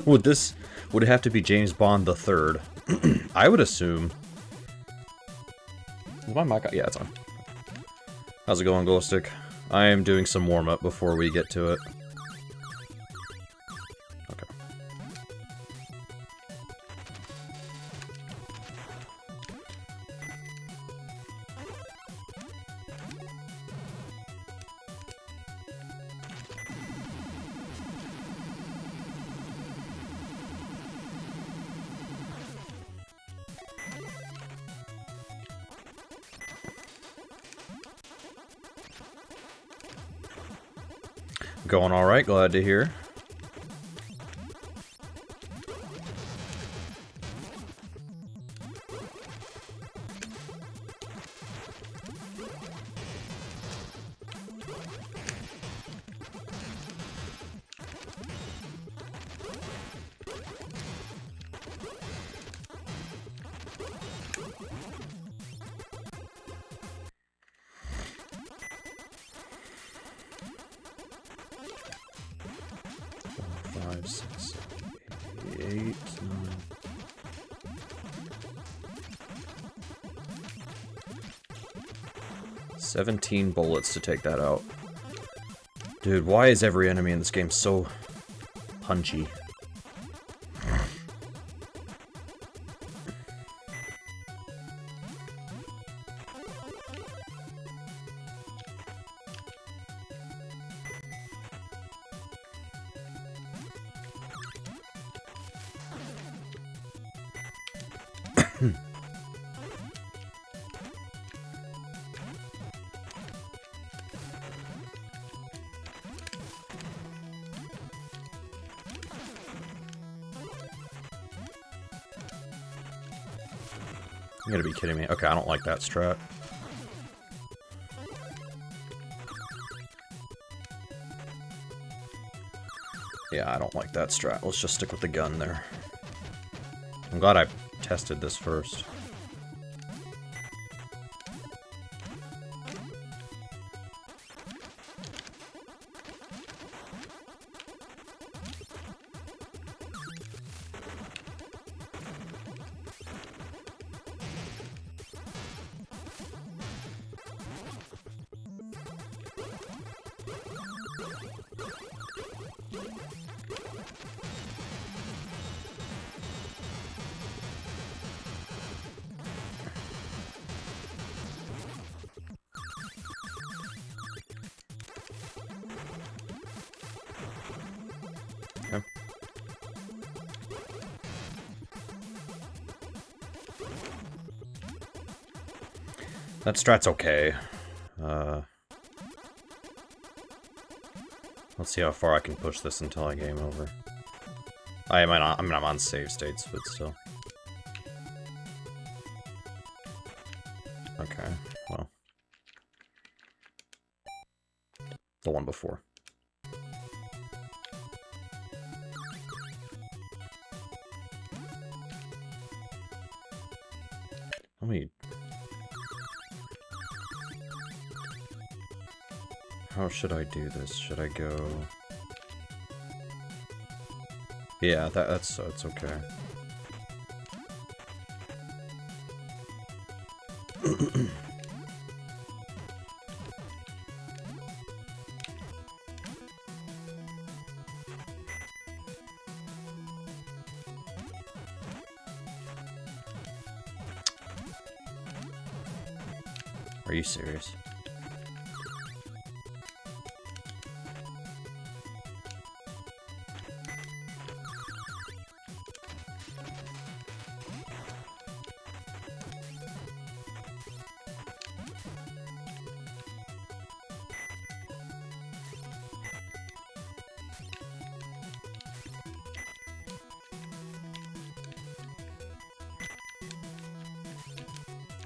Would it have to be James Bond the Third? I would assume. Is my mic? Yeah, it's on. How's it going, Glowstick? I am doing some warm-up before we get to it. Okay. Going alright, glad to hear. 17 bullets to take that out. Dude, why is every enemy in this game so punchy? You gotta be kidding me. Okay, I don't like that strat. Yeah, I don't like that strat. Let's just stick with the gun there. I'm glad I tested this first. That strat's okay. Let's see how far I can push this until I game over. I mean, I'm on save states, but still. Okay, well. The one before. Let me... How should I do this? Should I go... Yeah, that's okay. Are you serious?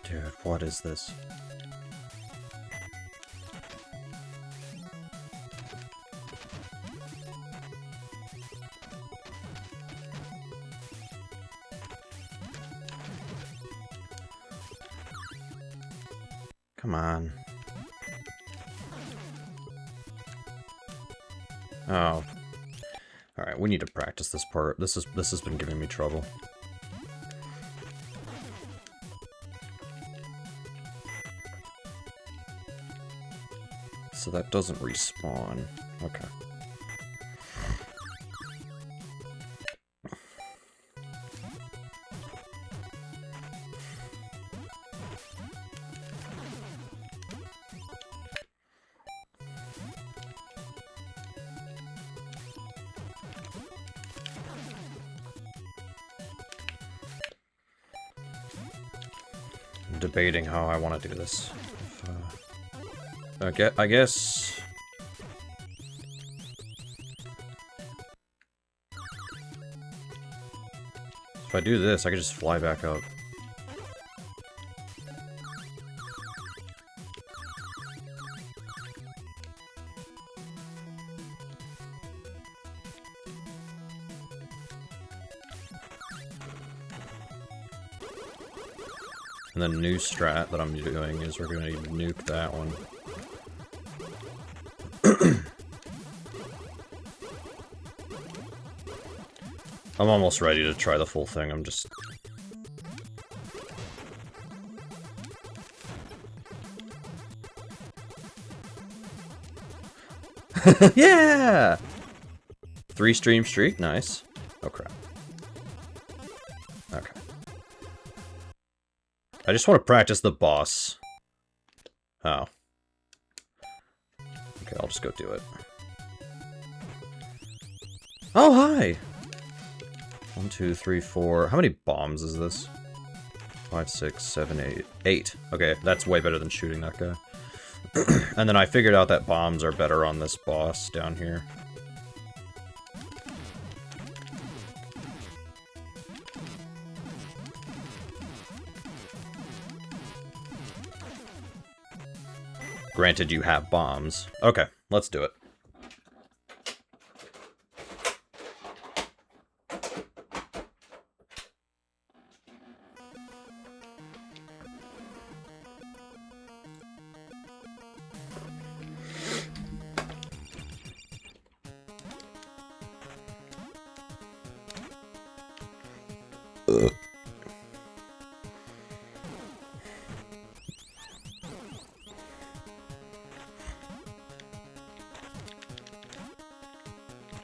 Dude, what is this? Come on. Oh. Alright, we need to practice this part. This has been giving me trouble. So that doesn't respawn. Okay. I'm debating how I want to do this. I guess... If I do this, I can just fly back up. And the new strat that I'm doing is we're going to nuke that one. I'm almost ready to try the full thing, I'm just... Yeah! 3-stream streak, nice. Oh crap. Okay. I just want to practice the boss. Oh. Okay, I'll just go do it. Oh, hi! 1, 2, 3, 4. How many bombs is this? 5, 6, 7, 8. 8. Okay, that's way better than shooting that guy. And then I figured out that bombs are better on this boss down here. Granted, you have bombs. Okay, let's do it.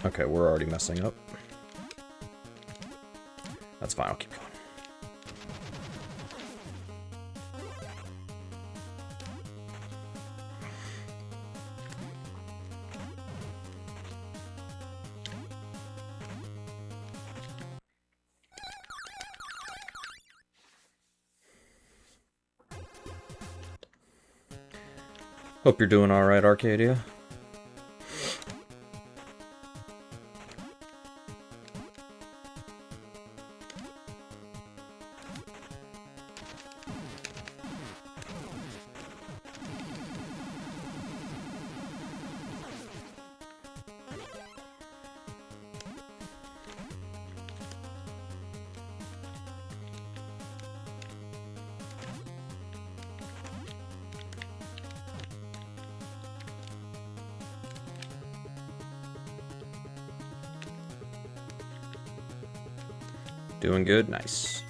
Okay, we're already messing up. That's fine, I'll keep going. Hope you're doing alright, Arcadia. Doing good? Nice.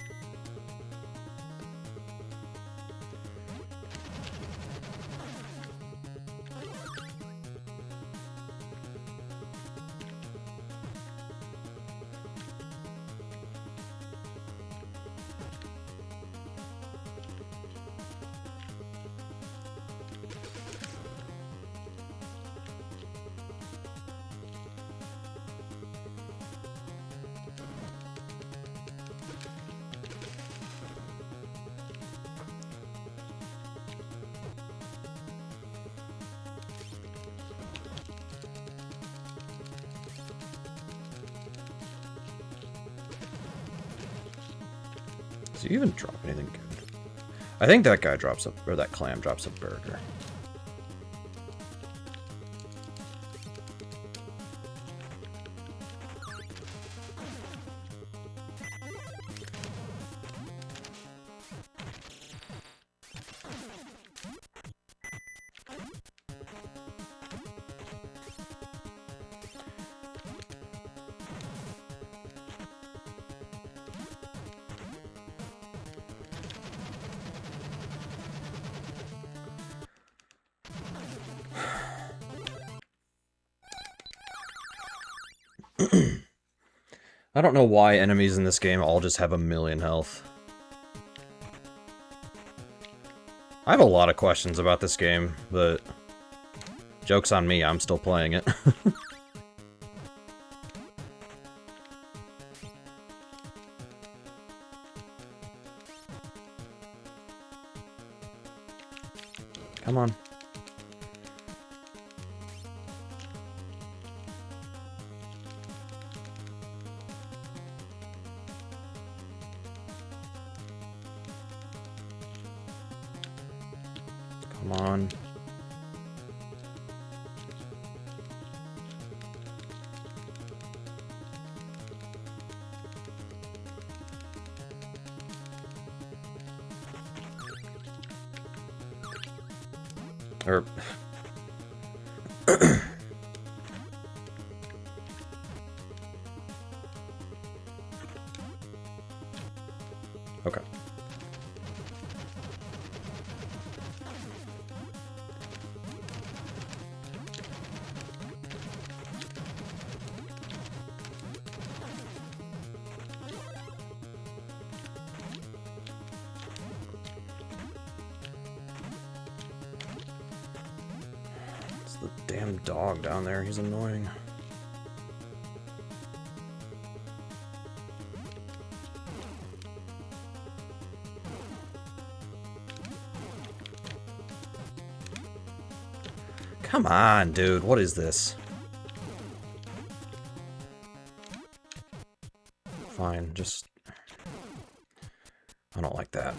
Does he even drop anything good? I think that guy drops up, or that clam drops a burger. I don't know why enemies in this game all just have 1,000,000 health. I have a lot of questions about this game, but joke's on me, I'm still playing it. Come on. Come on. Or... Okay. the damn dog down there. He's annoying. Come on, dude. What is this? Fine, just... I don't like that.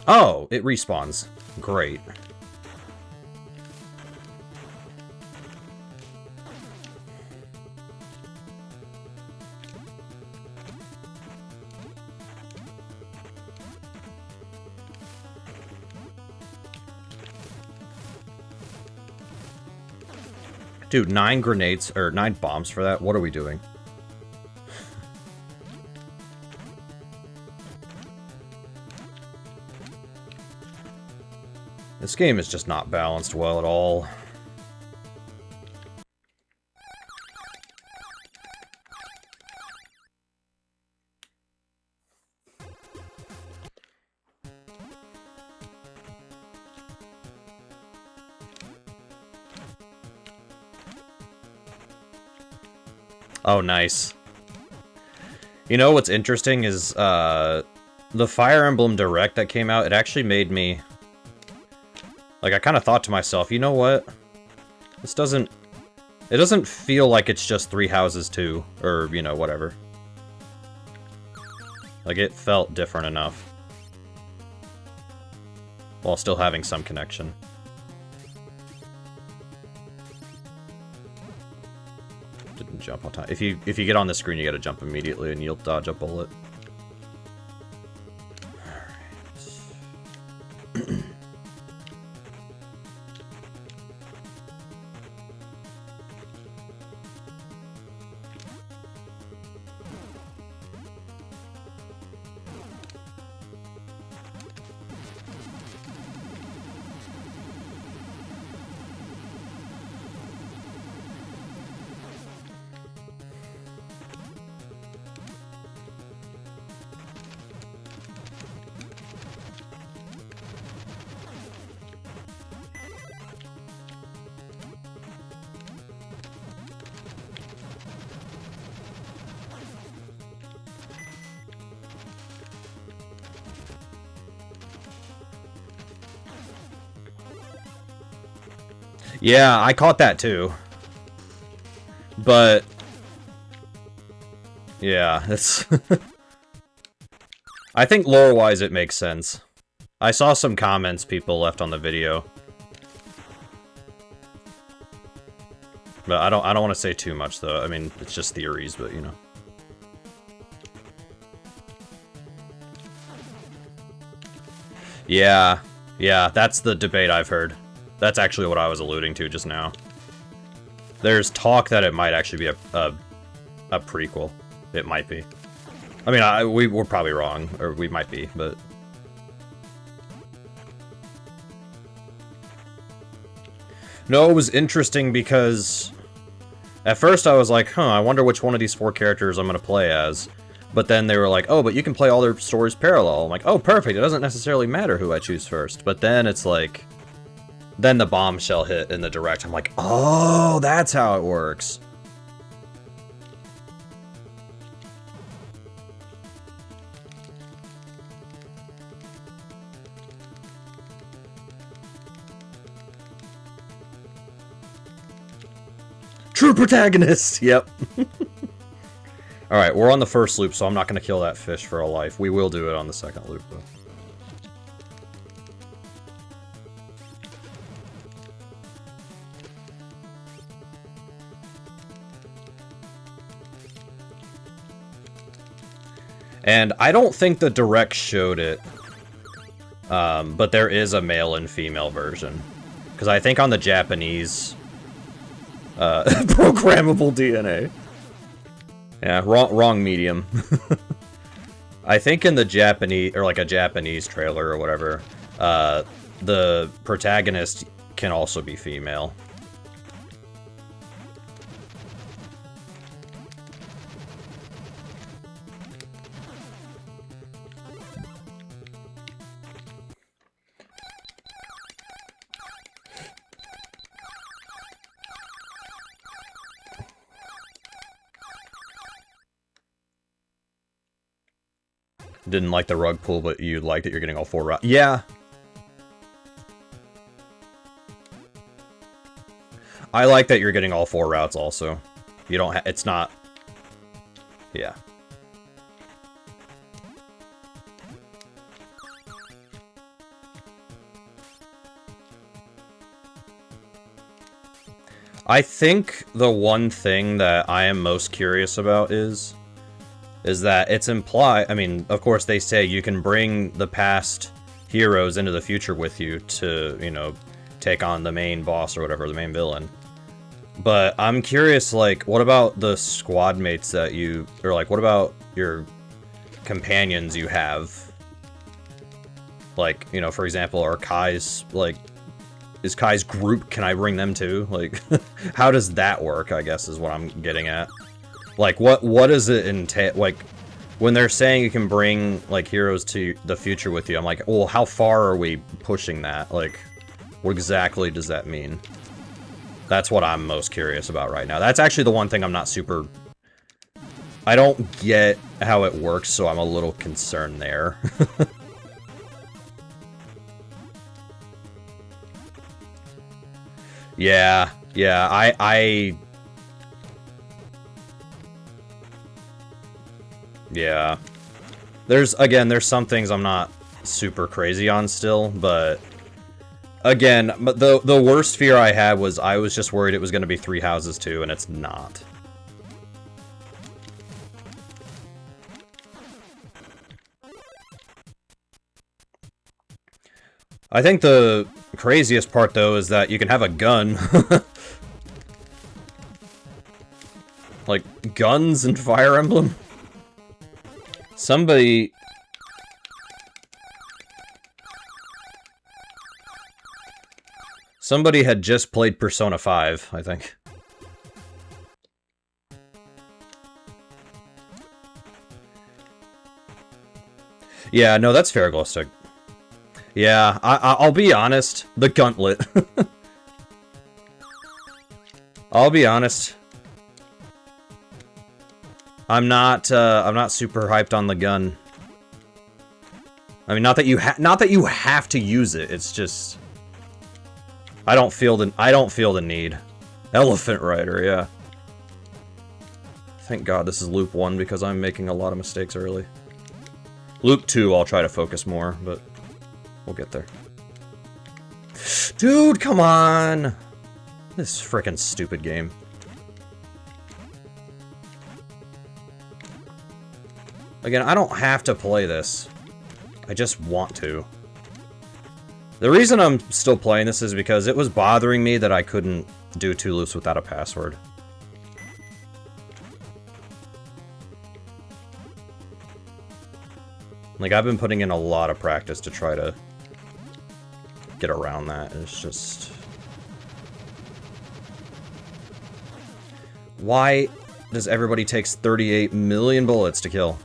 Oh, it respawns. Great. Dude, 9 grenades, or 9 bombs for that? What are we doing? This game is just not balanced well at all. Oh, nice. You know what's interesting is, the Fire Emblem Direct that came out, it actually made me... Like, I kind of thought to myself, you know what? This doesn't... It doesn't feel like it's just 3 houses too, or, you know, whatever. Like, it felt different enough. While still having some connection. Didn't jump on time. If you get on the screen, you gotta jump immediately and you'll dodge a bullet. Alright. Yeah, I caught that too. But... yeah, it's... I think lore-wise it makes sense. I saw some comments people left on the video. But I don't want to say too much though. I mean, it's just theories, but you know. Yeah, that's the debate I've heard. That's actually what I was alluding to just now. There's talk that it might actually be a prequel. It might be. I mean, we're probably wrong, or we might be, but... No, it was interesting because... At first I was like, huh, I wonder which one of these 4 characters I'm gonna play as. But then they were like, oh, but you can play all their stories parallel. I'm like, oh, perfect, it doesn't necessarily matter who I choose first. But then it's like... Then the bombshell hit in the direct. I'm like, oh, that's how it works. True protagonist! Yep. Alright, we're on the first loop, so I'm not gonna kill that fish for a life. We will do it on the second loop, though. And I don't think the direct showed it, but there is a male and female version. Because I think on the Japanese, programmable DNA. Yeah, wrong medium. I think in the Japanese, or like a Japanese trailer or whatever, the protagonist can also be female. Didn't like the rug pull, but you like that you're getting all 4 routes. Yeah. I like that you're getting all 4 routes also. You don't it's not... Yeah. I think the one thing that I am most curious about is that it's implied, I mean, of course they say you can bring the past heroes into the future with you to, you know, take on the main boss or whatever, the main villain. But I'm curious, like, what about the squad mates that you, or like, what about your companions you have? Like, you know, for example, are Kai's, like, is Kai's group, can I bring them too? Like, how does that work, I guess, is what I'm getting at. Like, what does it entail? Like, when they're saying you can bring, like, heroes to the future with you, I'm like, well, how far are we pushing that? Like, what exactly does that mean? That's what I'm most curious about right now. That's actually the one thing I'm not super... I don't get how it works, so I'm a little concerned there. Yeah, yeah. There's some things I'm not super crazy on still, but again, the worst fear I had was I was just worried it was going to be 3 houses too, and it's not. I think the craziest part though is that you can have a gun. Like, guns and Fire Emblem? Somebody had just played Persona 5, I think. Yeah, no, that's fair, Glowstick. Yeah, I'll be honest, the Gauntlet. I'll be honest. I'm not super hyped on the gun. I mean, not that you have to use it. It's just I don't feel the need. Elephant Rider, yeah. Thank God this is loop 1 because I'm making a lot of mistakes early. Loop 2, I'll try to focus more, but we'll get there. Dude, come on! This frickin' stupid game. Again, I don't have to play this. I just want to. The reason I'm still playing this is because it was bothering me that I couldn't do 2 loops without a password. Like, I've been putting in a lot of practice to try to get around that. It's just... Why does everybody takes 38 million bullets to kill?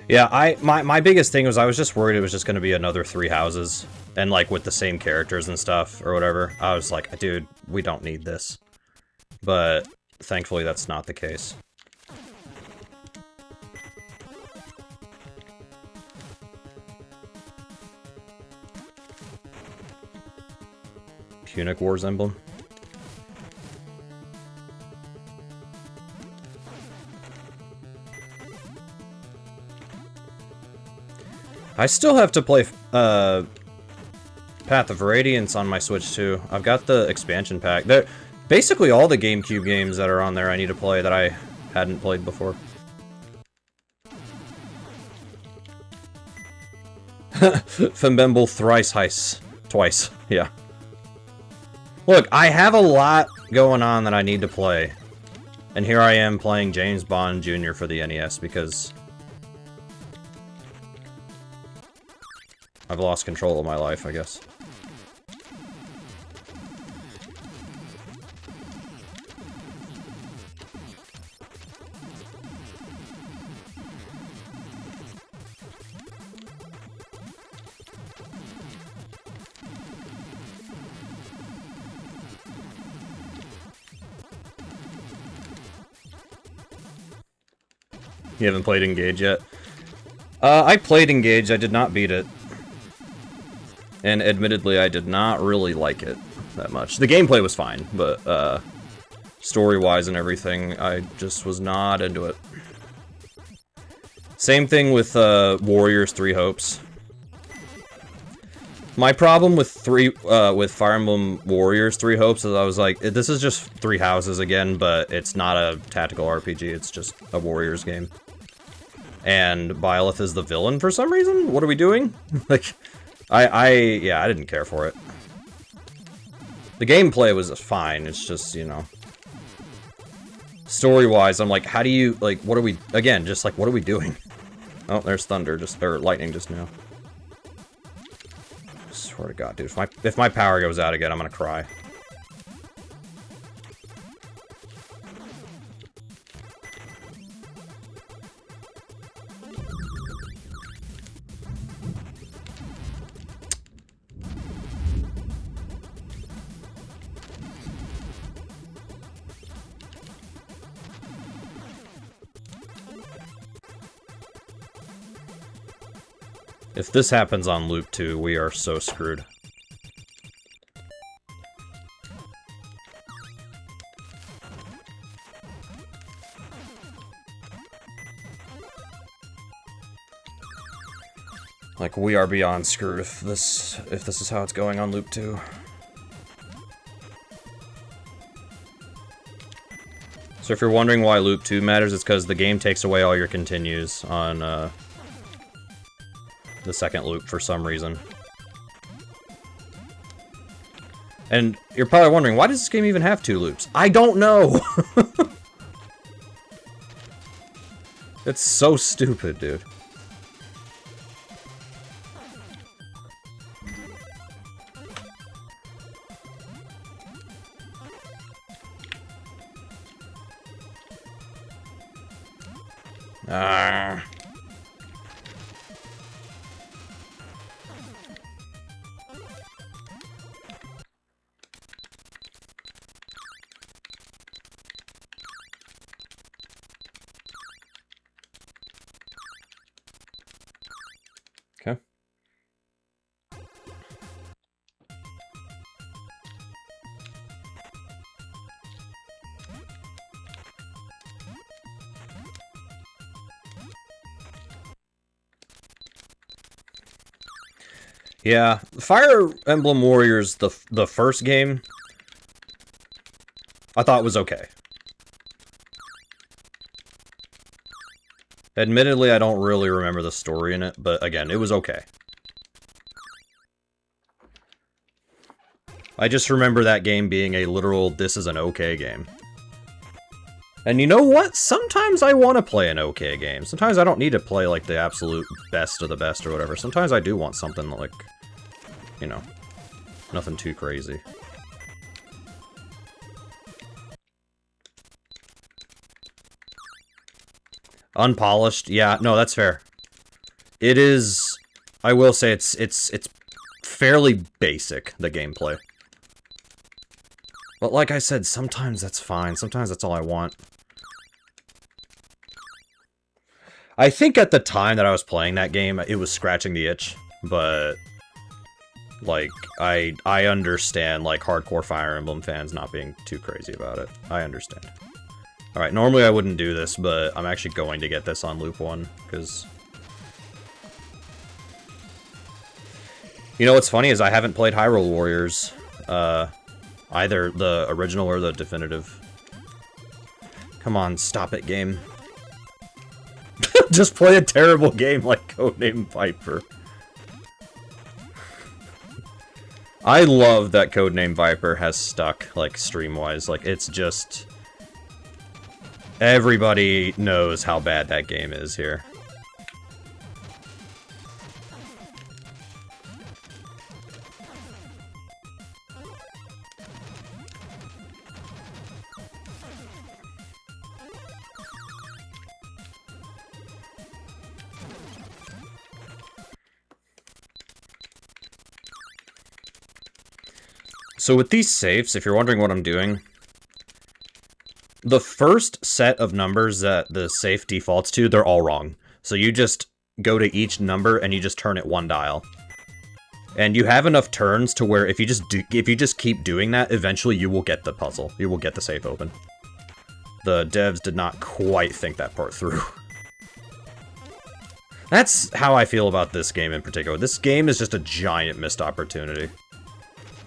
Yeah, my biggest thing was I was just worried it was just going to be another 3 houses, and like with the same characters and stuff or whatever. I was like, dude, we don't need this. But thankfully that's not the case. Punic Wars emblem. I still have to play Path of Radiance on my Switch too. I've got the expansion pack. Basically all the GameCube games that are on there I need to play that I hadn't played before. Fembemble thrice heist. Twice. Yeah. Look, I have a lot going on that I need to play. And here I am playing James Bond Jr. for the NES because I've lost control of my life, I guess. You haven't played Engage yet? I played Engage, I did not beat it. And admittedly, I did not really like it that much. The gameplay was fine, but story-wise and everything, I just was not into it. Same thing with Warriors 3 Hopes. My problem with Fire Emblem Warriors 3 Hopes is I was like, this is just 3 houses again, but it's not a tactical RPG, it's just a Warriors game. And Byleth is the villain for some reason? What are we doing? Like, yeah, I didn't care for it. The gameplay was fine, it's just, you know. Story-wise, I'm like, how do you, like, what are we, again, just like, what are we doing? Oh, there's thunder, or lightning just now. I swear to God, dude, if my power goes out again, I'm gonna cry. If this happens on Loop 2, we are so screwed. Like, we are beyond screwed if this is how it's going on Loop 2. So if you're wondering why Loop 2 matters, it's because the game takes away all your continues on, the second loop for some reason. And you're probably wondering, why does this game even have 2 loops? I don't know! It's so stupid, dude. Ah. Okay. Yeah, Fire Emblem Warriors, the first game, I thought was okay. Admittedly, I don't really remember the story in it, but again, it was okay. I just remember that game being a literal, this is an okay game. And you know what? Sometimes I want to play an okay game. Sometimes I don't need to play, like, the absolute best of the best or whatever. Sometimes I do want something like, you know, nothing too crazy. Unpolished, yeah, no, that's fair. It is, I will say it's fairly basic, the gameplay. But like I said, sometimes that's fine, sometimes that's all I want. I think at the time that I was playing that game, it was scratching the itch, but Like, I understand, like, hardcore Fire Emblem fans not being too crazy about it. I understand. Alright, normally I wouldn't do this, but I'm actually going to get this on Loop 1, because... You know what's funny is I haven't played Hyrule Warriors, either the original or the definitive. Come on, stop it, game. Just play a terrible game like Codename Viper. I love that Codename Viper has stuck, like, stream-wise. Like, it's just... Everybody knows how bad that game is here. So with these safes, if you're wondering what I'm doing, the first set of numbers that the safe defaults to, they're all wrong. So you just go to each number and you just turn it one dial. And you have enough turns to where if you just keep doing that, eventually you will get the puzzle. You will get the safe open. The devs did not quite think that part through. That's how I feel about this game in particular. This game is just a giant missed opportunity.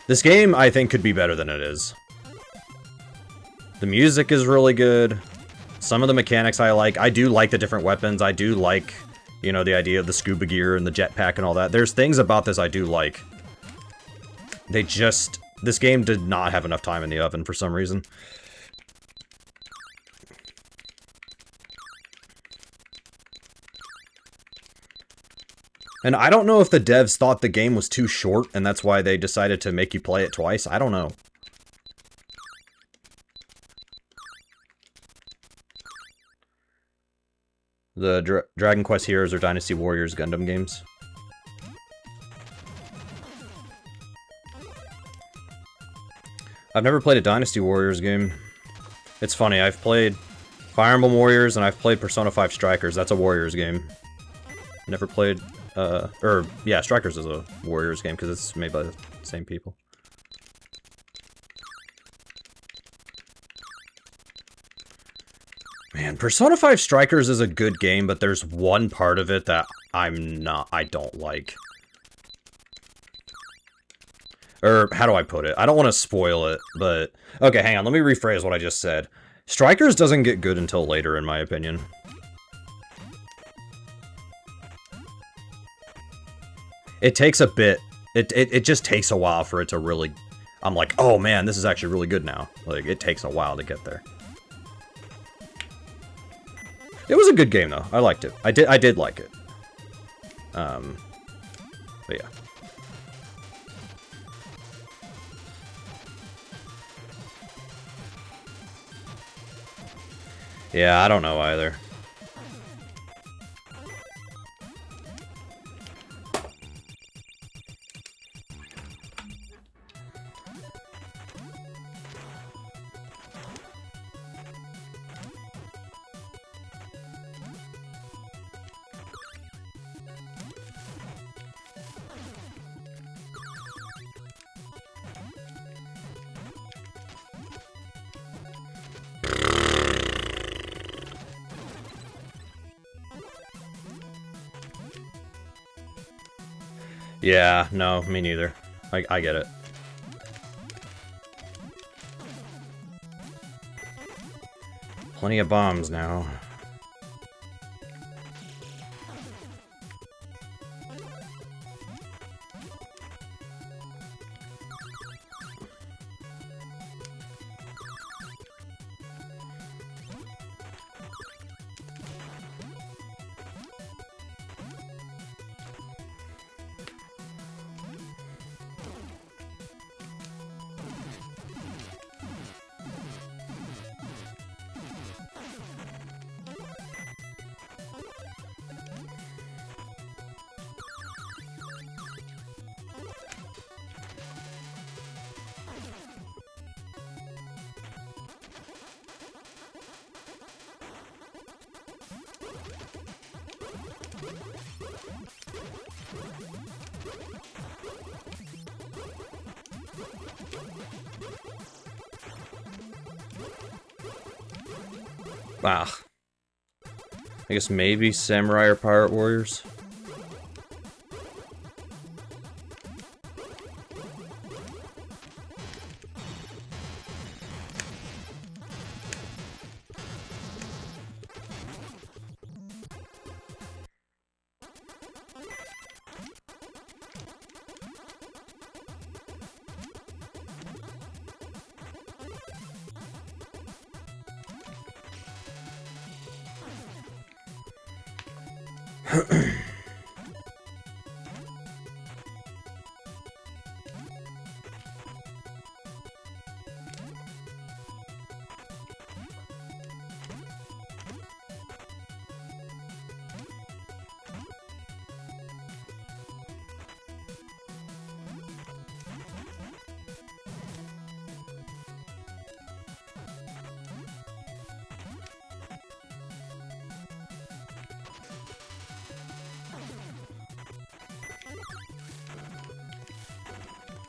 This game, I think, could be better than it is. The music is really good. Some of the mechanics I like. I do like the different weapons. I do like, you know, the idea of the scuba gear and the jetpack and all that. There's things about this I do like. They just... This game did not have enough time in the oven for some reason. And I don't know if the devs thought the game was too short, and that's why they decided to make you play it twice. I don't know. The Dragon Quest Heroes or Dynasty Warriors Gundam games. I've never played a Dynasty Warriors game. It's funny, I've played Fire Emblem Warriors and I've played Persona 5 Strikers. That's a Warriors game. Never played... yeah, Strikers is a Warriors game because it's made by the same people. Man, Persona 5 Strikers is a good game, but there's one part of it that I don't like. Or, how do I put it? I don't want to spoil it, but... Okay, hang on, let me rephrase what I just said. Strikers doesn't get good until later, in my opinion. It takes a bit. It just takes a while for it to really... I'm like, oh man, this is actually really good now. Like, it takes a while to get there. It was a good game, though. I liked it. I did like it. But yeah. Yeah, I don't know either. Yeah, no, me neither. I get it. Plenty of bombs now. Ah. I guess maybe Samurai or Pirate Warriors?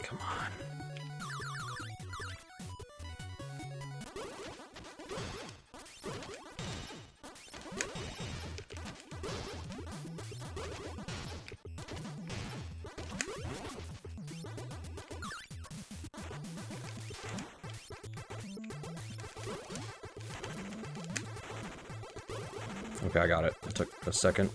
Come on. Okay, I got it. It took a second.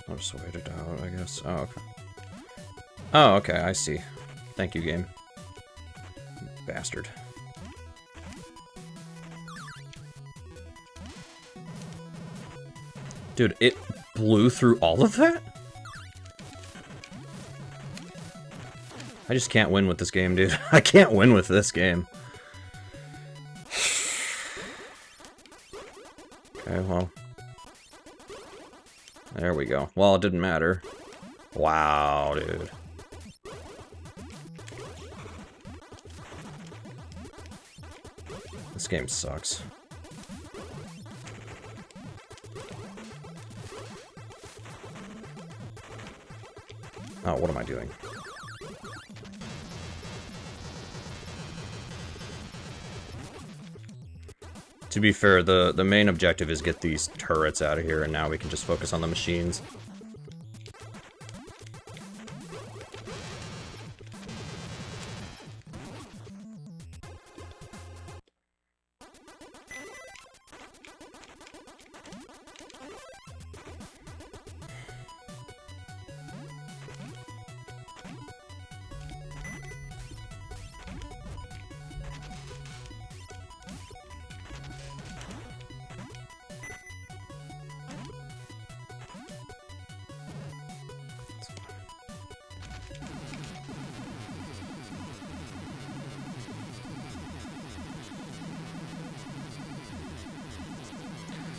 I'll just wait it out, I guess. Oh, okay. Oh, okay, I see. Thank you, game. You bastard. Dude, it blew through all of that? I just can't win with this game, dude. I can't win with this game. Okay, well. There we go. Well, it didn't matter. Wow, dude. This game sucks. Oh, what am I doing? To be fair, the main objective is get these turrets out of here, and now we can just focus on the machines.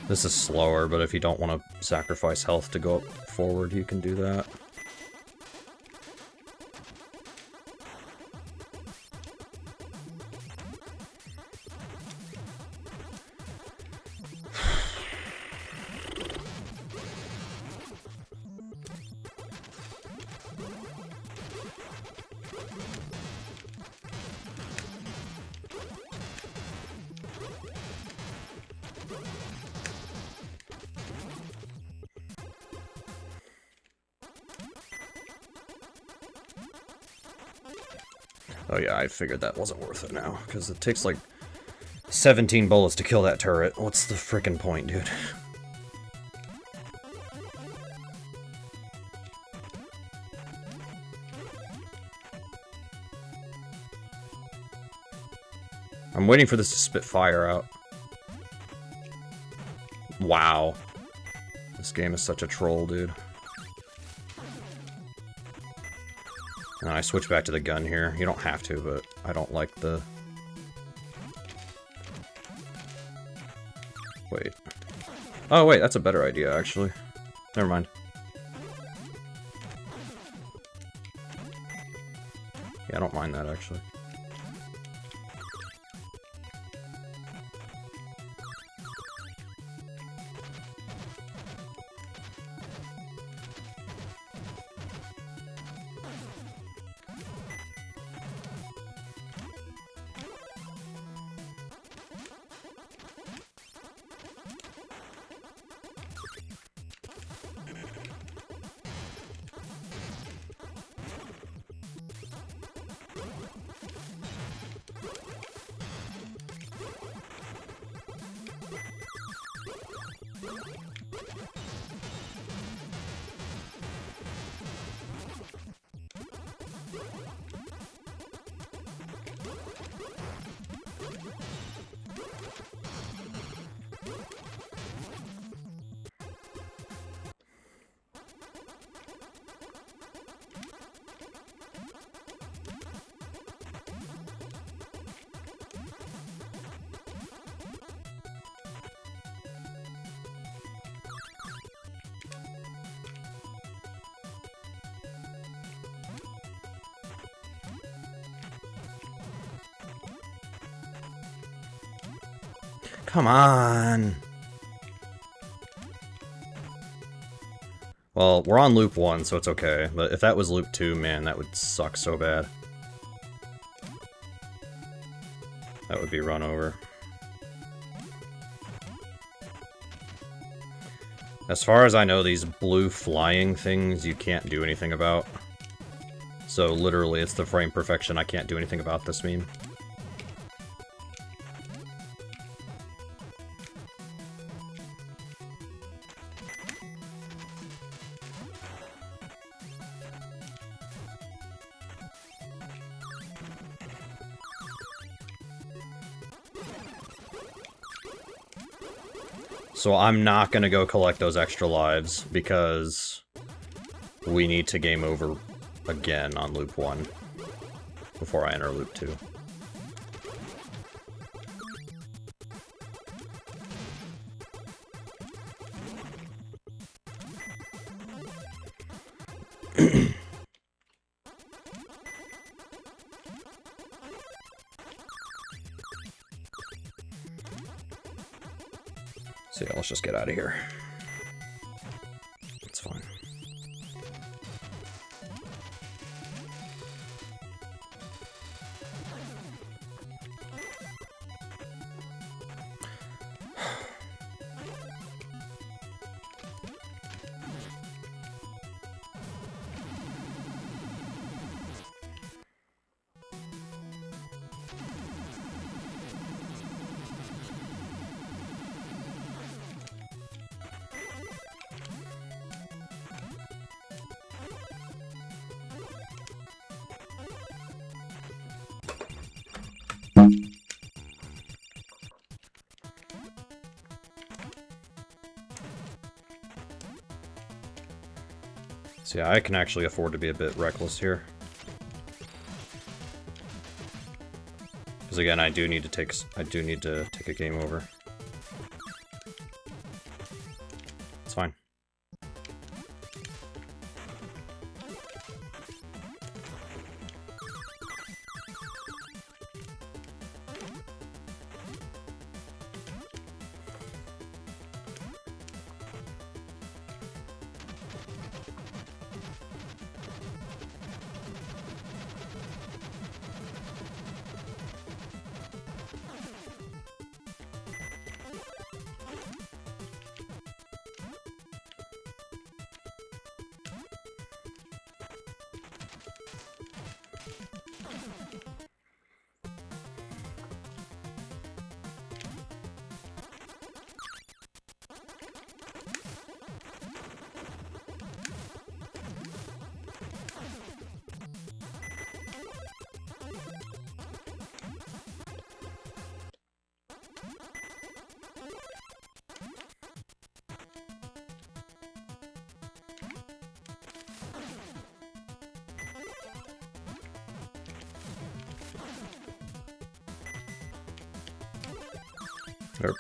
This is slower, but if you don't want to sacrifice health to go up forward, you can do that. Oh yeah, I figured that wasn't worth it now, because it takes like 17 bullets to kill that turret. What's the frickin' point, dude? I'm waiting for this to spit fire out. Wow. This game is such a troll, dude. And then I switch back to the gun here. You don't have to, but I don't like the... Wait. Oh, wait, that's a better idea, actually. Never mind. Yeah, I don't mind that, actually. Come on! Well, we're on loop 1, so it's okay. But if that was loop 2, man, that would suck so bad. That would be run over. As far as I know, these blue flying things you can't do anything about. So literally, it's the frame perfection. I can't do anything about this meme. So I'm not gonna go collect those extra lives, because we need to game over again on loop 1 before I enter loop 2. So yeah, let's just get out of here. It's fine. So yeah, I can actually afford to be a bit reckless here. Because again, I do need to take a game over. It's fine. Derp.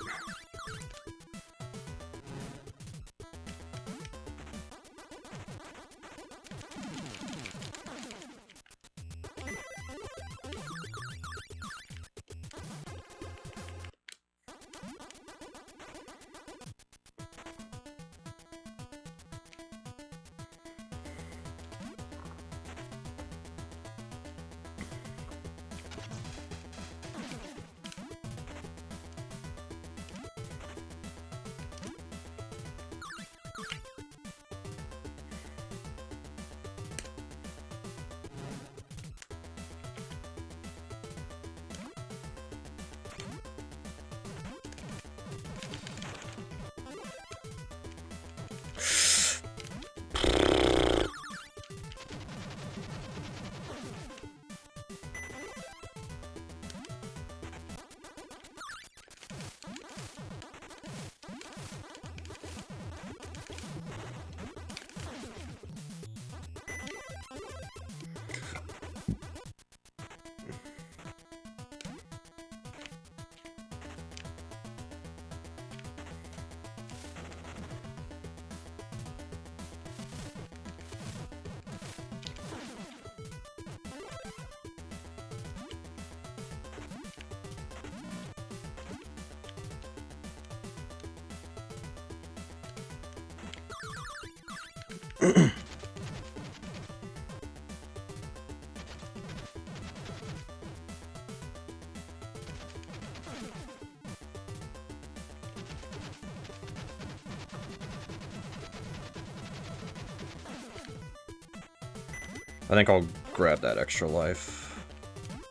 I think I'll grab that extra life,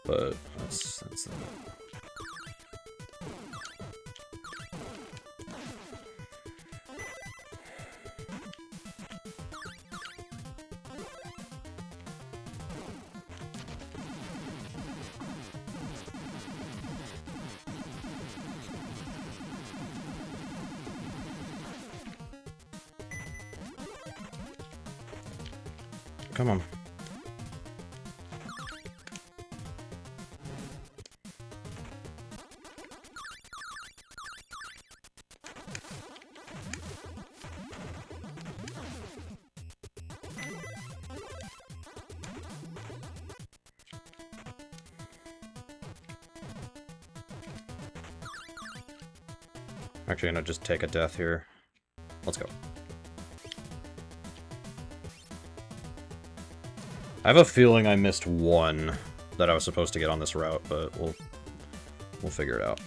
but that's that. Come on. Actually, I'm gonna just take a death here. Let's go. I have a feeling I missed one that I was supposed to get on this route, but we'll figure it out.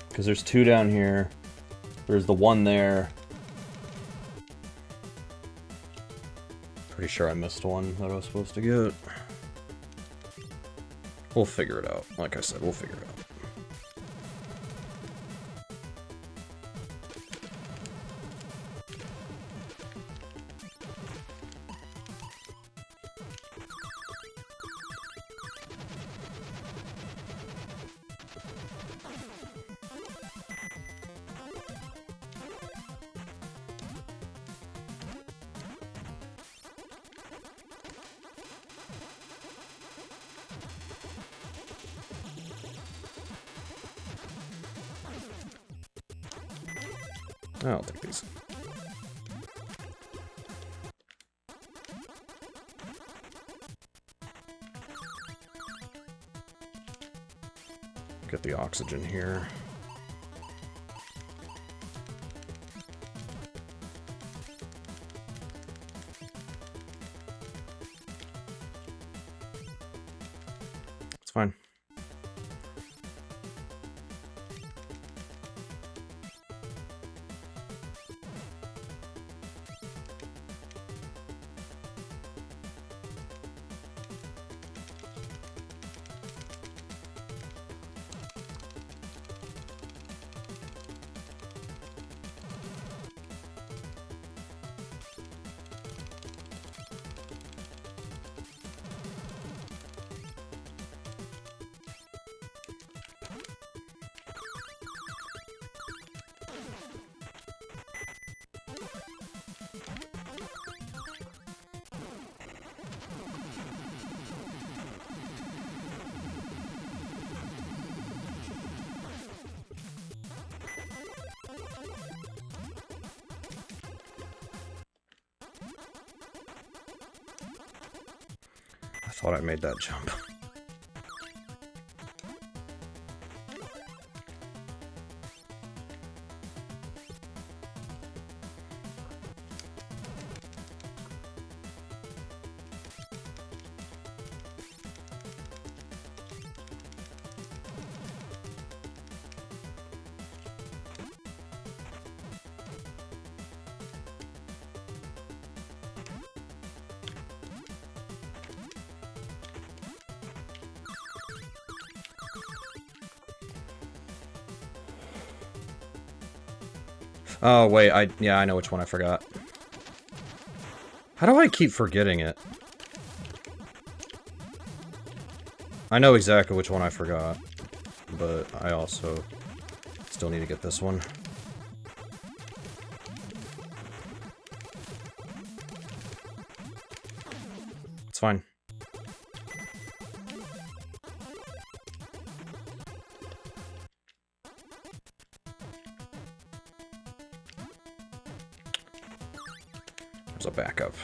Because there's two down here. There's the one there. Pretty sure I missed one that I was supposed to get. We'll figure it out. Like I said, we'll figure it out. I'll take these. Get the oxygen here. It's fine. thought I made that jump. Oh, wait, yeah, I know which one I forgot. How do I keep forgetting it? I know exactly which one I forgot, but I also still need to get this one. It's fine. There's a backup.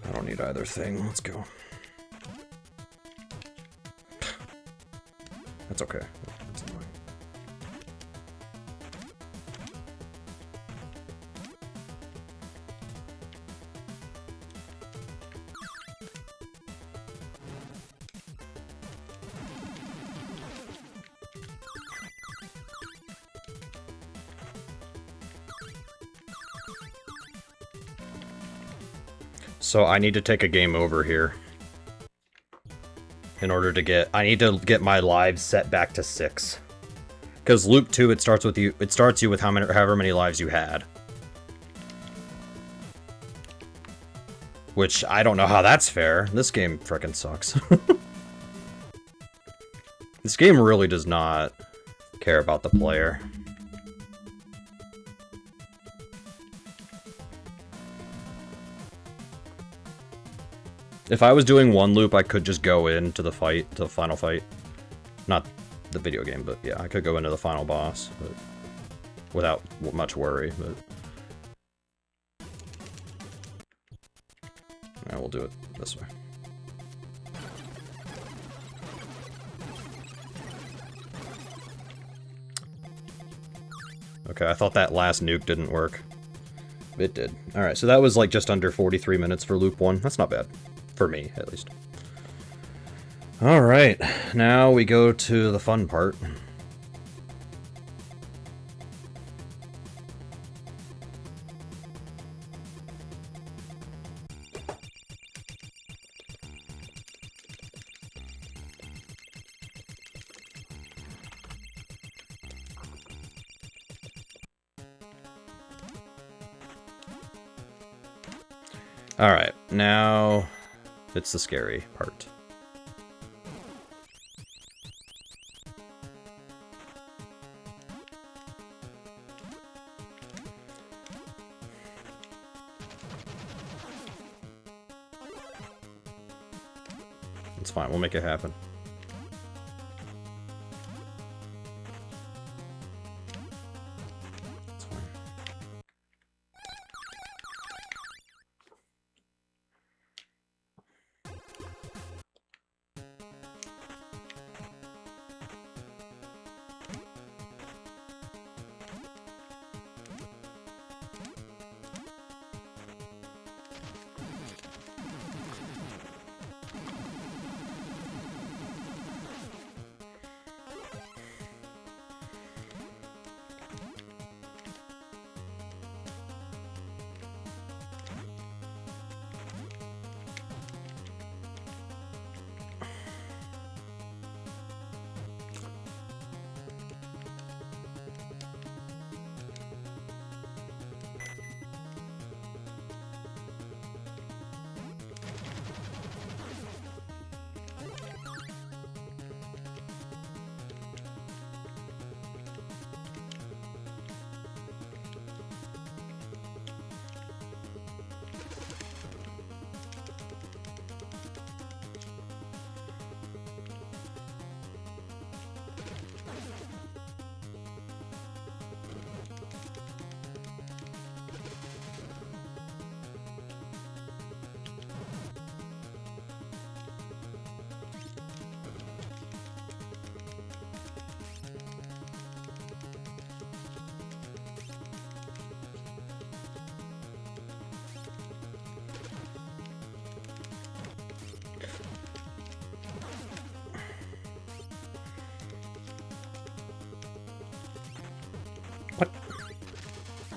I don't need either thing. Let's go. That's okay. That's annoying. So I need to take a game over here. In order to get... I need to get my lives set back to 6. Because loop 2, it starts with you... It starts you with however many lives you had. Which, I don't know how that's fair. This game frickin' sucks. This game really does not care about the player. If I was doing one loop, I could just go into the fight, to the final fight. Not the video game, but yeah, I could go into the final boss, but without much worry, but... Yeah, we'll do it this way. Okay, I thought that last nuke didn't work. It did. Alright, so that was like just under 43 minutes for loop 1. That's not bad. For me, at least. Alright, now we go to the fun part. Alright, now it's the scary part. It's fine, we'll make it happen. It's fine.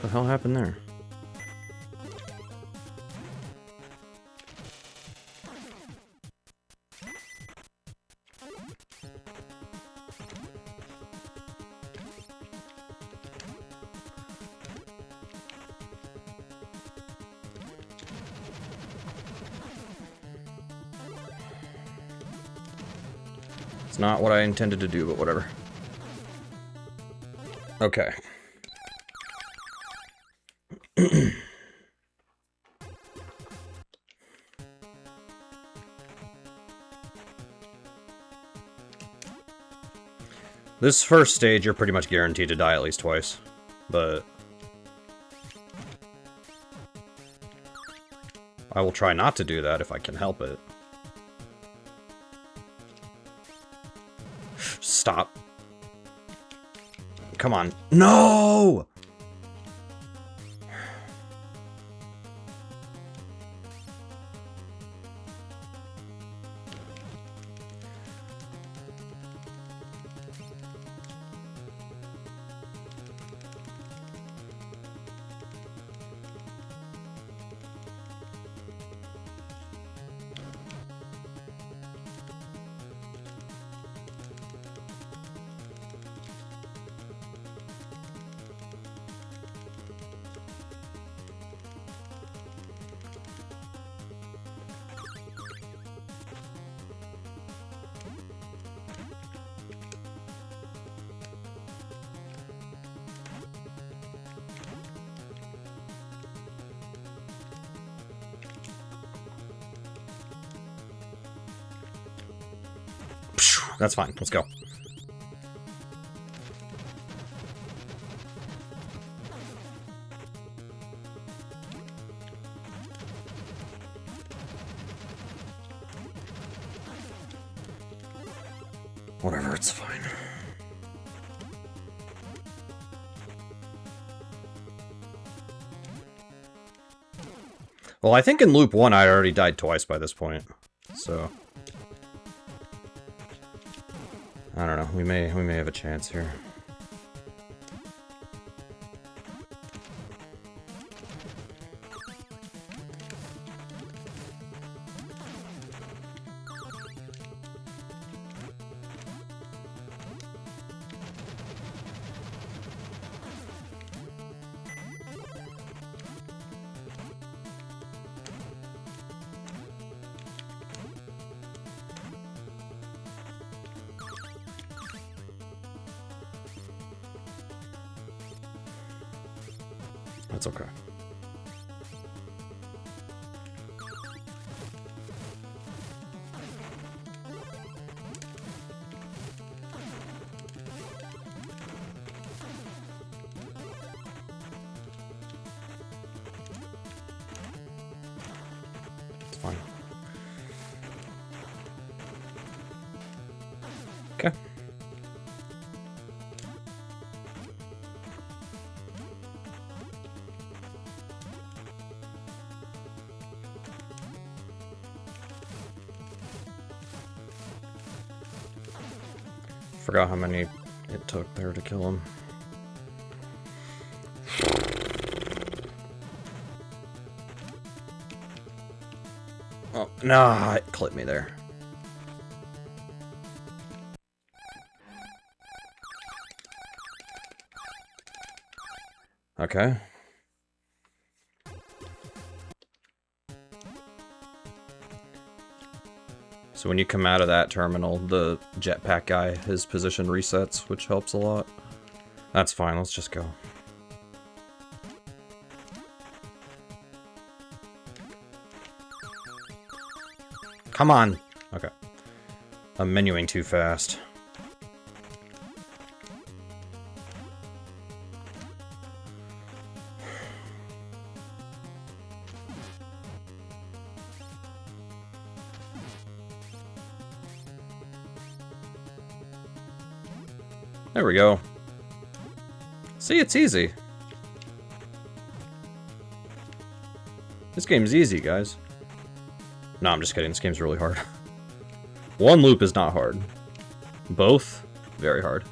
What the hell happened there? It's not what I intended to do, but whatever. Okay. This first stage, you're pretty much guaranteed to die at least twice, but I will try not to do that if I can help it. Stop. Come on. No! That's fine. Let's go. Whatever, it's fine. Well, I think in loop 1 I already died twice by this point, so I don't know. We may have a chance here. That's okay. It's fine. Okay. Forgot how many it took there to kill him. Oh, no, it clipped me there. Okay. So when you come out of that terminal, the jetpack guy, his position resets, which helps a lot. That's fine, let's just go. Come on! Okay. I'm menuing too fast. There we go. See, it's easy. This game's easy, guys. No, I'm just kidding. This game's really hard. One loop is not hard. Both, very hard.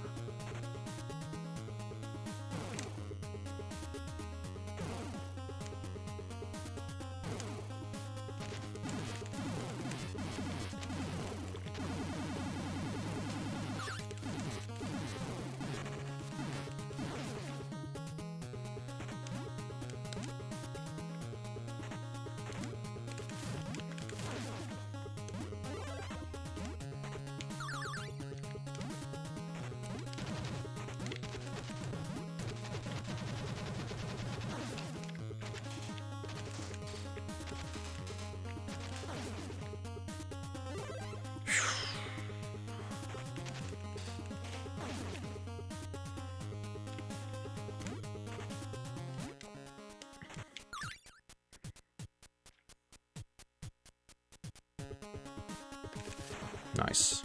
Nice.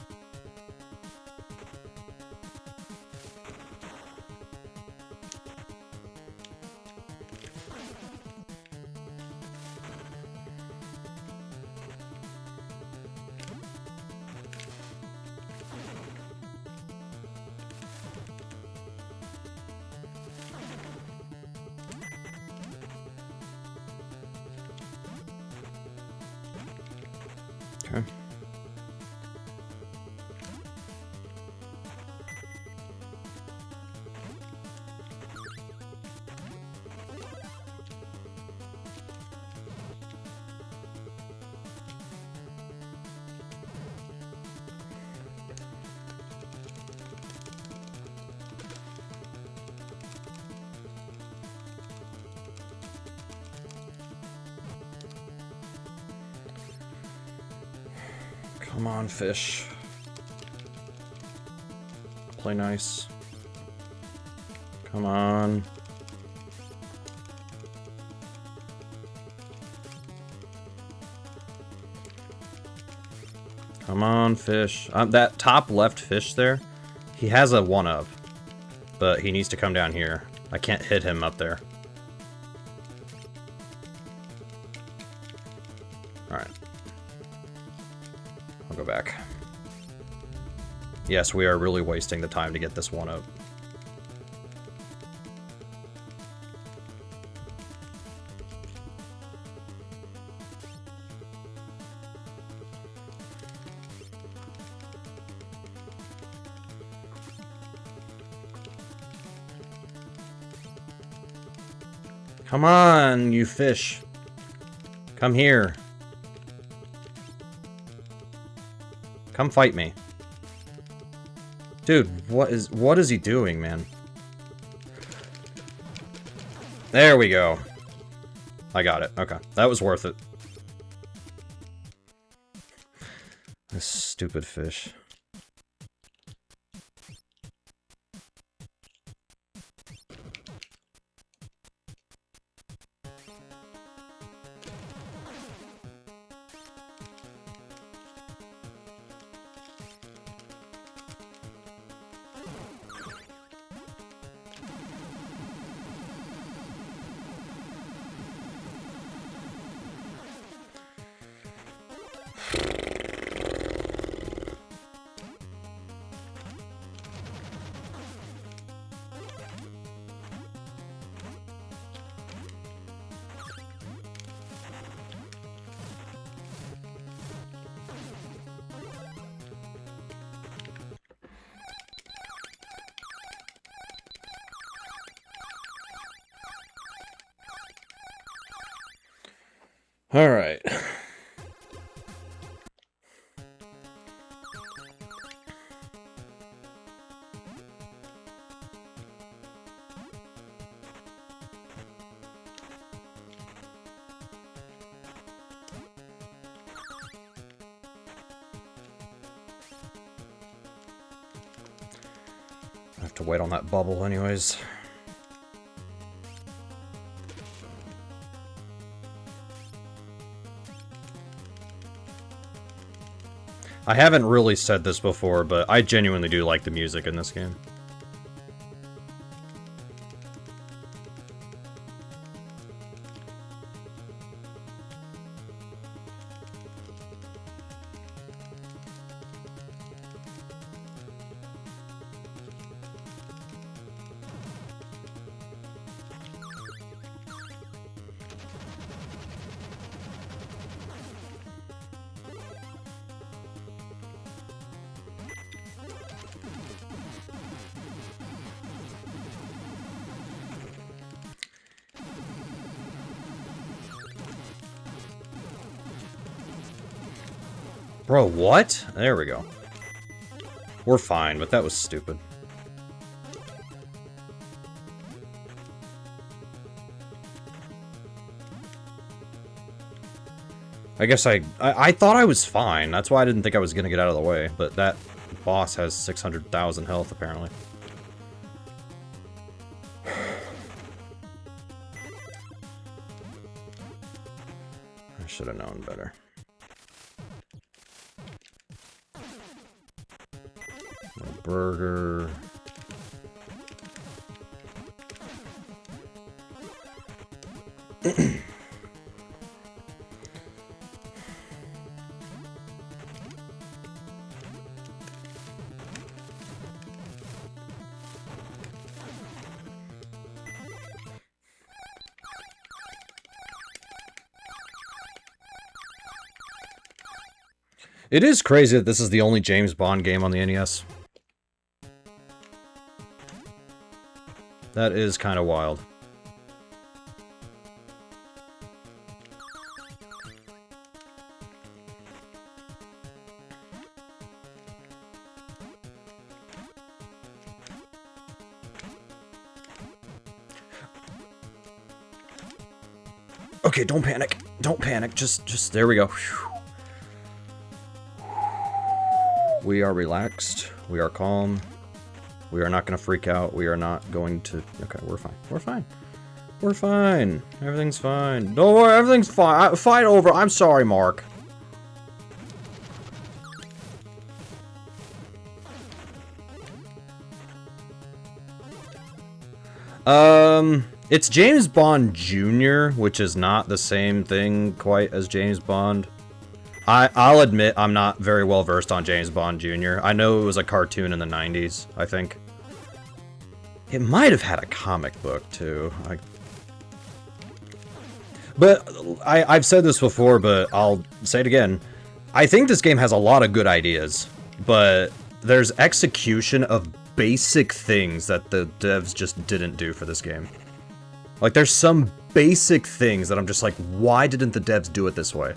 Okay. Come on, fish. Play nice. Come on. Come on, fish. That top left fish there, he has a 1-up, but he needs to come down here. I can't hit him up there. Alright. I'll go back. Yes, we are really wasting the time to get this 1-up. Come on, you fish. Come here. Come fight me. Dude, what is he doing, man? There we go. I got it. Okay. That was worth it. This stupid fish. All right. I have to wait on that bubble anyways. I haven't really said this before, but I genuinely do like the music in this game. Bro, what? There we go. We're fine, but that was stupid. I guess I thought I was fine. That's why I didn't think I was gonna get out of the way. But that boss has 600,000 health, apparently. I should have known better. burger. It is crazy that this is the only James Bond game on the NES. That is kind of wild. Okay, don't panic. Don't panic. Just there we go. Whew. We are relaxed. We are calm. We are not going to freak out. We are not going to... Okay, we're fine. We're fine. We're fine. Everything's fine. Don't worry, everything's fine. Fight over. I'm sorry, Mark. It's James Bond Jr., which is not the same thing quite as James Bond. I'll admit I'm not very well versed on James Bond Jr. I know it was a cartoon in the 90s, I think. It might have had a comic book, too. I've said this before, but I'll say it again. I think this game has a lot of good ideas, but there's execution of basic things that the devs just didn't do for this game. Like, there's some basic things that I'm just like, why didn't the devs do it this way?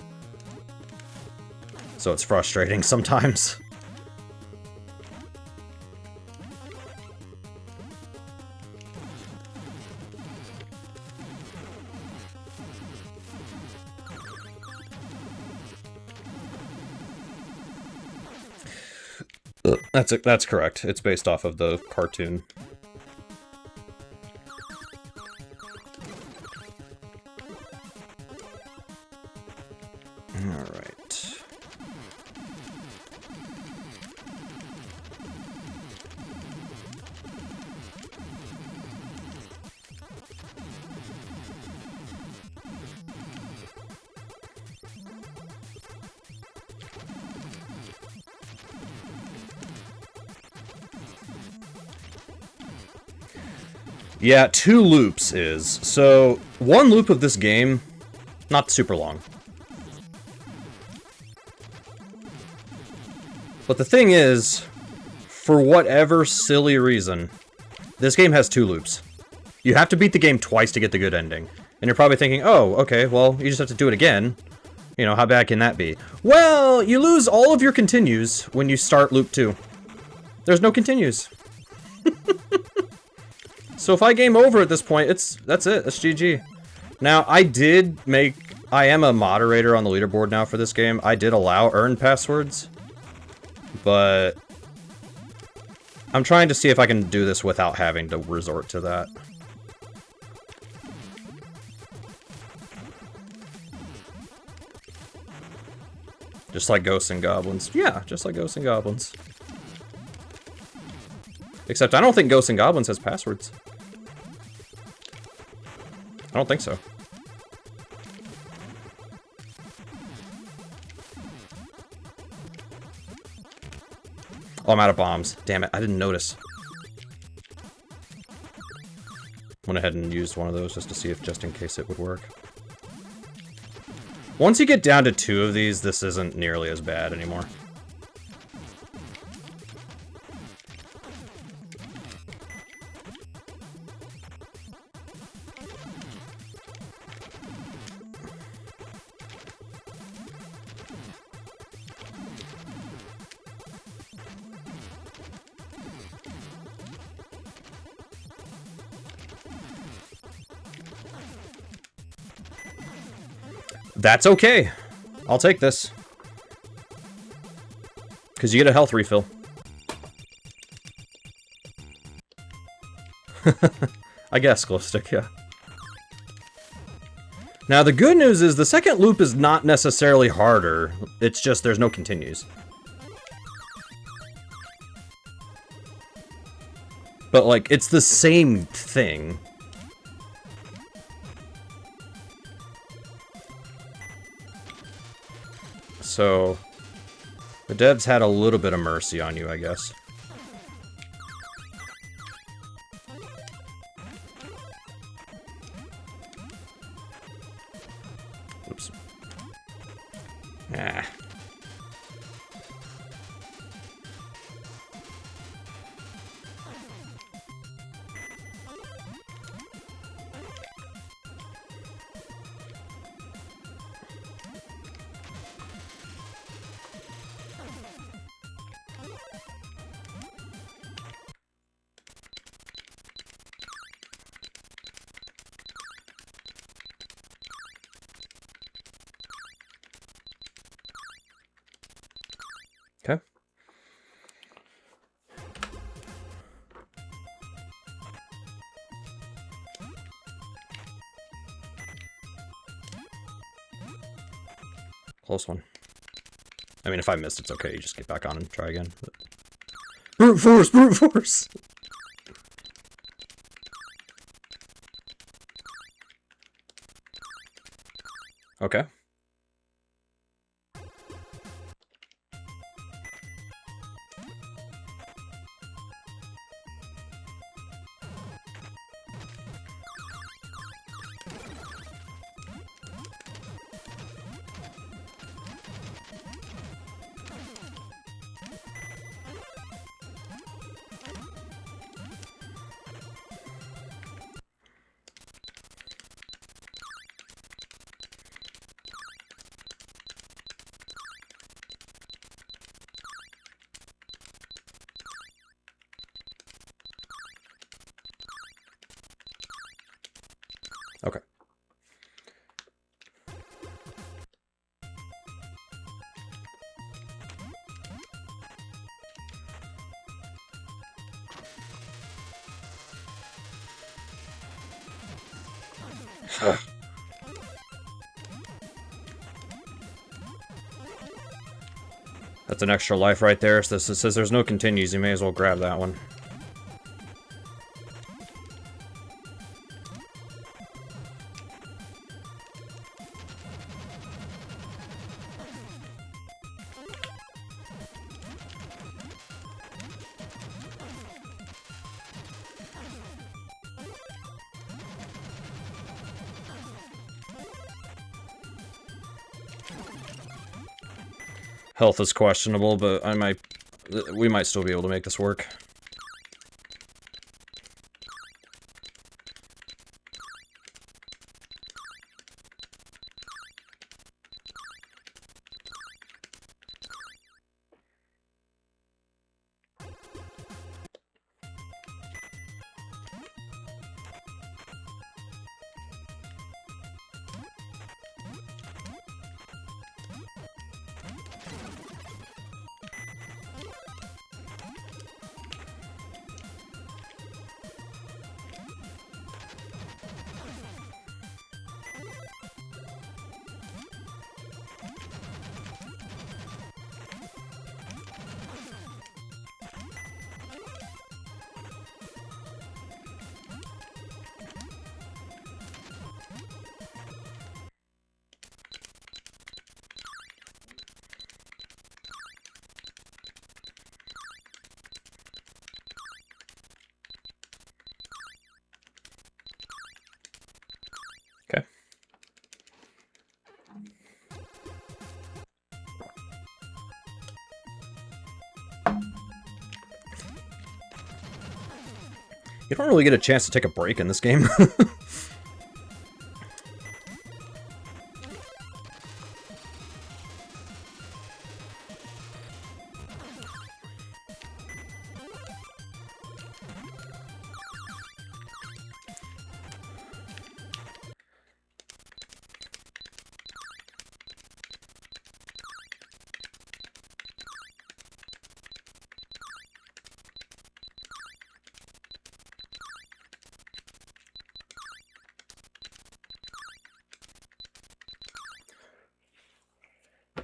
So it's frustrating sometimes. That's correct. It's based off of the cartoon. All right. Yeah, 2 loops is. So, 1 loop of this game, not super long. But the thing is, for whatever silly reason, this game has 2 loops. You have to beat the game twice to get the good ending. And you're probably thinking, oh, okay, well, you just have to do it again. You know, how bad can that be? Well, you lose all of your continues when you start loop 2. There's no continues. So if I game over at this point, that's it. That's GG. Now, I am a moderator on the leaderboard now for this game. I did allow earned passwords, but I'm trying to see if I can do this without having to resort to that. Just like Ghosts and Goblins. Yeah, just like Ghosts and Goblins. Except I don't think Ghosts and Goblins has passwords. I don't think so. Oh, I'm out of bombs. Damn it, I didn't notice. Went ahead and used one of those just to see if, just in case it would work. Once you get down to 2 of these, this isn't nearly as bad anymore. That's okay. I'll take this. Because you get a health refill. I guess, Glowstick, yeah. Now, the good news is the second loop is not necessarily harder. It's just there's no continues. But, like, it's the same thing. So, the devs had a little bit of mercy on you, I guess. Oops. Ah. Okay. Close one. I mean, if I missed, it's okay. You just get back on and try again. But... Brute force! Brute force! Okay. Okay. That's an extra life right there. So this says there's no continues. You may as well grab that one. Health is questionable, but we might still be able to make this work. Okay. You don't really get a chance to take a break in this game.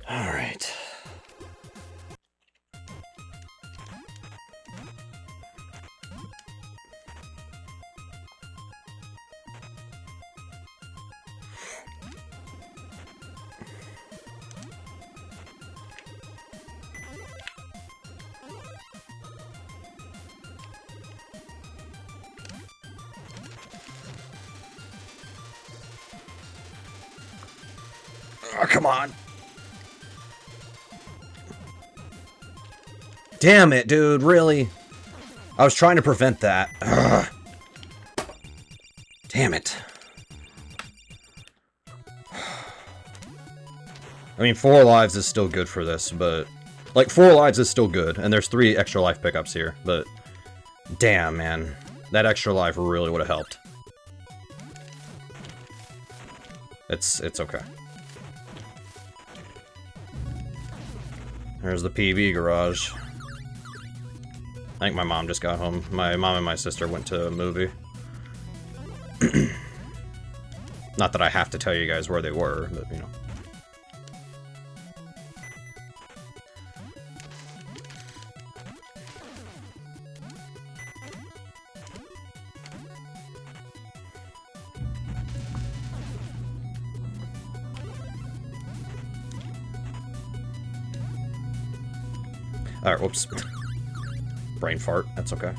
All right. Oh, come on. Damn it, dude, really? I was trying to prevent that. Ugh. Damn it. I mean, 4 lives is still good for this, but... Like, 4 lives is still good, and there's 3 extra life pickups here, but... Damn, man. That extra life really would have helped. It's okay. There's the PB garage. I think my mom just got home. My mom and my sister went to a movie. Not that I have to tell you guys where they were, but, you know. Alright, whoops. Brain fart, that's okay.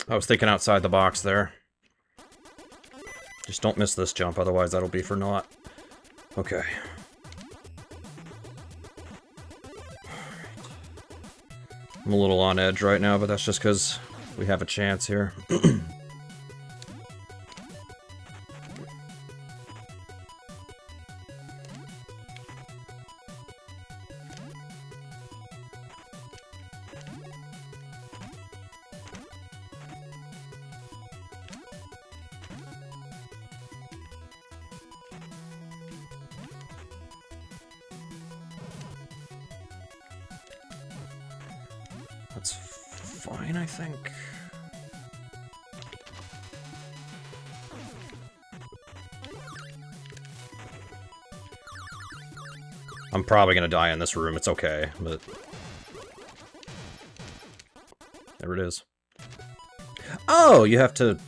I was thinking outside the box there. Just don't miss this jump, otherwise that'll be for naught. Okay. I'm a little on edge right now, but that's just because we have a chance here. That's fine, I think. I'm probably gonna die in this room, it's okay, but... There it is. Oh, you have to...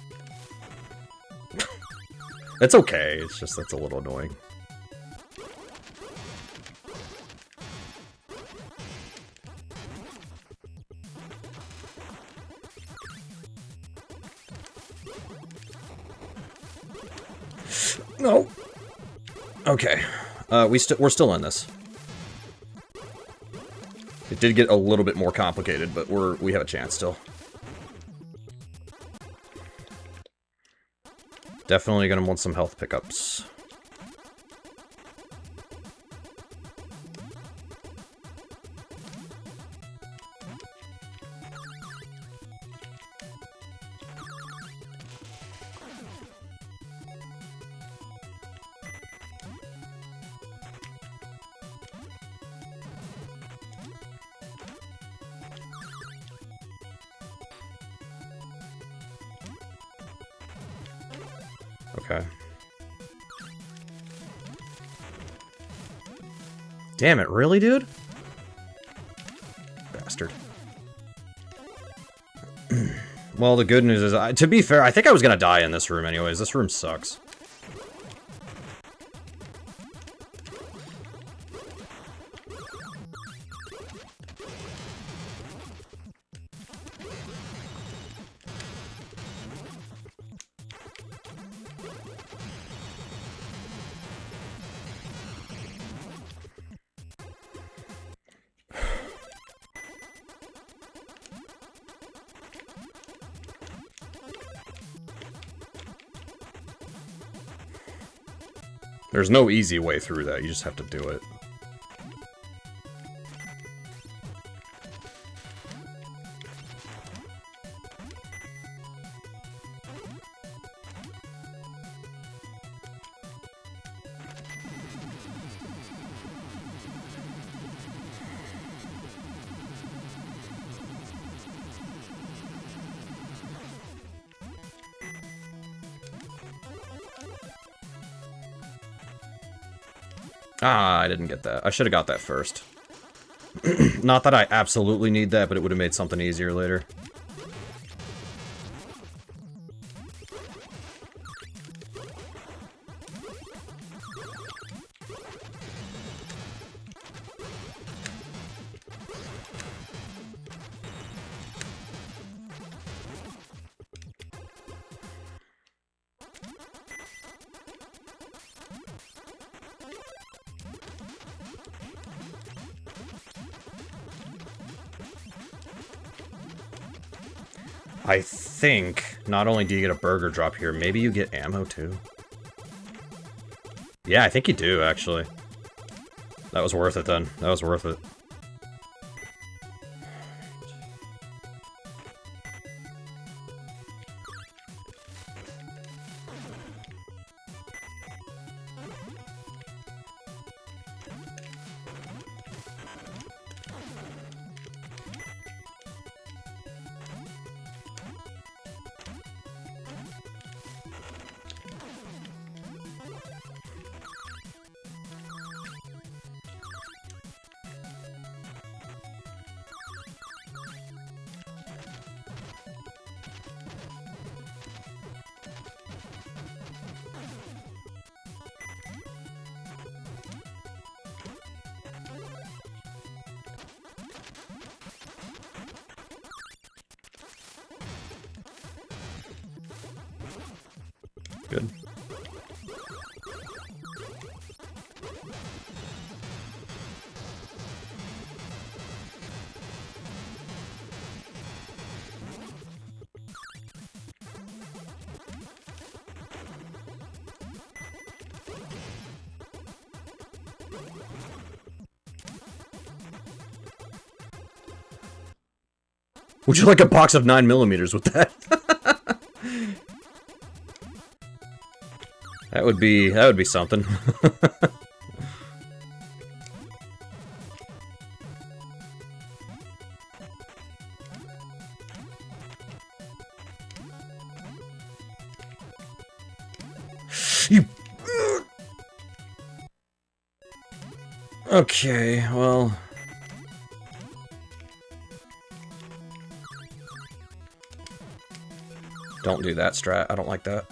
It's okay, it's just that's a little annoying. No. Okay. We're still in this. It did get a little bit more complicated, but we have a chance still. Definitely gonna want some health pickups. Okay. Damn it, really, dude? Bastard. Well, the good news is, to be fair, I think I was gonna die in this room anyways. This room sucks. There's no easy way through that, you just have to do it. Ah, I didn't get that. I should have got that first. Not that I absolutely need that, but it would have made something easier later. I think not only do you get a burger drop here, maybe you get ammo too. Yeah, I think you do, actually. That was worth it then. That was worth it. Good. Would you like a box of 9mm with that? That would be something. You. Okay, well. Don't do that strat. I don't like that.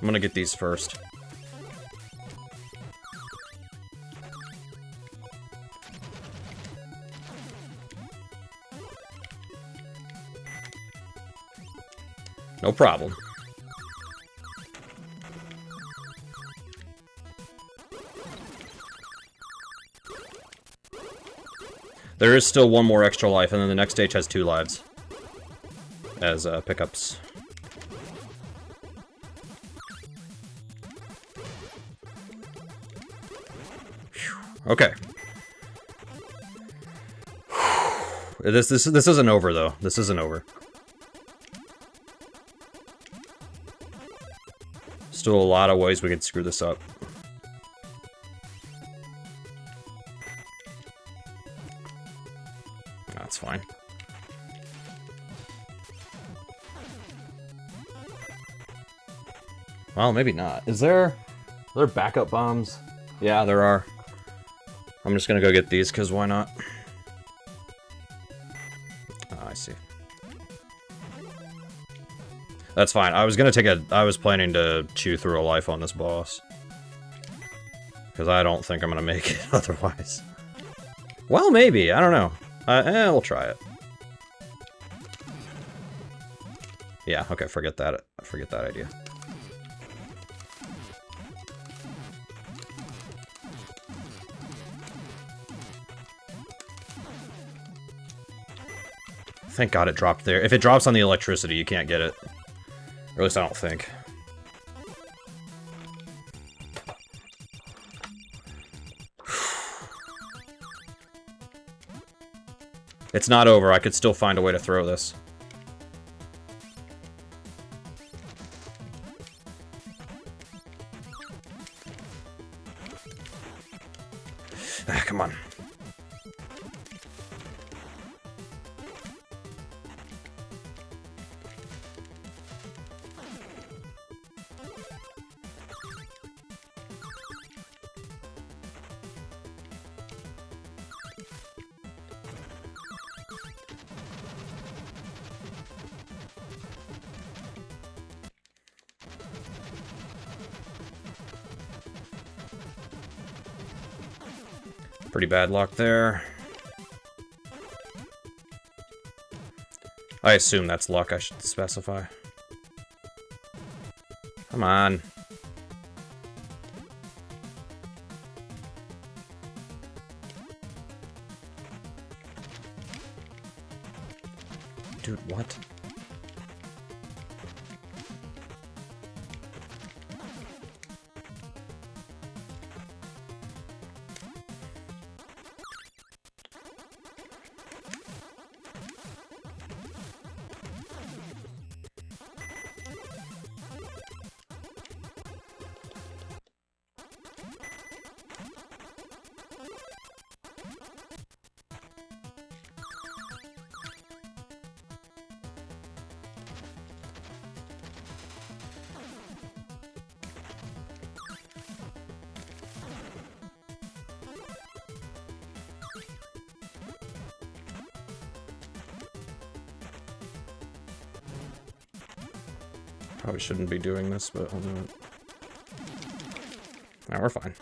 I'm gonna get these first. No problem. There is still one more extra life, and then the next stage has 2 lives as pickups. Okay. This isn't over though. This isn't over. Still a lot of ways we can screw this up. That's fine. Well, maybe not. Are there backup bombs? Yeah, there are. I'm just gonna go get these, because why not? Oh, I see. That's fine. I was planning to chew through a life on this boss. Because I don't think I'm gonna make it otherwise. Well, maybe. I don't know. We'll try it. Yeah, okay, forget that. Forget that idea. Thank God it dropped there. If it drops on the electricity, you can't get it. Or at least I don't think. It's not over. I could still find a way to throw this. Ah, come on. Pretty bad luck there. I assume that's luck, I should specify. Come on. Dude, what? Probably shouldn't be doing this, but I'll do it. Now we're fine.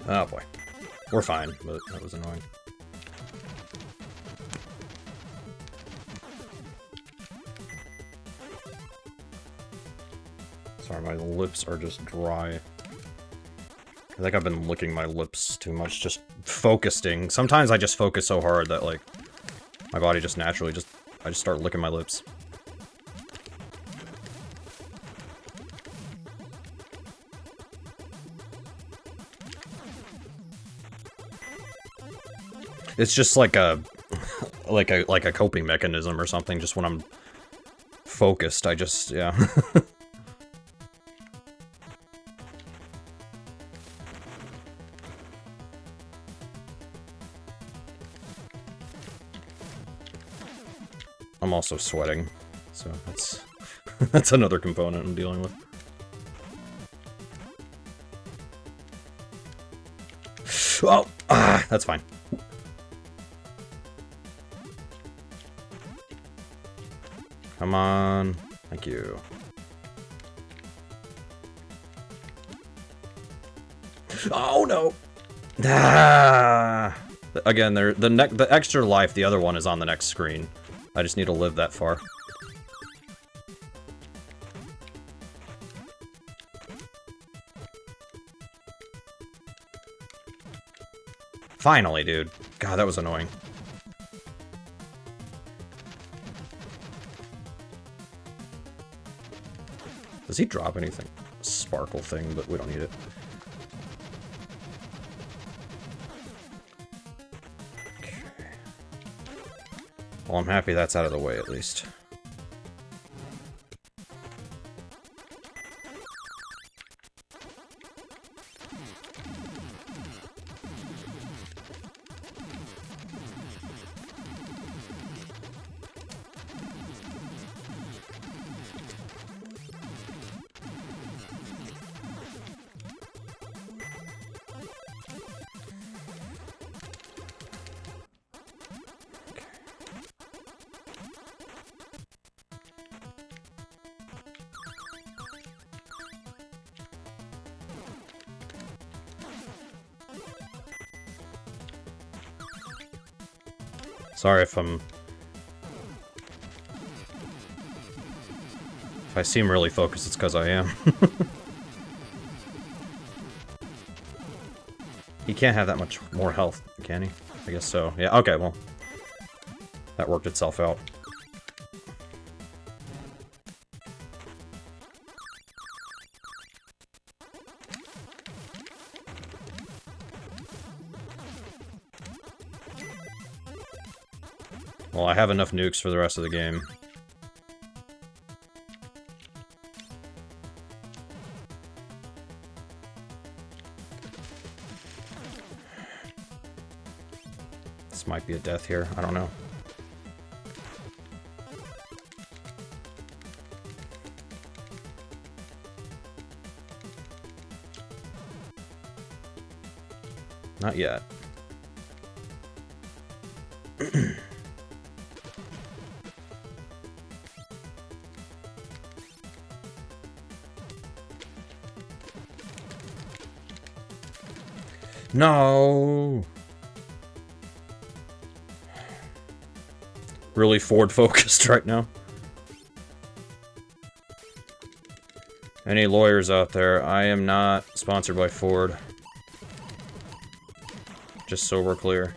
Oh boy. We're fine, but that was annoying. Sorry, my lips are just dry. I think I've been licking my lips too much, just focusing. Sometimes I just focus so hard that, like, my body just naturally I just start licking my lips. It's just like a coping mechanism or something. Just when I'm focused, I just, yeah. I'm also sweating, so that's another component I'm dealing with. Oh, that's fine. Come on. Thank you. Oh no. Ah. Again, the extra life, the other one is on the next screen. I just need to live that far. Finally, dude. God, that was annoying. Does he drop anything? Sparkle thing, but we don't need it. Okay. Well, I'm happy that's out of the way, at least. Sorry if I seem really focused, it's because I am. He can't have that much more health, can he? I guess so. Yeah, okay, well. That worked itself out. Well, I have enough nukes for the rest of the game. This might be a death here. I don't know. Not yet. No. Really forward focused right now. Any lawyers out there? I am not sponsored by Ford. Just so we're clear.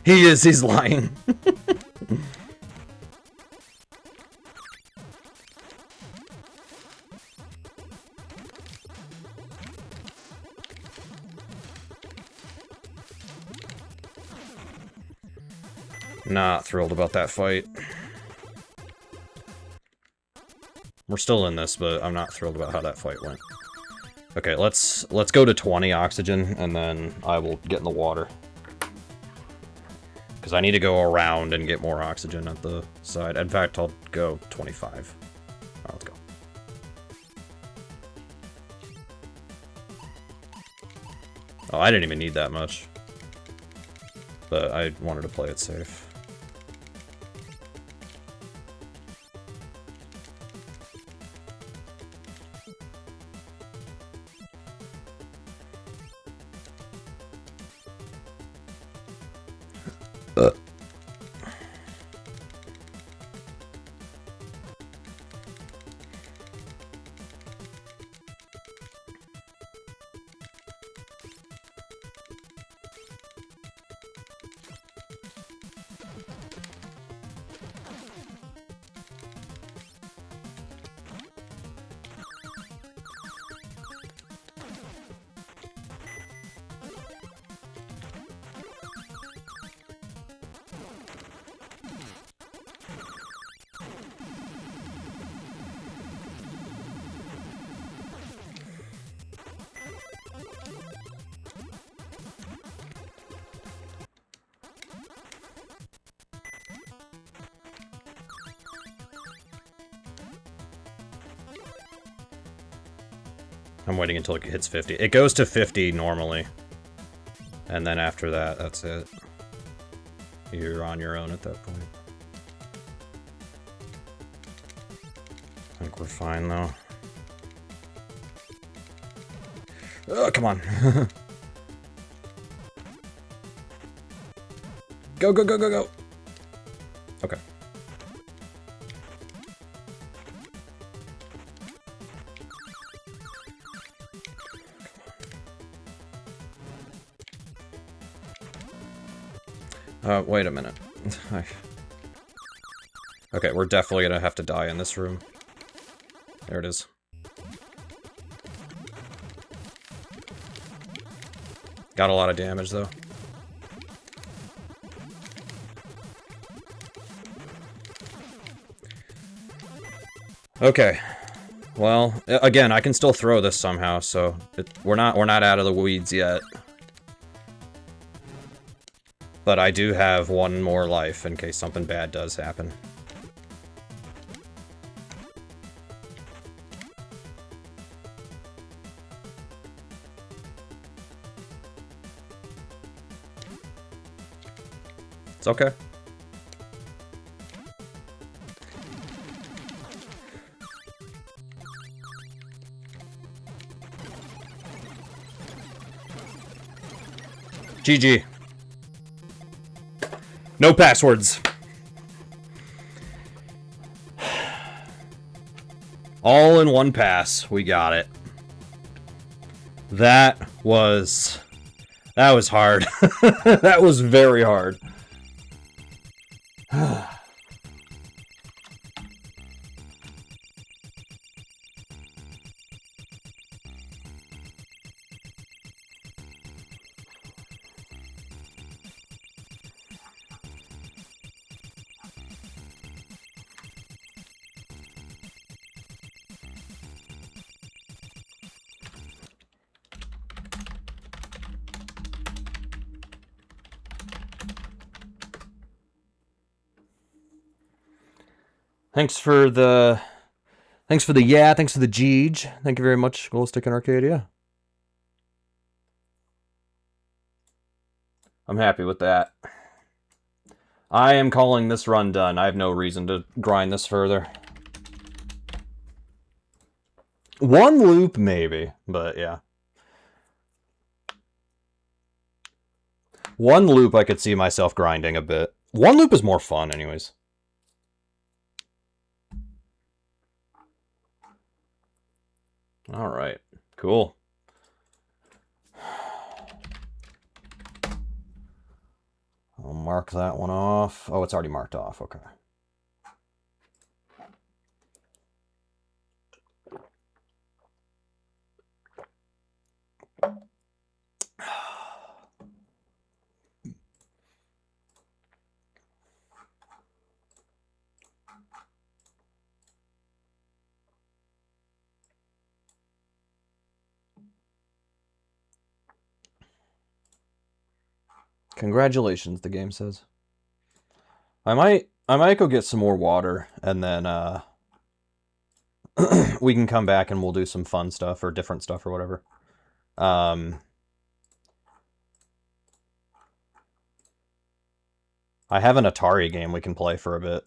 He is, he's lying. Not thrilled about that fight. We're still in this, but I'm not thrilled about how that fight went. Okay, let's go to 20 oxygen, and then I will get in the water. Because I need to go around and get more oxygen at the side. In fact, I'll go 25. Alright, let's go. Oh, I didn't even need that much. But I wanted to play it safe. I'm waiting until it hits 50. It goes to 50 normally. And then after that, that's it. You're on your own at that point. I think we're fine, though. Oh, come on. Go, go, go, go, go. Okay. Wait a minute. Okay, we're definitely gonna have to die in this room. There it is. Got a lot of damage, though. Okay. Well, again, I can still throw this somehow, so we're not out of the weeds yet. But I do have one more life in case something bad does happen. It's okay. GG. No passwords. All in one pass. We got it. That was hard. That was very hard. Thanks for the yeah, thanks for the Jeej. Thank you very much, Gold Stick and Arcadia. I'm happy with that. I am calling this run done. I have no reason to grind this further. One loop, maybe, but yeah. One loop I could see myself grinding a bit. One loop is more fun, anyways. Alright, cool. I'll mark that one off. Oh, it's already marked off, okay. Congratulations, the game says. I might go get some more water, and then we can come back and we'll do some fun stuff or different stuff or whatever. I have an Atari game we can play for a bit.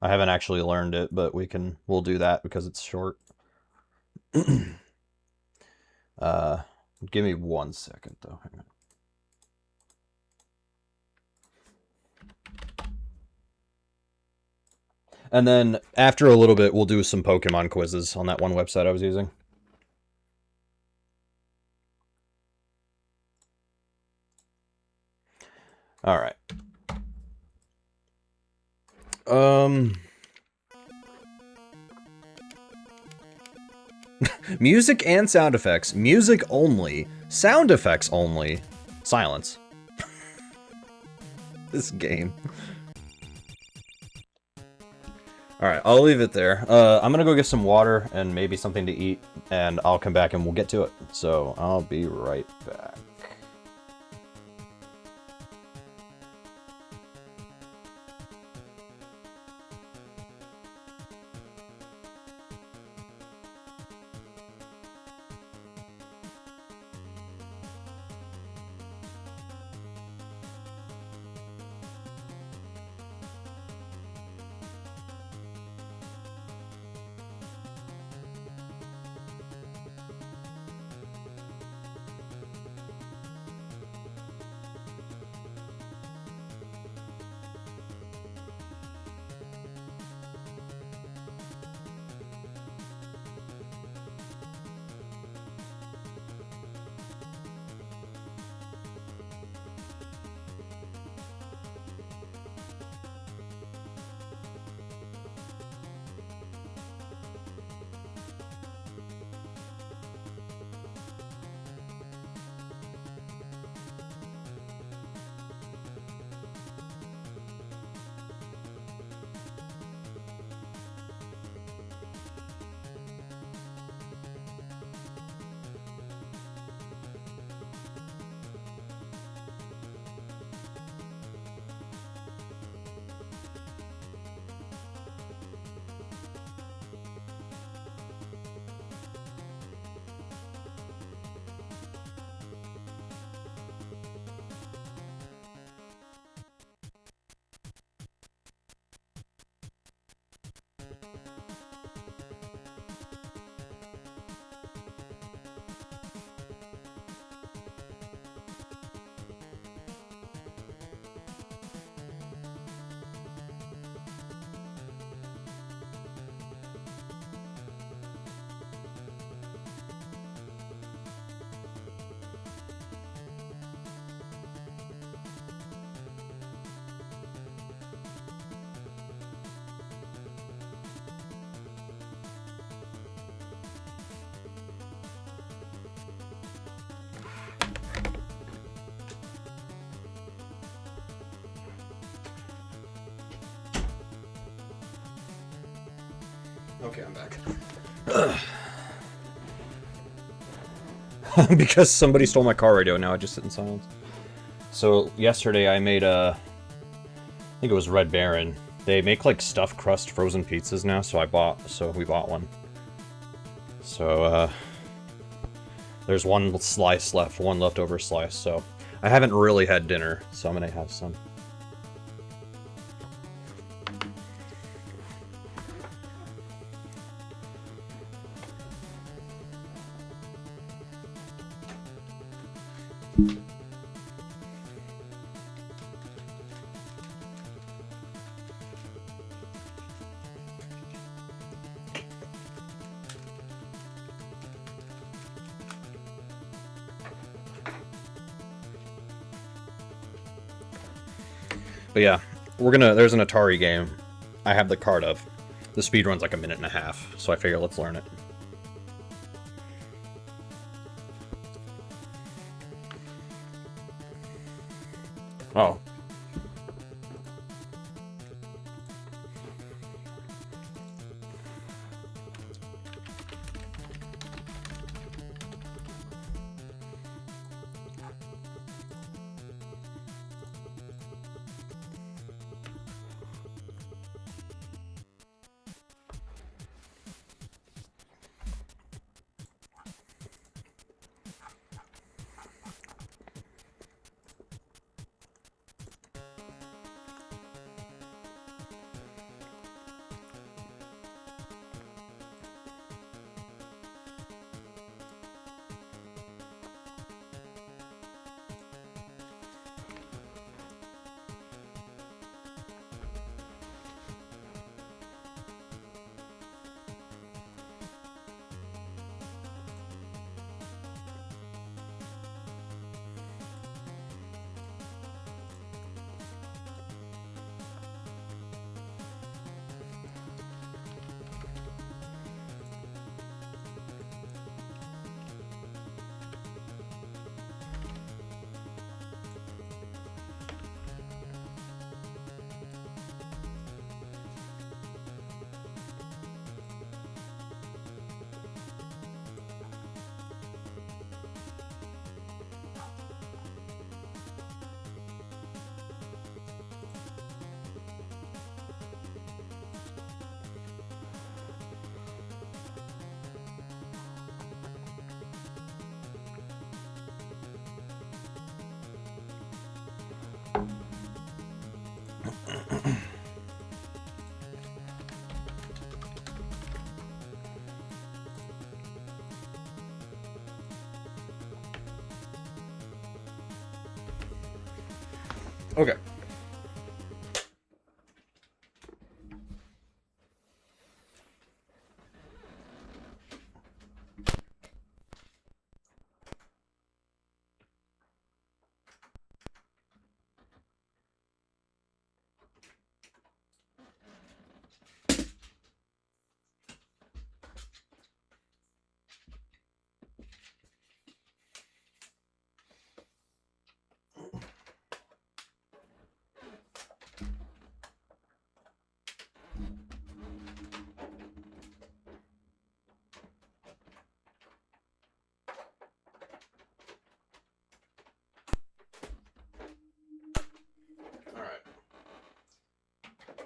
I haven't actually learned it, but we'll do that because it's short. Give me 1 second though. Hang on. And then after a little bit, we'll do some Pokemon quizzes on that one website I was using. All right. Music and sound effects. Music only. Sound effects only. Silence. This game. Alright, I'll leave it there. I'm gonna go get some water and maybe something to eat, and I'll come back and we'll get to it. So, I'll be right back. Okay, I'm back. Because somebody stole my car radio, now I just sit in silence. So, yesterday I made I think it was Red Baron. They make, like, stuffed crust frozen pizzas now, so we bought one. So, there's one slice left, one leftover slice, so... I haven't really had dinner, so I'm gonna have some. But yeah, there's an Atari game I have the card of. The speed run's like a minute and a half, so I figure let's learn it. Oh. Okay.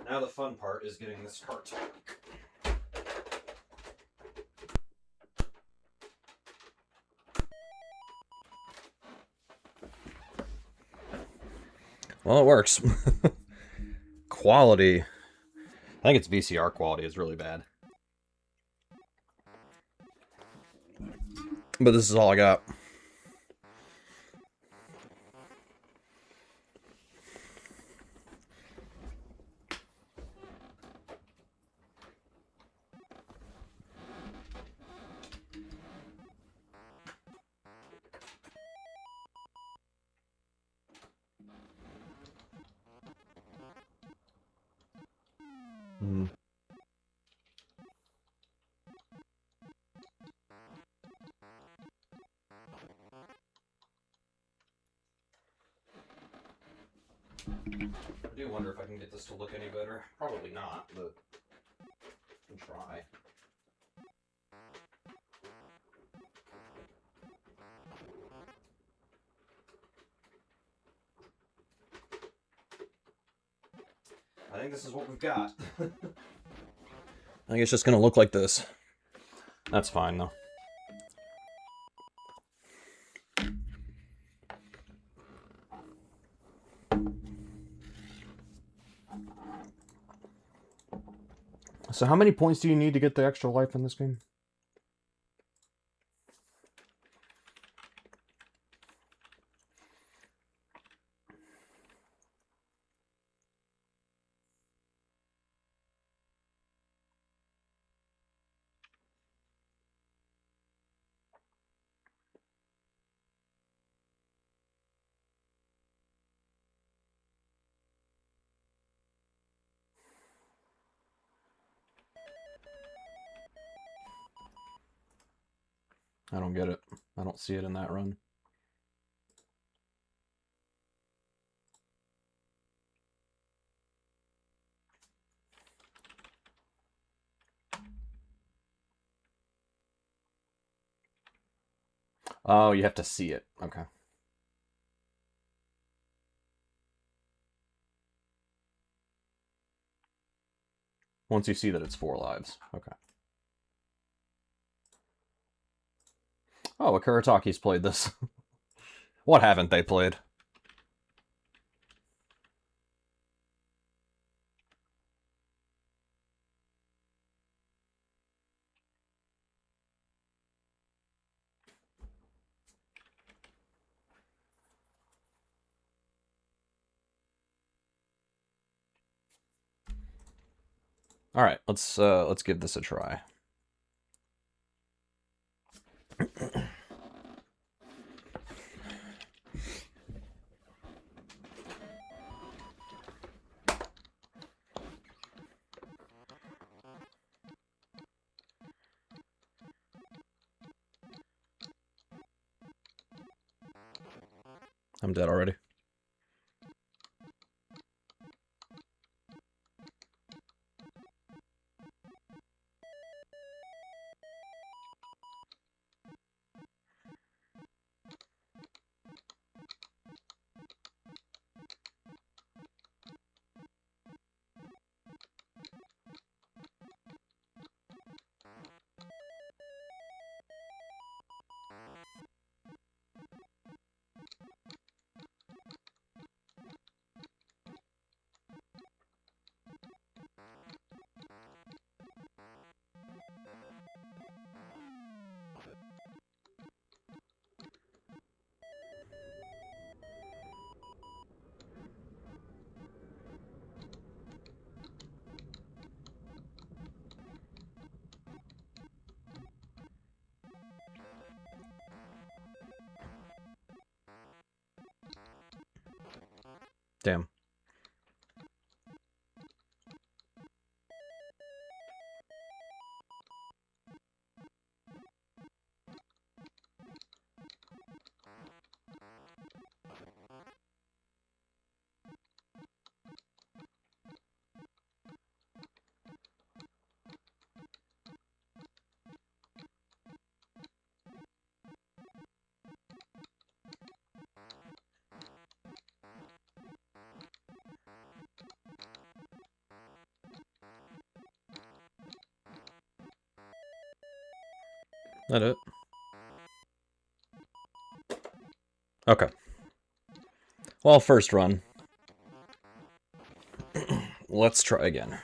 Now the fun part is getting this cart to work. Well, it works. Quality. I think its VCR quality is really bad. But this is all I got. Mm. I do wonder if I can get this to look any better. Probably not, but I can try. think this is what we've got. I think it's just gonna look like this. That's fine, though. So how many points do you need to get the extra life in this game? I don't get it. I don't see it in that run. Oh, you have to see it. Okay. Once you see that it's 4 lives. Okay. Oh, Akurataki's played this. What haven't they played? All right, let's give this a try. I'm dead already. Damn. That it? Okay. Well, first run. Let's try again.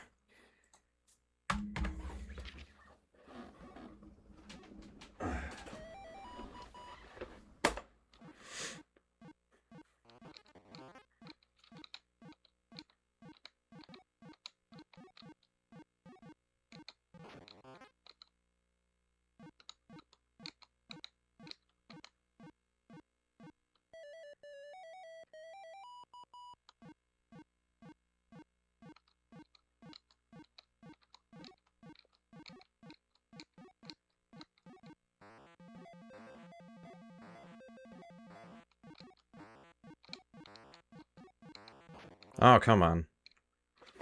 Oh, come on.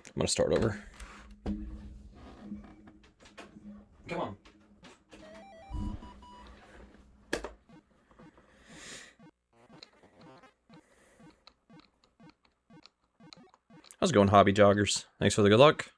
I'm gonna start over. Come on. How's it going, hobby joggers? Thanks for the good luck.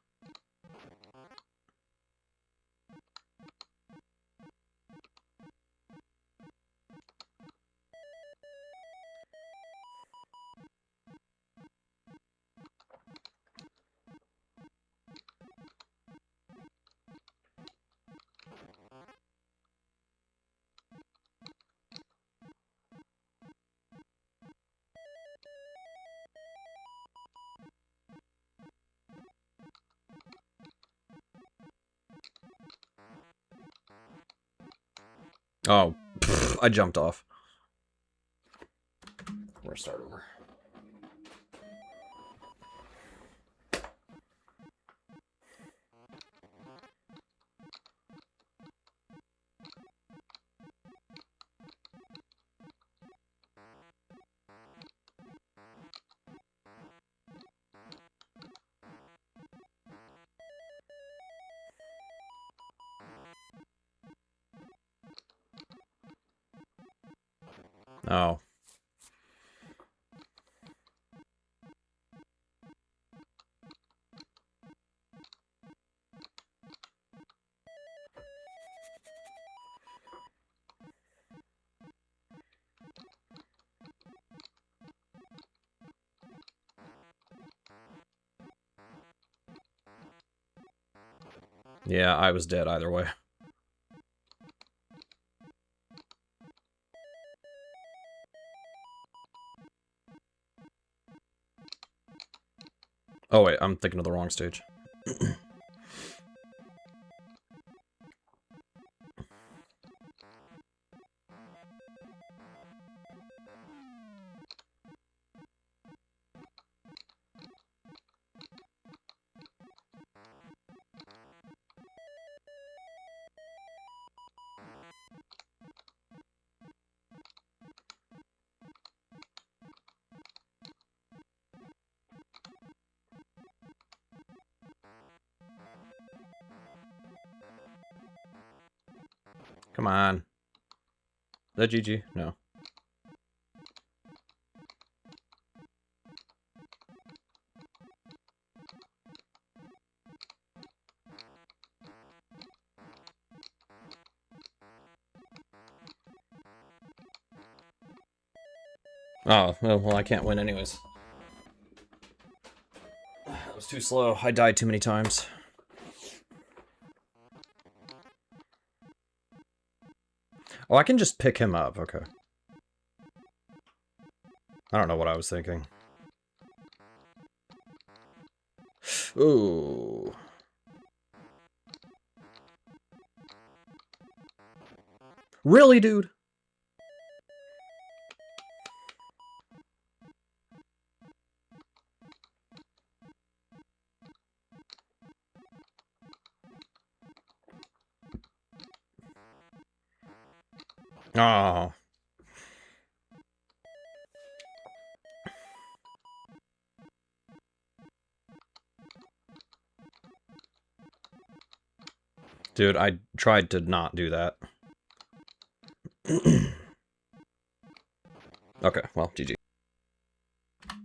Oh, pfft, I jumped off. We're gonna start over. Oh. Yeah, I was dead either way. Oh wait, I'm thinking of the wrong stage. Come on. Is that GG? No. Oh, well, I can't win anyways. That was too slow. I died too many times. Oh, I can just pick him up. Okay. I don't know what I was thinking. Ooh. Really, dude? Oh. Dude, I tried to not do that. Okay, well, GG.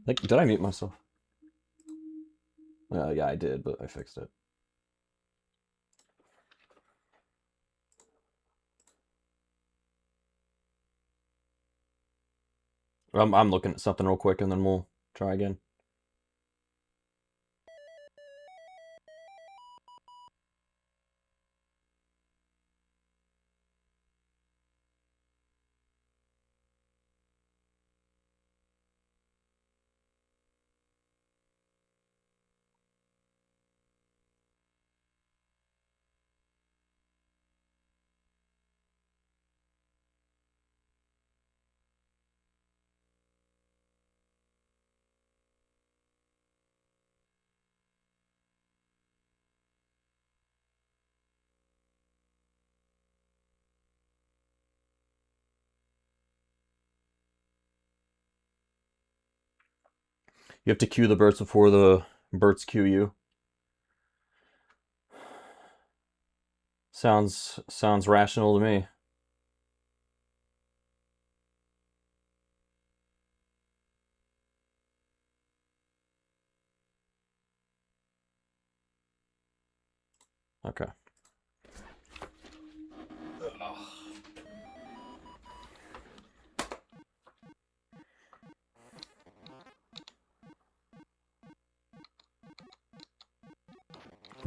Like, did I mute myself? Yeah, I did, but I fixed it. I'm looking at something real quick and then we'll try again. You have to cue the Berts before the Berts cue you. Sounds rational to me. Okay.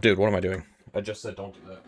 Dude, what am I doing? I just said don't do that.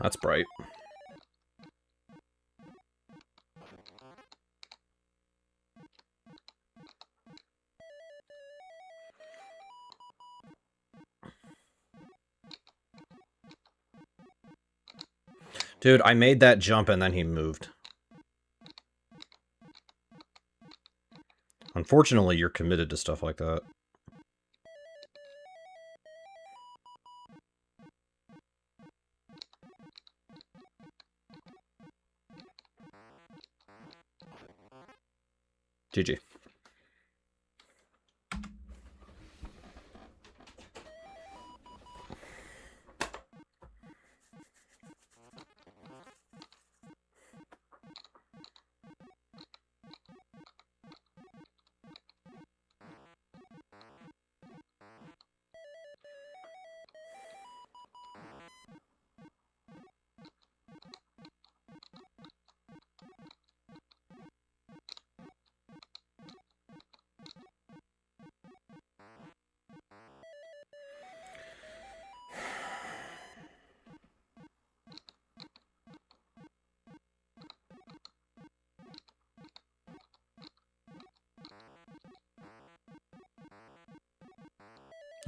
That's bright. Dude, I made that jump and then he moved. Unfortunately, you're committed to stuff like that. GG.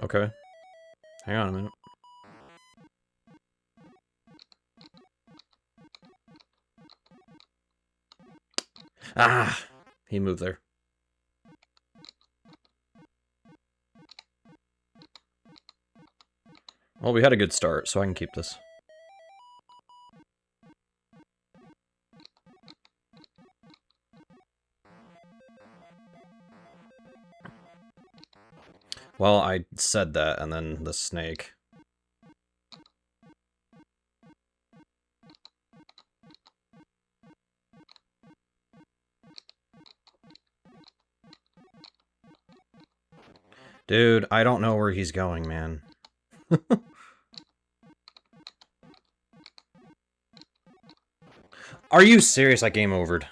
Okay. Hang on a minute. Ah! He moved there. Well, we had a good start, so I can keep this. Well, I said that, and then the snake. Dude, I don't know where he's going, man. Are you serious? I game overed.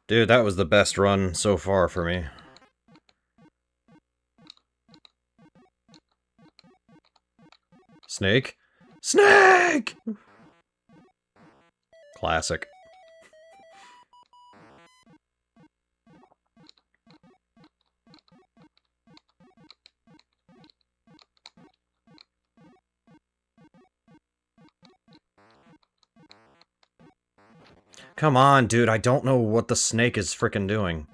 Dude, that was the best run so far for me. Snake? Snake! Classic. Come on, dude, I don't know what the snake is frickin' doing.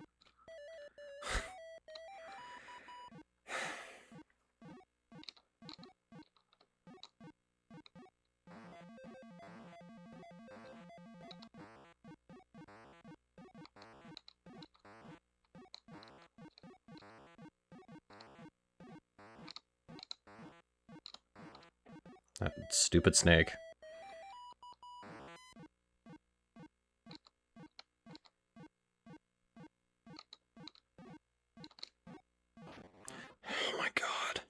That stupid snake. Oh my god.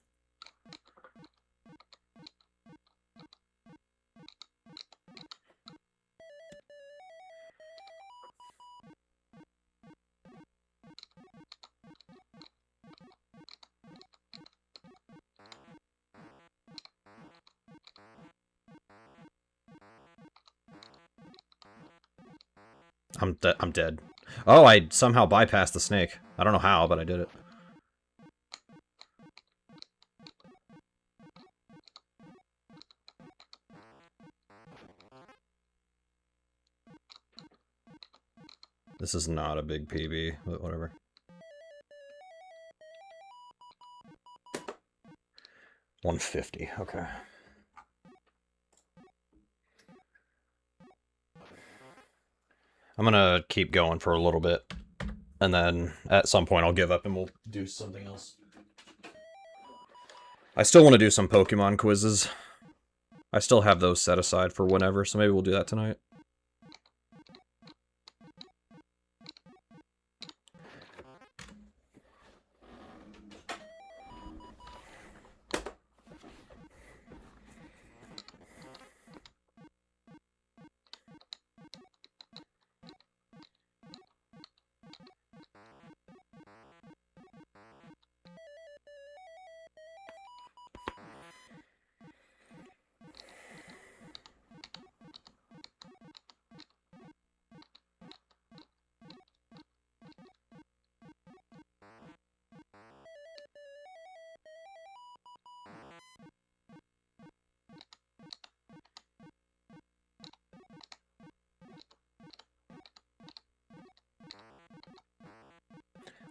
I'm dead. Oh, I somehow bypassed the snake. I don't know how, but I did it. This is not a big PB, but whatever. $150, okay. I'm gonna keep going for a little bit, and then at some point I'll give up and we'll do something else. I still want to do some Pokemon quizzes. I still have those set aside for whenever, so maybe we'll do that tonight.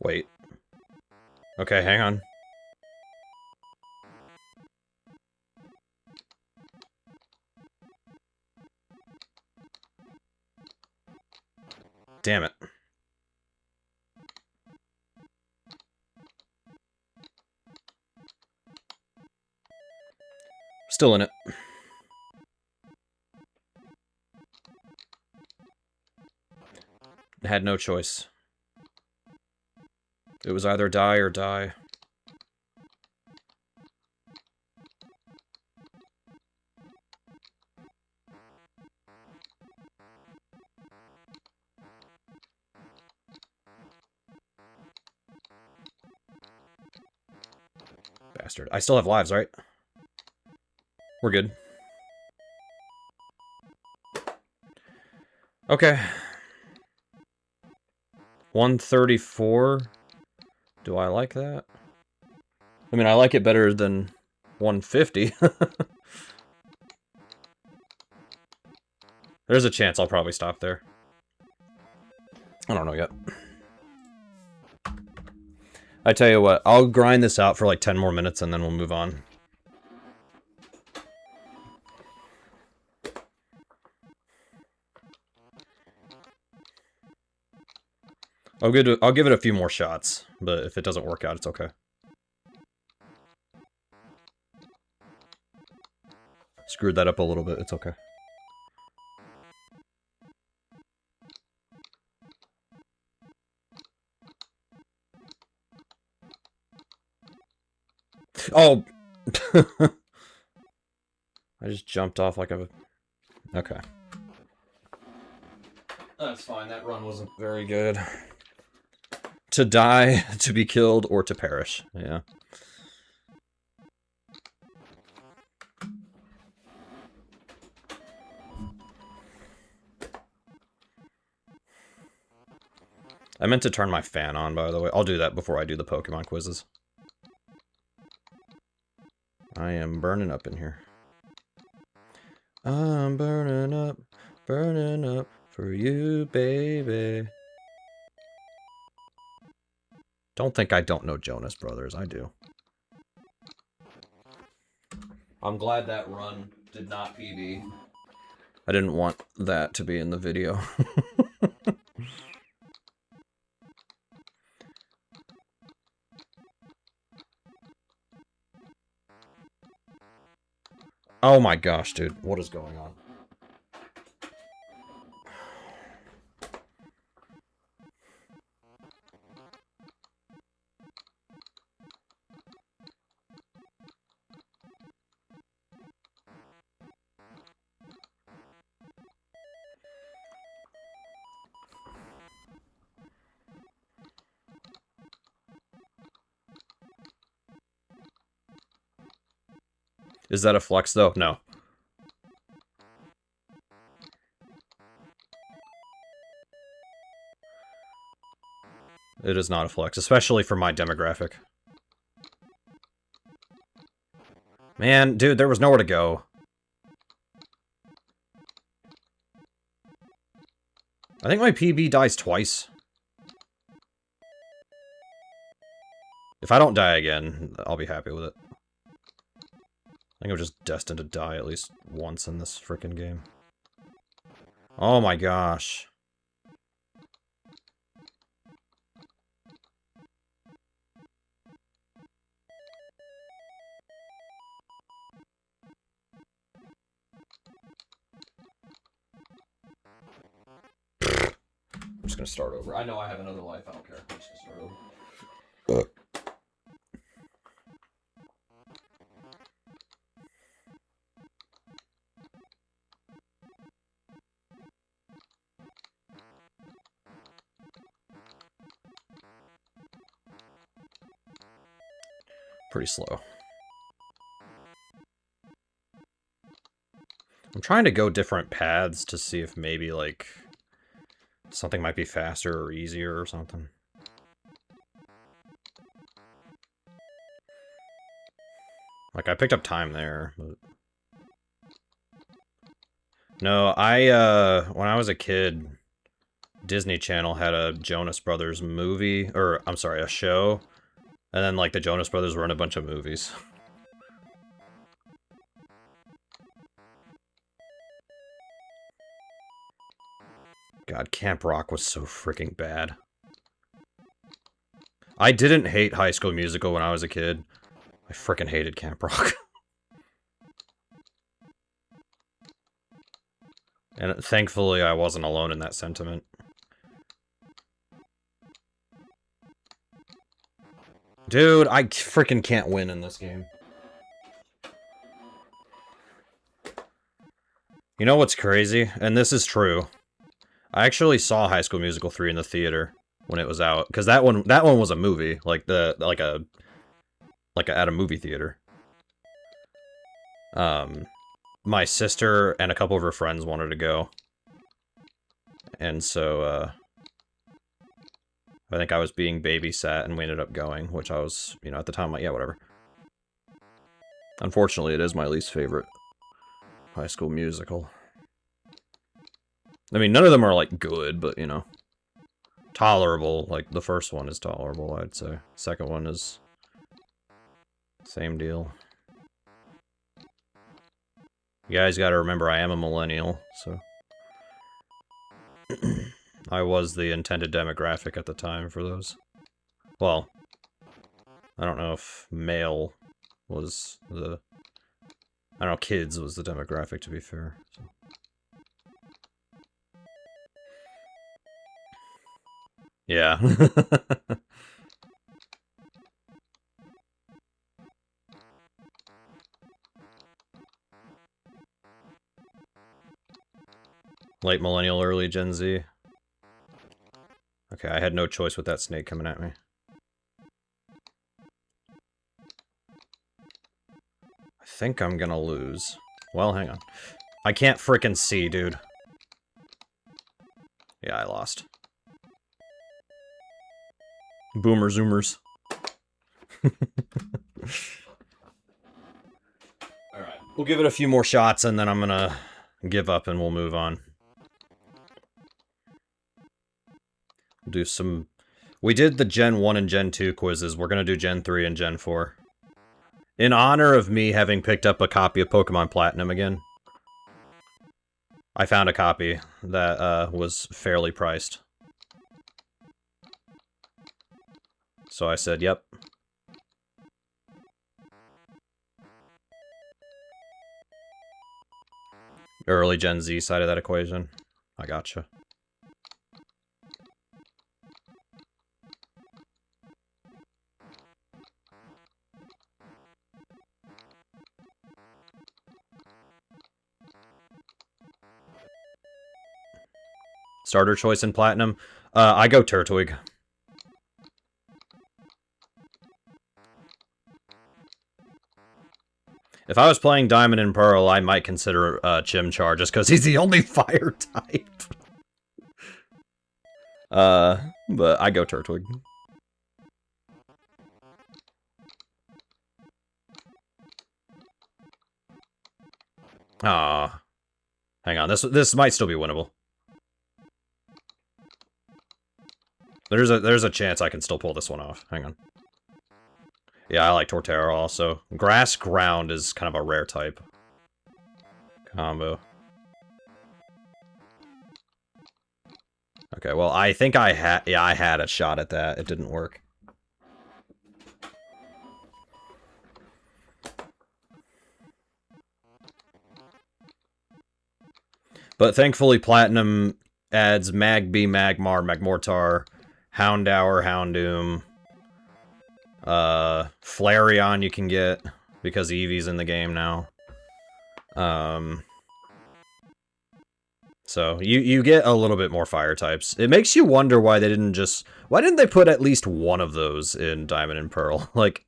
Wait. Okay, hang on. Damn it. Still in it. Had no choice. It was either die or die. Bastard. I still have lives, right? We're good. Okay. 134. Do I like that? I mean, I like it better than 150. There's a chance I'll probably stop there. I don't know yet. I tell you what, I'll grind this out for like 10 more minutes and then we'll move on. I'll give it a few more shots, but if it doesn't work out, it's okay. Screwed that up a little bit, it's okay. Oh! I just jumped off like a... Okay. That's fine, that run wasn't very good. To die, to be killed, or to perish. Yeah. I meant to turn my fan on, by the way. I'll do that before I do the Pokemon quizzes. I am burning up in here. I'm burning up for you, baby. Don't think I don't know Jonas Brothers, I do. I'm glad that run did not PB. I didn't want that to be in the video. Oh my gosh, dude. What is going on? Is that a flex, though? No. It is not a flex, especially for my demographic. Man, dude, there was nowhere to go. I think my PB dies twice. If I don't die again, I'll be happy with it. I think I'm just destined to die at least once in this frickin' game. Oh my gosh. I'm just gonna start over. I know I have another life, I don't care. I'm just gonna start over. Pretty slow. I'm trying to go different paths to see if maybe, like, something might be faster or easier or something. Like, I picked up time there, but... No, when I was a kid, Disney Channel had a Jonas Brothers movie, or, I'm sorry, a show, and then, like, the Jonas Brothers were in a bunch of movies. God, Camp Rock was so freaking bad. I didn't hate High School Musical when I was a kid. I freaking hated Camp Rock. And thankfully, I wasn't alone in that sentiment. Dude, I freaking can't win in this game. You know what's crazy? And this is true. I actually saw High School Musical 3 in the theater when it was out, because that one was a movie, like at a movie theater. My sister and a couple of her friends wanted to go, and so I think I was being babysat, and we ended up going, which I was, you know, at the time, like, yeah, whatever. Unfortunately, it is my least favorite High School Musical. I mean, none of them are, like, good, but, you know, tolerable. Like, the first one is tolerable, I'd say. Second one is same deal. You guys gotta remember, I am a millennial, so... I was the intended demographic at the time for those. Well, I don't know if male was the... I don't know, kids was the demographic, to be fair, so... Yeah. Late millennial, early Gen Z. Okay, I had no choice with that snake coming at me. I think I'm gonna lose. Well, hang on. I can't frickin' see, dude. Yeah, I lost. Boomer zoomers. Alright, we'll give it a few more shots and then I'm gonna give up and we'll move on. We'll do some... We did the Gen 1 and Gen 2 quizzes. We're gonna do Gen 3 and Gen 4. In honor of me having picked up a copy of Pokemon Platinum again, I found a copy that was fairly priced. So I said, yep. Early Gen Z side of that equation. I gotcha. Starter choice in Platinum? I go Turtwig. If I was playing Diamond and Pearl, I might consider Chimchar, just because he's the only fire type. But I go Turtwig. Ah, hang on. This might still be winnable. There's a chance I can still pull this one off. Hang on. Yeah, I like Torterra also. Grass Ground is kind of a rare type combo. Okay, well, I think I had a shot at that. It didn't work. But thankfully, Platinum adds Magby, Magmar, Magmortar, Houndour, Houndoom, Flareon you can get, because Eevee's in the game now. So, you get a little bit more fire types. It makes you wonder why they didn't just... Why didn't they put at least one of those in Diamond and Pearl? Like,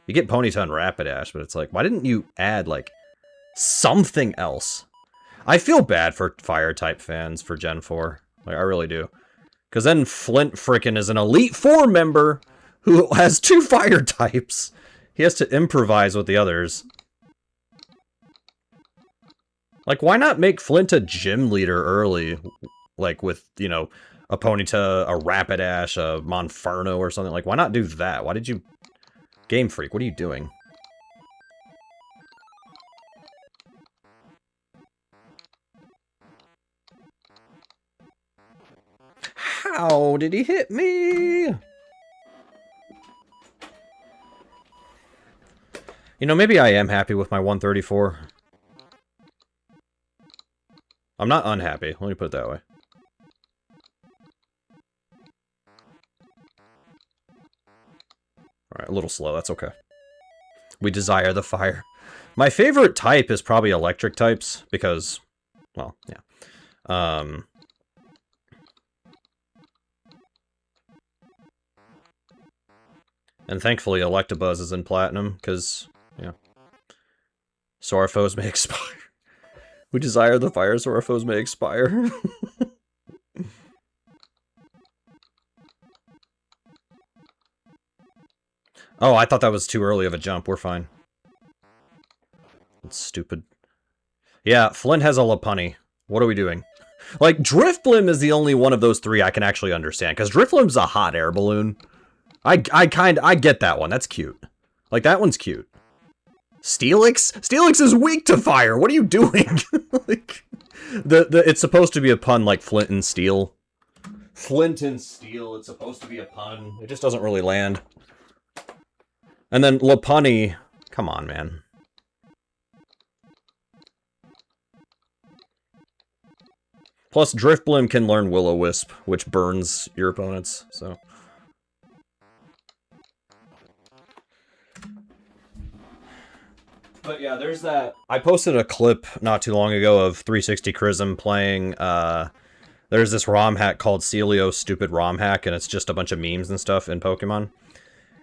you get Ponyta and Rapidash, but it's like, why didn't you add, like, something else? I feel bad for Fire-type fans for Gen 4. Like, I really do. Because then Flint frickin' is an Elite Four member who has 2 Fire types. He has to improvise with the others. Like, why not make Flint a gym leader early? Like, with, you know, a Ponyta, a Rapidash, a Monferno or something. Like, why not do that? Why did you... Game Freak, what are you doing? How did he hit me? You know, maybe I am happy with my 134. I'm not unhappy, let me put it that way. Alright, a little slow, that's okay. We desire the fire. My favorite type is probably electric types, because, well, yeah. And thankfully Electabuzz is in Platinum, because, yeah. So our foes may expire. We desire the fire so our foes may expire. Oh, I thought that was too early of a jump. We're fine. That's stupid. Yeah, Flint has a Lopunny. What are we doing? Like, Drifblim is the only one of those 3 I can actually understand, because Drifblim's a hot air balloon. I get that one. That's cute. Like, that one's cute. Steelix? Steelix is weak to fire. What are you doing? Like, it's supposed to be a pun like Flint and Steel. Flint and Steel, it's supposed to be a pun. It just doesn't really land. And then Lopunny, come on, man. Plus, Drifblim can learn Will-O-Wisp, which burns your opponents, so... But yeah, there's that. I posted a clip not too long ago of 360 Chrism playing, there's this ROM hack called Celio's Stupid ROM Hack, and it's just a bunch of memes and stuff in Pokemon.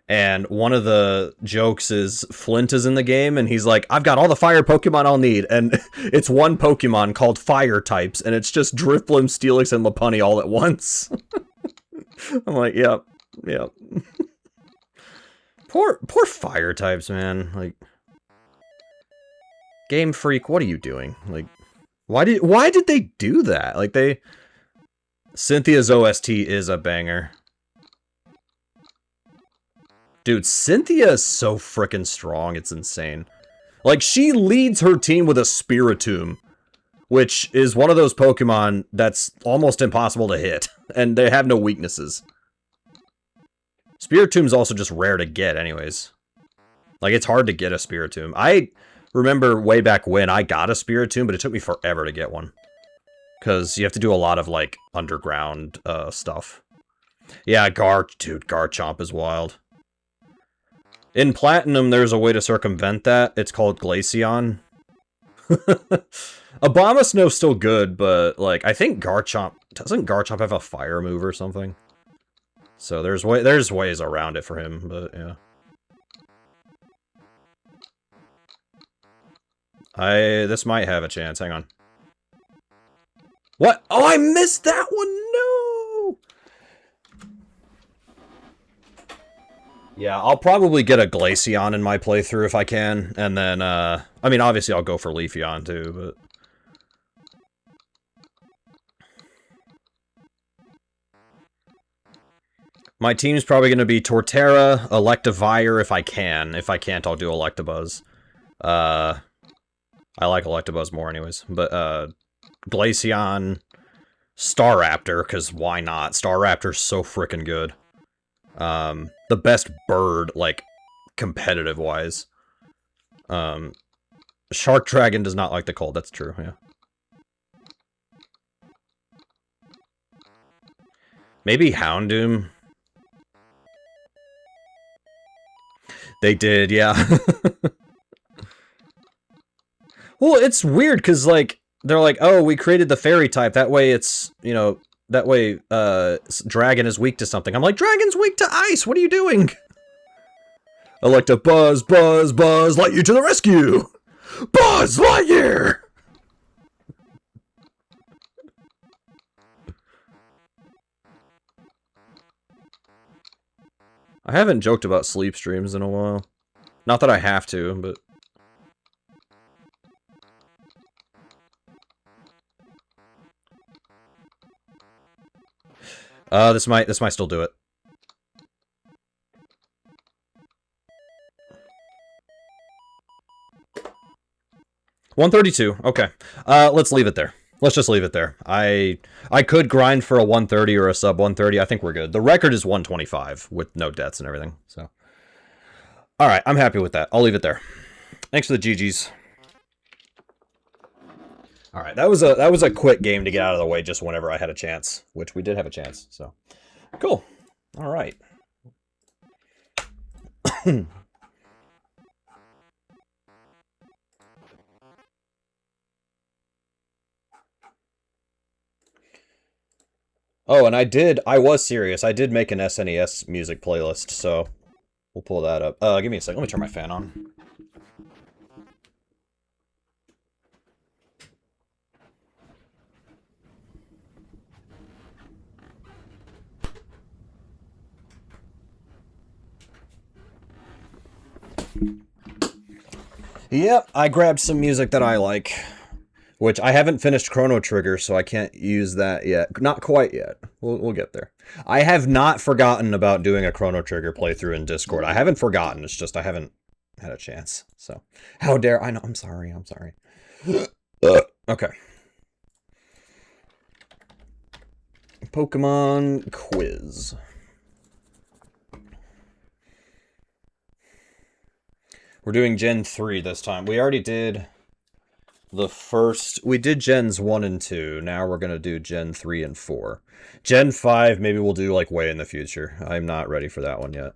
And one of the jokes is Flint is in the game, and he's like, I've got all the fire Pokemon I'll need. And it's one Pokemon called Fire types, and it's just Drifblim, Steelix, and Lopunny all at once. I'm like, yep. Poor fire types, man. Like... Game Freak, what are you doing? Like, why did they do that? Like, Cynthia's OST is a banger. Dude, Cynthia is so freaking strong, it's insane. Like, she leads her team with a Spiritomb, which is one of those Pokemon that's almost impossible to hit, and they have no weaknesses. Spiritomb's also just rare to get anyways. Like, it's hard to get a Spiritomb. I remember way back when I got a Spiritomb, but it took me forever to get one. Because you have to do a lot of, like, underground stuff. Yeah, dude, Garchomp is wild. In Platinum, there's a way to circumvent that. It's called Glaceon. Abomasnow's still good, but, like, I think Garchomp... Doesn't Garchomp have a fire move or something? So there's ways around it for him, but, yeah. This might have a chance. Hang on. What? Oh, I missed that one! No! Yeah, I'll probably get a Glaceon in my playthrough if I can, and then, I mean, obviously I'll go for Leafeon too, but... My team's probably going to be Torterra, Electivire if I can. If I can't, I'll do Electabuzz. I like Electabuzz more anyways. But, Glaceon, Staraptor, because why not? Staraptor's so freaking good. The best bird, like, competitive-wise. Shark Dragon does not like the cold, that's true, yeah. Maybe Houndoom? They did, yeah. Well, it's weird, because, like, they're like, oh, we created the fairy type, that way it's, you know, that way, Dragon is weak to something. I'm like, Dragon's weak to ice, what are you doing? I like to Buzz Lightyear to the rescue! Buzz Lightyear! I haven't joked about sleep streams in a while. Not that I have to, but... this might still do it. $132. Okay. Let's leave it there. Let's just leave it there. I could grind for a 130 or a sub 130. I think we're good. The record is 125 with no deaths and everything. So, all right, I'm happy with that. I'll leave it there. Thanks for the GGs. All right, that was a quick game to get out of the way just whenever I had a chance, which we did have a chance. So, cool. All right. Oh, and I was serious. I did make an SNES music playlist, so we'll pull that up. Give me a second. Let me turn my fan on. Yep, I grabbed some music that I like. Which I haven't finished Chrono Trigger, so I can't use that yet. Not quite yet. We'll get there. I have not forgotten about doing a Chrono Trigger playthrough in Discord. I haven't forgotten. It's just I haven't had a chance. So, how dare I know? I'm sorry. I'm sorry. Okay. Pokemon quiz. We're doing Gen 3 this time. We already did the first... We did Gens 1 and 2. Now we're going to do Gen 3 and 4. Gen 5, maybe we'll do, like, way in the future. I'm not ready for that one yet.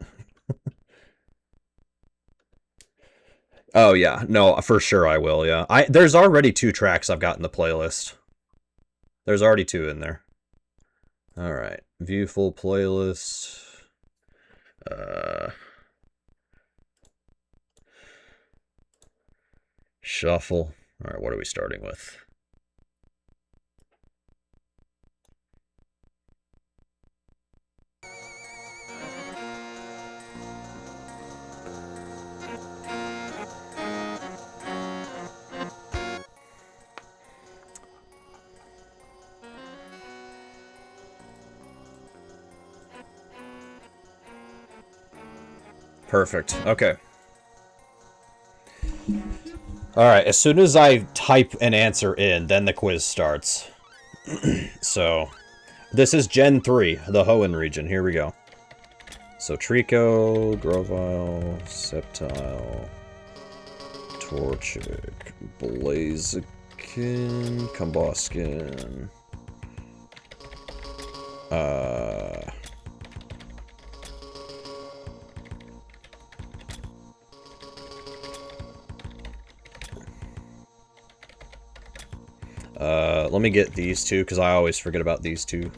Oh, yeah. No, for sure I will, yeah. There's already 2 tracks I've got in the playlist. There's already 2 in there. Alright. View full playlist. Shuffle. Alright, what are we starting with? Perfect. Okay. Alright, as soon as I type an answer in, then the quiz starts. So, this is Gen 3, the Hoenn region. Here we go. So, Trico, Grovyle, Sceptile, Torchic, Blaziken, Combuskin, let me get these two, because I always forget about these two.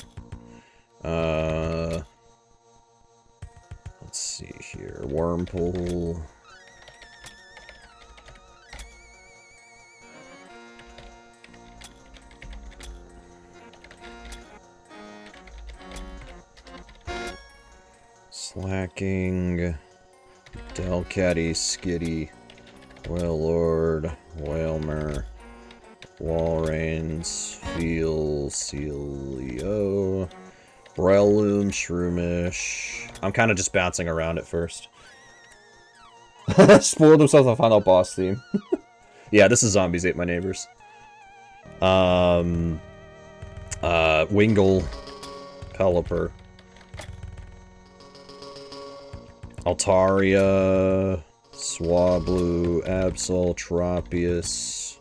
Let's see here. Wurmple. Slacking. Delcatty, Skitty, Wailord, Wailmer, Walreins, Feel, Celio, Breloom, Shroomish. I'm kind of just bouncing around at first. Spoiled himself on final boss theme. Yeah, this is Zombies Ate My Neighbors. Wingle, Pelipper, Altaria, Swablu, Absol, Tropius,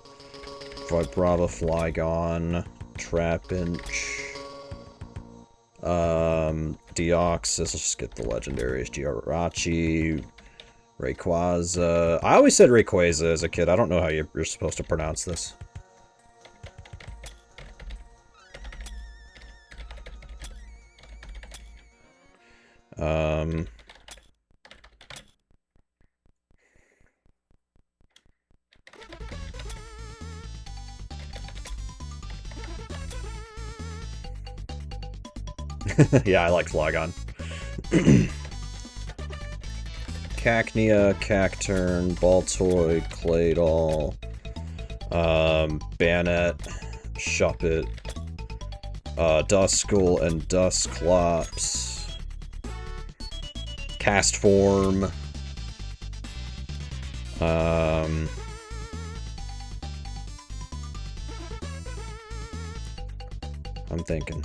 Vibrava, Flygon, Trapinch, Deoxys, let's just get the legendaries, Giarachi, Rayquaza. I always said Rayquaza as a kid. I don't know how you're supposed to pronounce this. Yeah, I like Flygon. Cacnea, Cacturn, Baltoy, Claydol, Bannet, Shuppet, Duskull and Dusclops, Castform, I'm thinking.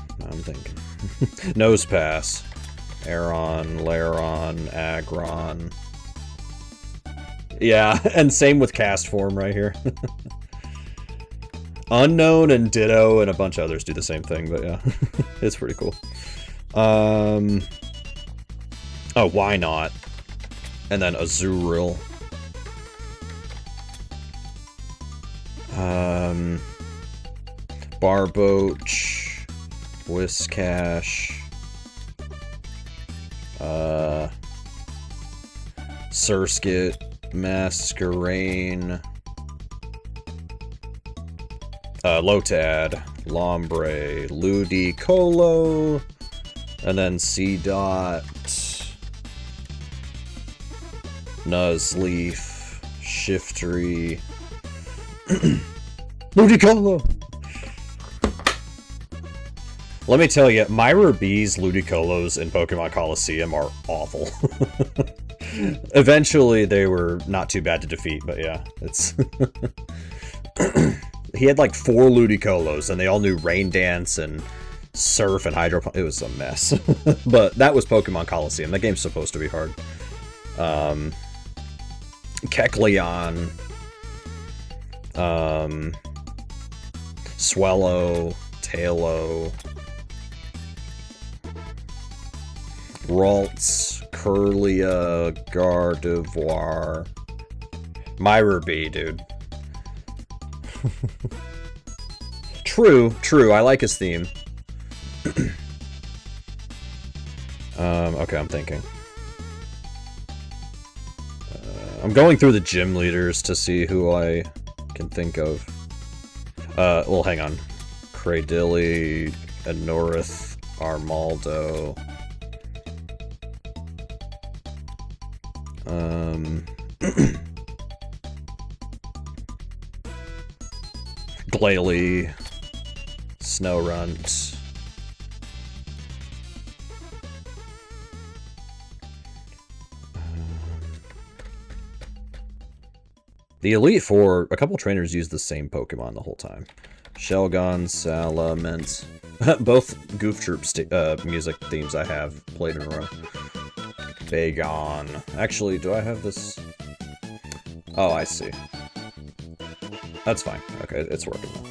Nosepass, Aeron, Lairon, Aggron. Yeah, and same with Castform right here. Unknown and Ditto and a bunch of others do the same thing, but yeah. It's pretty cool. Oh, why not? And then Azurill. Barboach, Whiscash, Surskit, Masquerain, Lotad, Lombre, Ludicolo, and then Seedot, Nuzleaf, Shiftry, Ludicolo! Let me tell you, Myra B's Ludicolos in Pokemon Coliseum are awful. Eventually, they were not too bad to defeat, but yeah, it's... He had like 4 Ludicolos, and they all knew Rain Dance and Surf and Hydro Pump. It was a mess. But that was Pokemon Coliseum. That game's supposed to be hard. Kecleon. Swellow. Tailo. Ralts, Curlia, Gardevoir. Myra B, dude. True, I like his theme. Okay, I'm thinking. I'm going through the gym leaders to see who I can think of. Well, hang on. Cradilly, Anorith, Armaldo. Glalie, Snowrunt. The Elite Four, a couple trainers use the same Pokemon the whole time. Shelgon, Salamence. Both Goof Troop music themes I have played in a row. Bagon. Actually, do I have this? Oh, I see. That's fine. Okay, it's working now.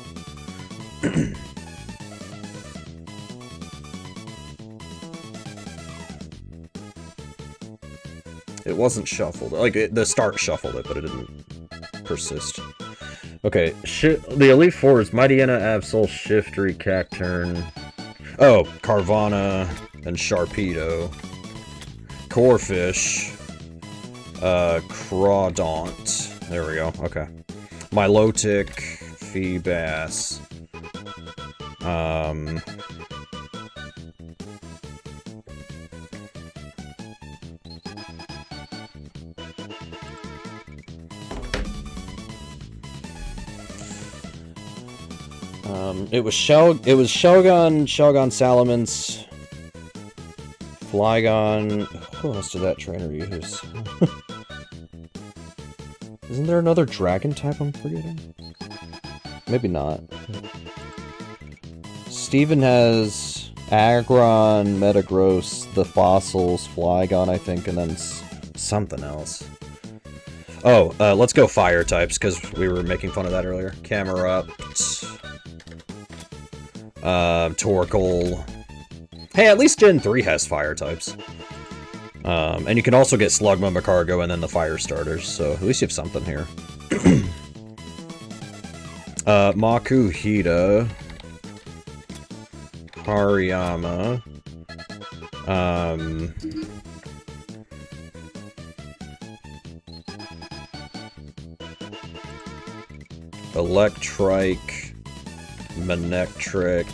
It wasn't shuffled. Like, the start shuffled it, but it didn't persist. Okay, the Elite Four is Mightyena, Absol, Shiftry, Cacturn. Oh, Carvana and Sharpedo. Corphish. Crawdaunt. There we go, okay. Milotic, Feebas. It was Shogun, Salamence, Flygon. Who else did that trainer use? Isn't there another dragon type I'm forgetting? Maybe not. Steven has Aggron, Metagross, the fossils, Flygon, I think, and then something else. Oh, let's go fire types, because we were making fun of that earlier. Camerupt, Torkoal. Hey, at least Gen 3 has fire types. And you can also get Slugma, Magcargo, and then the fire starters, so at least you have something here. Makuhita. Hariyama. Electrike. Manectric.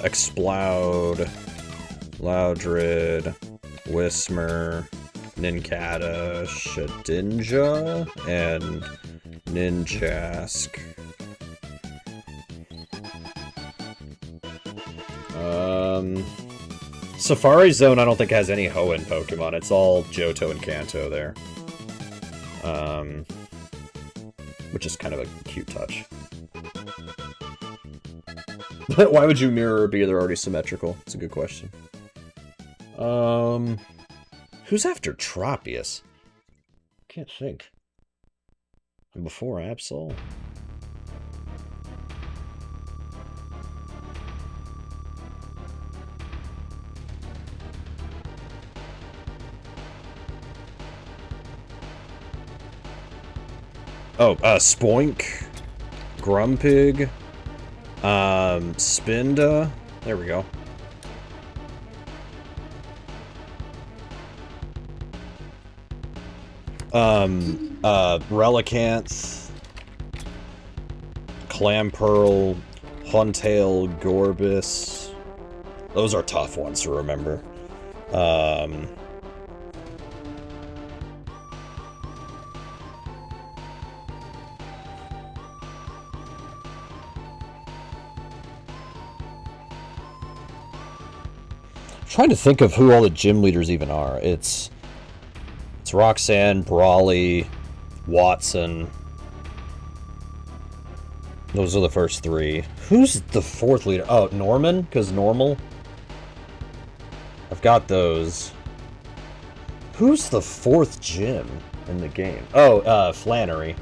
Exploud, Loudred, Whismur, Nincada, Shedinja, and Ninjask. Safari Zone I don't think has any Hoenn Pokemon. It's all Johto and Kanto there. Which is kind of a cute touch. Why would you mirror B? They're already symmetrical. It's a good question. Who's after Tropius? Can't think. And before Absol? Oh, Spoink, Grumpig, Spinda. There we go. Relicanth, Clamperl, Huntail, Gorbis. Those are tough ones to remember. Trying to think of who all the gym leaders even are. It's Roxanne, Brawley, Watson. Those are the first three. Who's the fourth leader? Oh, Norman? Because normal? I've got those. Who's the fourth gym in the game? Oh, Flannery,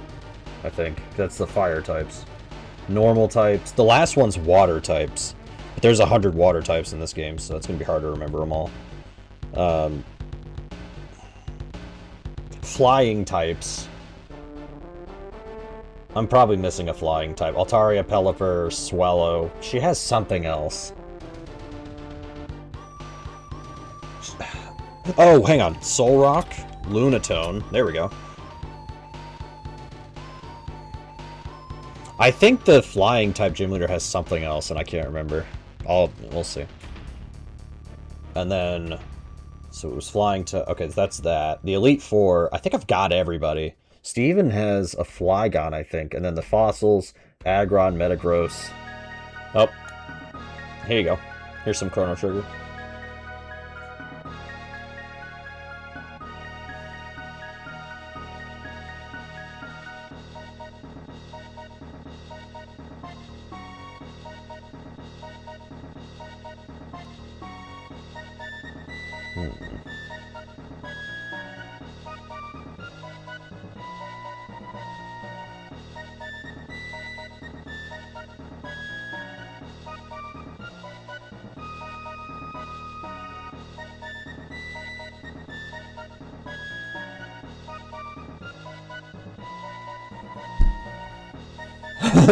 I think. That's the fire types. Normal types. The last one's water types. But there's 100 water types in this game, so it's going to be hard to remember them all. Flying types. I'm probably missing a flying type. Altaria, Pelipper, Swellow. She has something else. Oh, hang on. Solrock, Lunatone. There we go. I think the flying type gym leader has something else, and I can't remember. We'll see. And then, so it was flying to, okay, that's that. The Elite Four, I think I've got everybody. Steven has a Flygon, I think, and then the fossils, Aggron, Metagross. Oh, here you go. Here's some Chrono Trigger.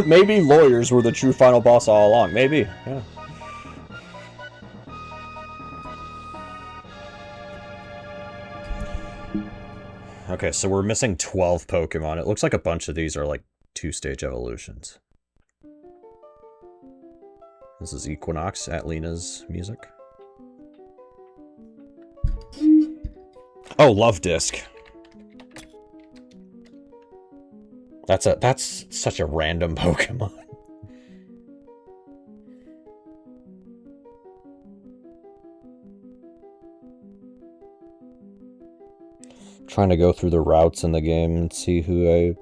Maybe lawyers were the true final boss all along. Maybe, yeah. Okay, so we're missing 12 Pokemon. It looks like a bunch of these are like 2-stage evolutions. This is Equinox at Lena's music. Oh, Love Disc. That's such a random Pokemon. Trying to go through the routes in the game and see who I...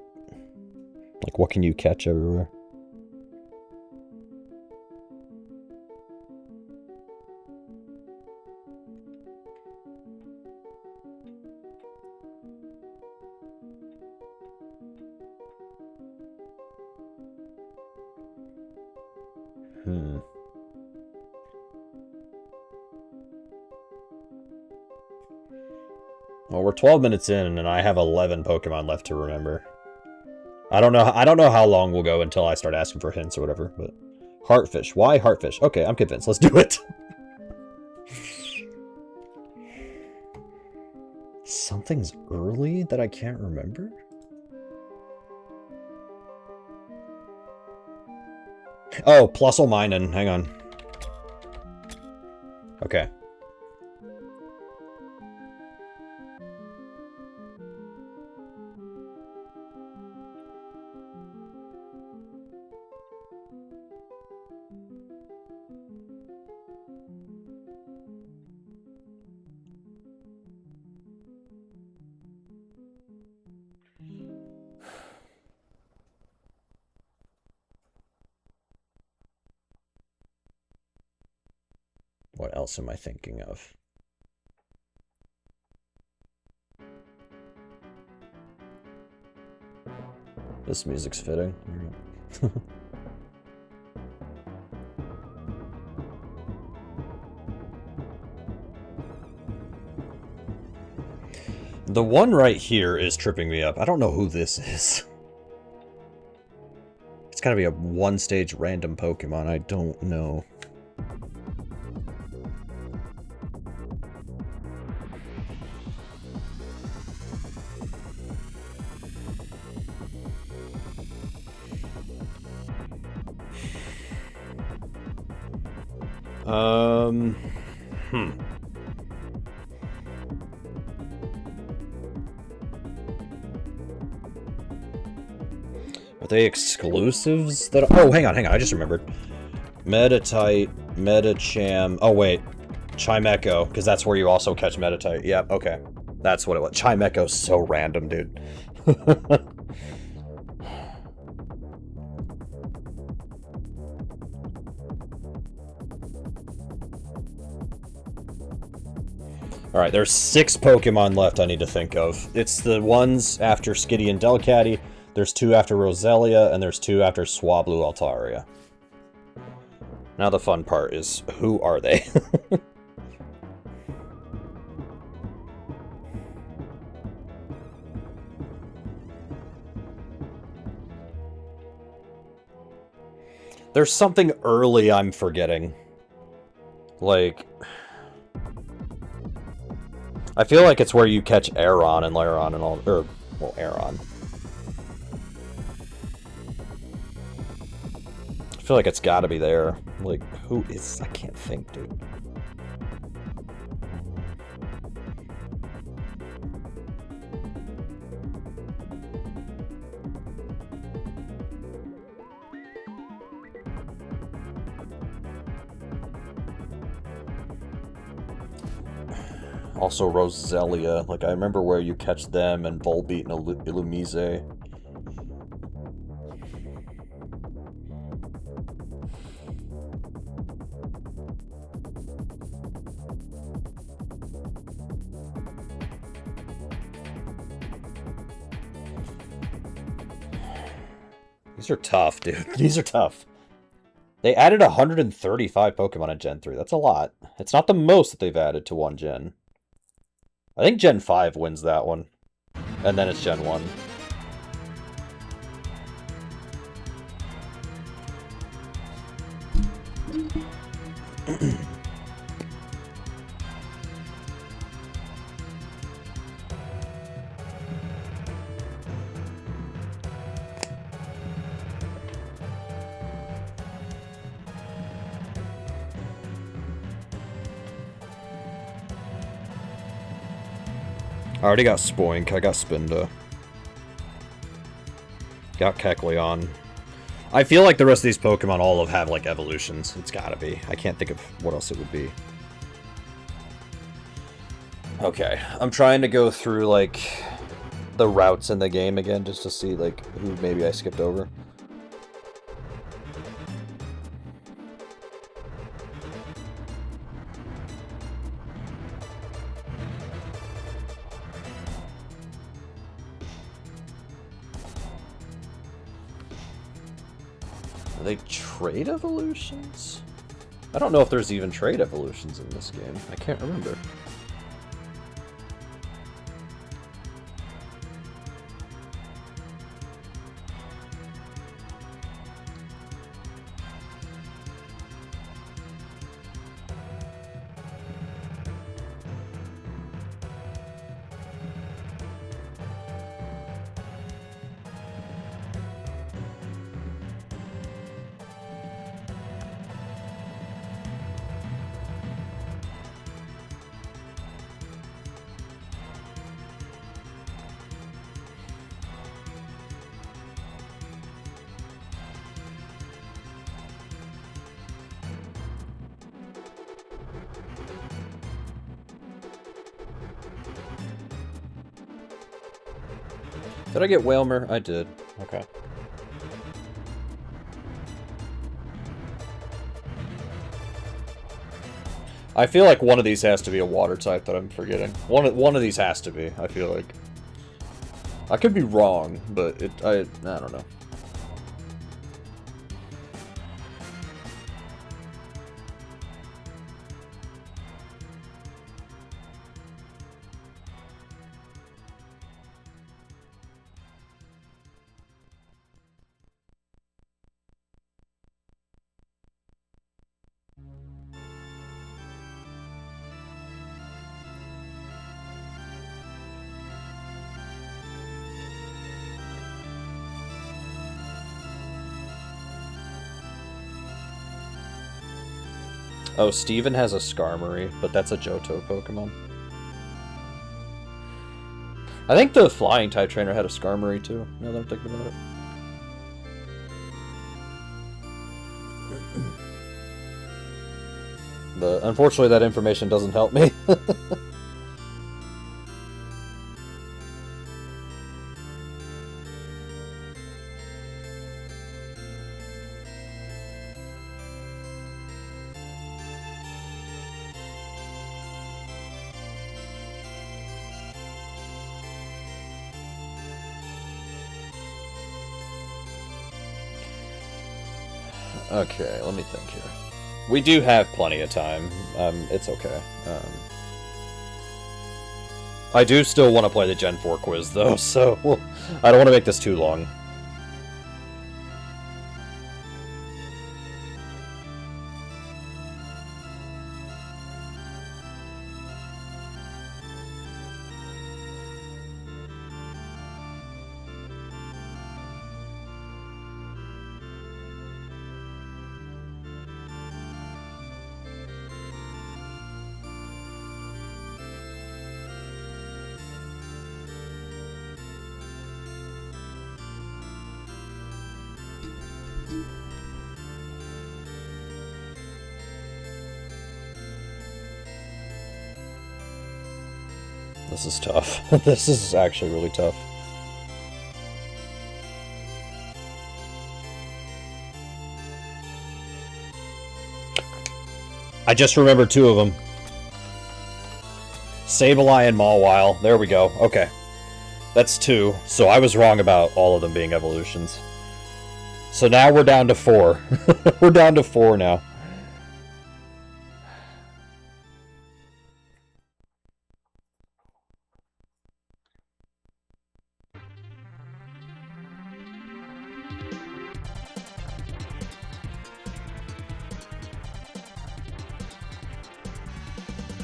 Like, what can you catch everywhere? Well, we're 12 minutes in, and I have 11 Pokemon left to remember. I don't know how long we'll go until I start asking for hints or whatever, but... Heartfish. Why Heartfish? Okay, I'm convinced. Let's do it. Something's early that I can't remember? Oh, Plusle hang on. Okay. What else am I thinking of? This music's fitting. The one right here is tripping me up. I don't know who this is. It's gotta be a one-stage random Pokemon. I don't know. Are they exclusives that... Oh, hang on, I just remembered. Metatite, Metacham... Oh, wait. Chimecho, because that's where you also catch Metatite. Yeah, okay. That's what it was. Chimecho's so random, dude. Alright, there's 6 Pokemon left I need to think of. It's the ones after Skitty and Delcatty, there's 2 after Roselia, and there's 2 after Swablu Altaria. Now the fun part is, who are they? There's something early I'm forgetting. Like... I feel like it's where you catch Aeron and Lairon and all... Or, well, Aeron. I feel like it's gotta be there. Like, who is... I can't think, dude. Also Roselia, like I remember where you catch them and Volbeat and Illumise. These are tough, dude. These are tough. They added 135 Pokemon in Gen 3. That's a lot. It's not the most that they've added to one gen. I think Gen 5 wins that one. And then it's Gen 1. I already got Spoink, I got Spinda. Got Kecleon. I feel like the rest of these Pokemon all have like evolutions. It's gotta be. I can't think of what else it would be. Okay, I'm trying to go through like the routes in the game again just to see like who maybe I skipped over. Are they trade evolutions? I don't know if there's even trade evolutions in this game. I can't remember. Did I get Whalmer? I did. Okay. I feel like one of these has to be a water type that I'm forgetting. One of these has to be, I feel like. I could be wrong, but I don't know. Oh, Steven has a Skarmory, but that's a Johto Pokemon. I think the Flying type trainer had a Skarmory too, now that I'm thinking about it. Unfortunately, that information doesn't help me. Okay, let me think here. We do have plenty of time. It's okay. I do still want to play the Gen 4 quiz, though, so I don't want to make this too long. This is tough. This is actually really tough. I just remembered two of them. Sableye and Mawile. There we go. Okay. That's two. So I was wrong about all of them being evolutions. So now we're down to 4. We're down to 4 now.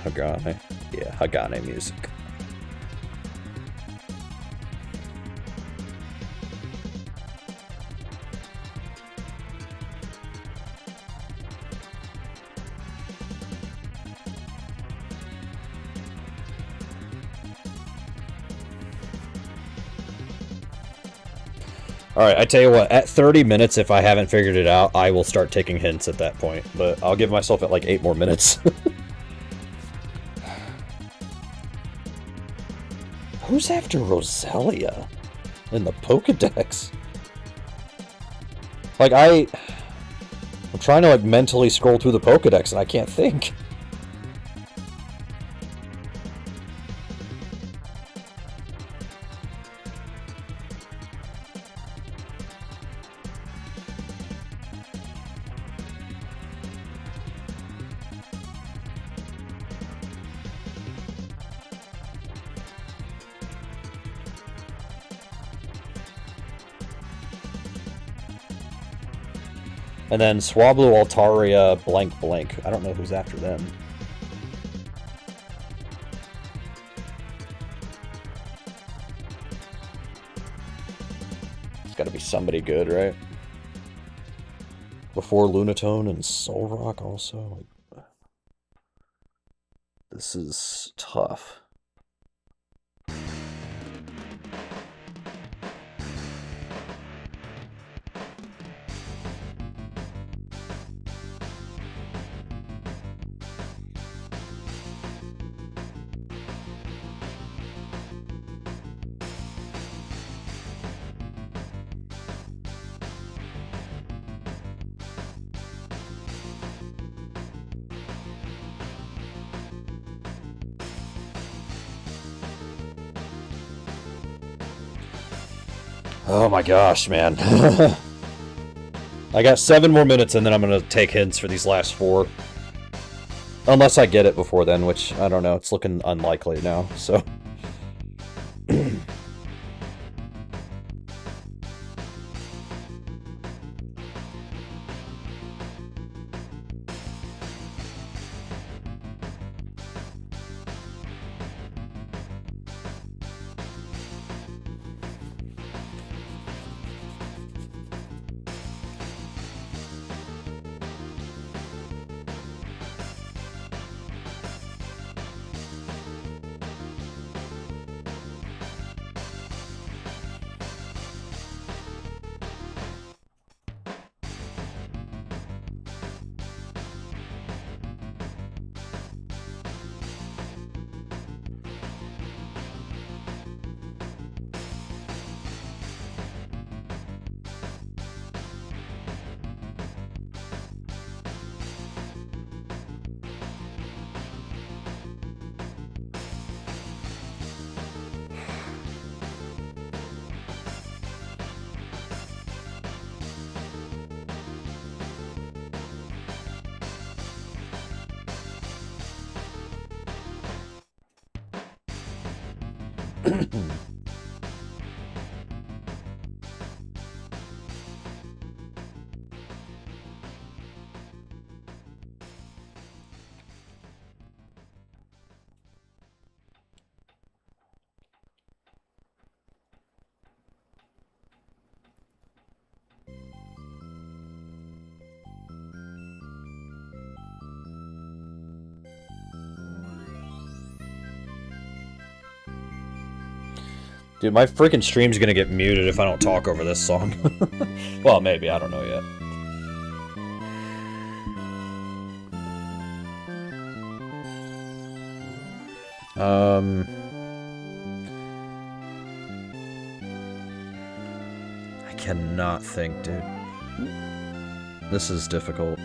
Hagane. Yeah, Hagane music. Alright, I tell you what, at 30 minutes, if I haven't figured it out, I will start taking hints at that point. But I'll give myself at like 8 more minutes. Who's after Roselia in the Pokedex? Like, I'm trying to, like, mentally scroll through the Pokedex and I can't think. And then Swablu, Altaria, blank blank. I don't know who's after them. It's gotta be somebody good, right? Before Lunatone and Solrock also. This is tough. Oh my gosh, man. I got 7 more minutes and then I'm gonna take hints for these last 4. Unless I get it before then, which, I don't know, it's looking unlikely now, so... Dude, my freaking stream's gonna get muted if I don't talk over this song. Well, maybe, I don't know yet. I cannot think, dude. This is difficult.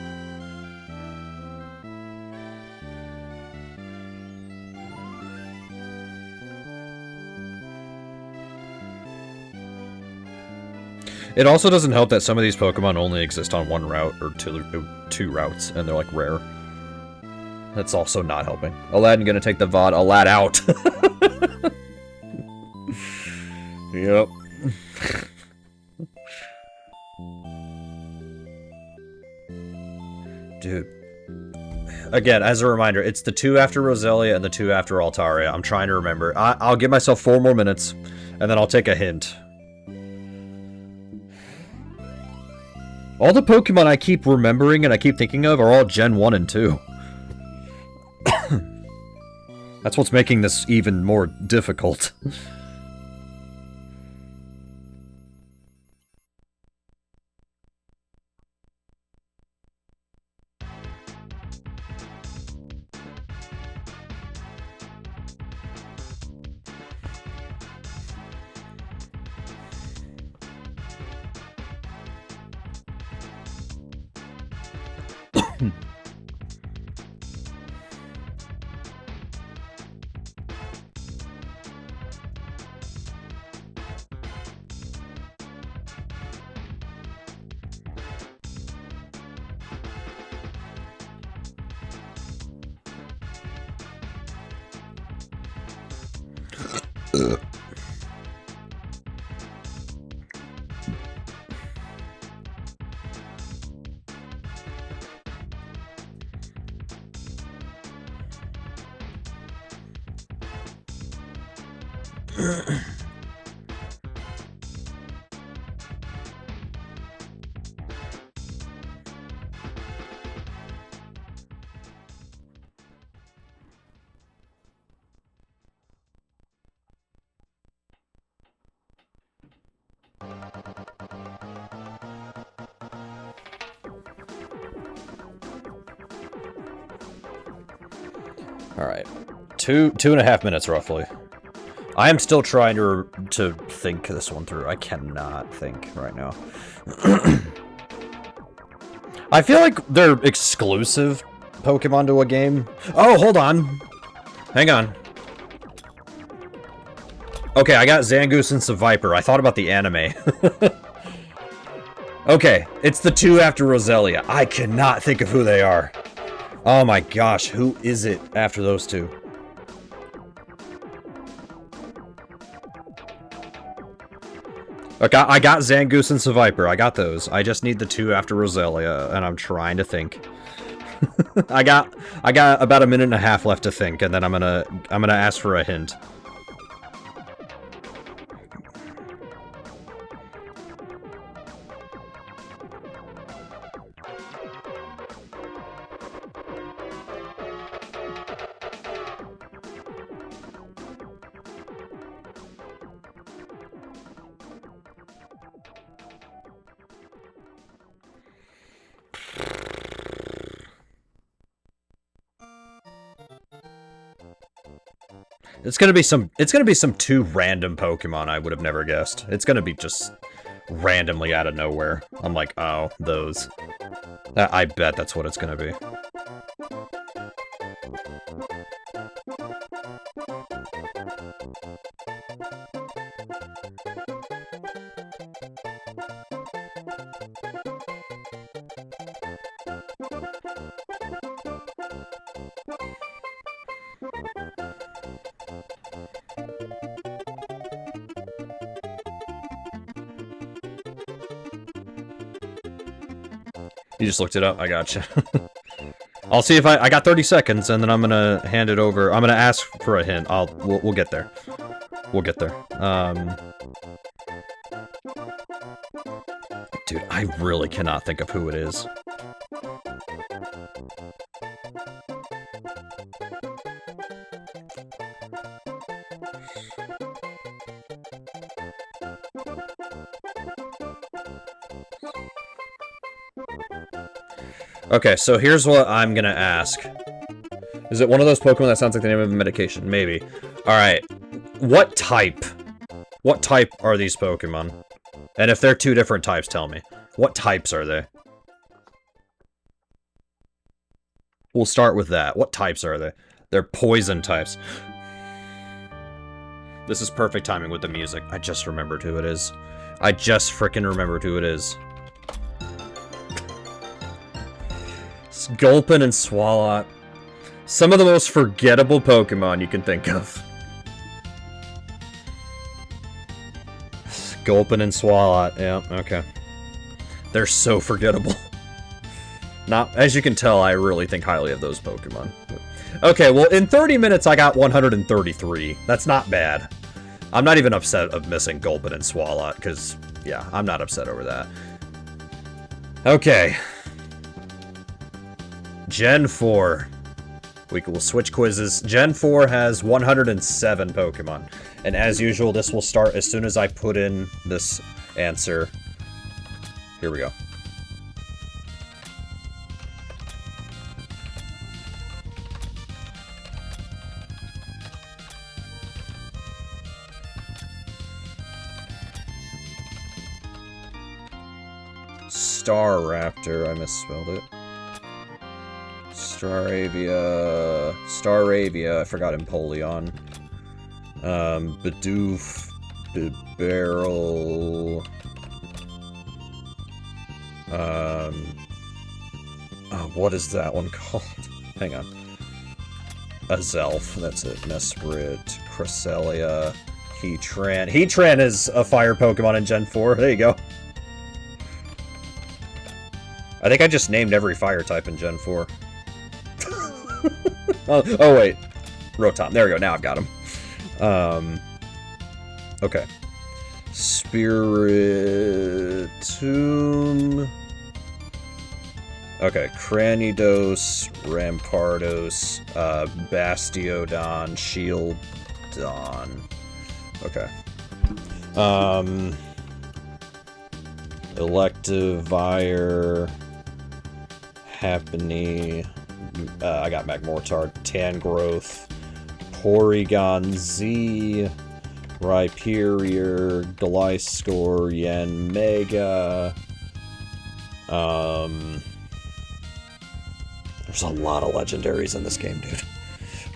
It also doesn't help that some of these Pokemon only exist on one route, or two routes, and they're, like, rare. That's also not helping. Aladdin gonna take the VOD. Alad out! Yep. Dude. Again, as a reminder, it's the 2 after Roselia and the 2 after Altaria. I'm trying to remember. I'll give myself 4 more minutes, and then I'll take a hint. All the Pokemon I keep remembering and I keep thinking of are all Gen 1 and 2. That's what's making this even more difficult. Alright. 2.5 minutes, roughly. I am still trying to think this one through. I cannot think right now. I feel like they're exclusive Pokemon to a game. Oh, hold on. Hang on. Okay, I got Zangoose and Seviper. I thought about the anime. Okay, it's the two after Roselia. I cannot think of who they are. Oh my gosh, who is it after those two? Okay, I got Zangoose and Seviper. I got those. I just need the two after Roselia, and I'm trying to think. I got about 1.5 minutes left to think, and then I'm gonna ask for a hint. It's gonna be some two random Pokemon I would have never guessed. It's gonna be just randomly out of nowhere. I'm like, oh, those. I bet that's what it's gonna be. You just looked it up? I gotcha. I'll see if I got 30 seconds, and then I'm gonna hand it over. I'm gonna ask for a hint. We'll get there. We'll get there. Dude, I really cannot think of who it is. Okay, so here's what I'm gonna ask. Is it one of those Pokemon that sounds like the name of a medication? Maybe. Alright. What type? What type are these Pokemon? And if they're two different types, tell me. What types are they? We'll start with that. What types are they? They're poison types. This is perfect timing with the music. I just remembered who it is. I just frickin' remembered who it is. Gulpin and Swalot. Some of the most forgettable Pokemon you can think of. Gulpin and Swalot, yeah, okay. They're so forgettable. Not, as you can tell, I really think highly of those Pokemon. Okay, well, in 30 minutes, I got 133. That's not bad. I'm not even upset of missing Gulpin and Swalot, because, yeah, I'm not upset over that. Okay. Gen 4. We will switch quizzes. Gen 4 has 107 Pokemon. And as usual, this will start as soon as I put in this answer. Here we go. Staraptor, I misspelled it. Staravia, I forgot Empoleon. Bidoof, Bibarrel, oh, what is that one called? Hang on. Azelf, that's it. Mesprit, Cresselia, Heatran. Heatran is a fire Pokemon in Gen 4. There you go. I think I just named every fire type in Gen 4. oh, wait. Rotom. There we go. Now I've got him. Okay. Spiritomb. Okay. Cranidos, Rampardos, Bastiodon, Shieldon. Okay. Electivire, Happiny, I got Magmortar, Tangrowth, Porygon Z, Rhyperior, Gliscor, Yanmega. There's a lot of legendaries in this game, dude.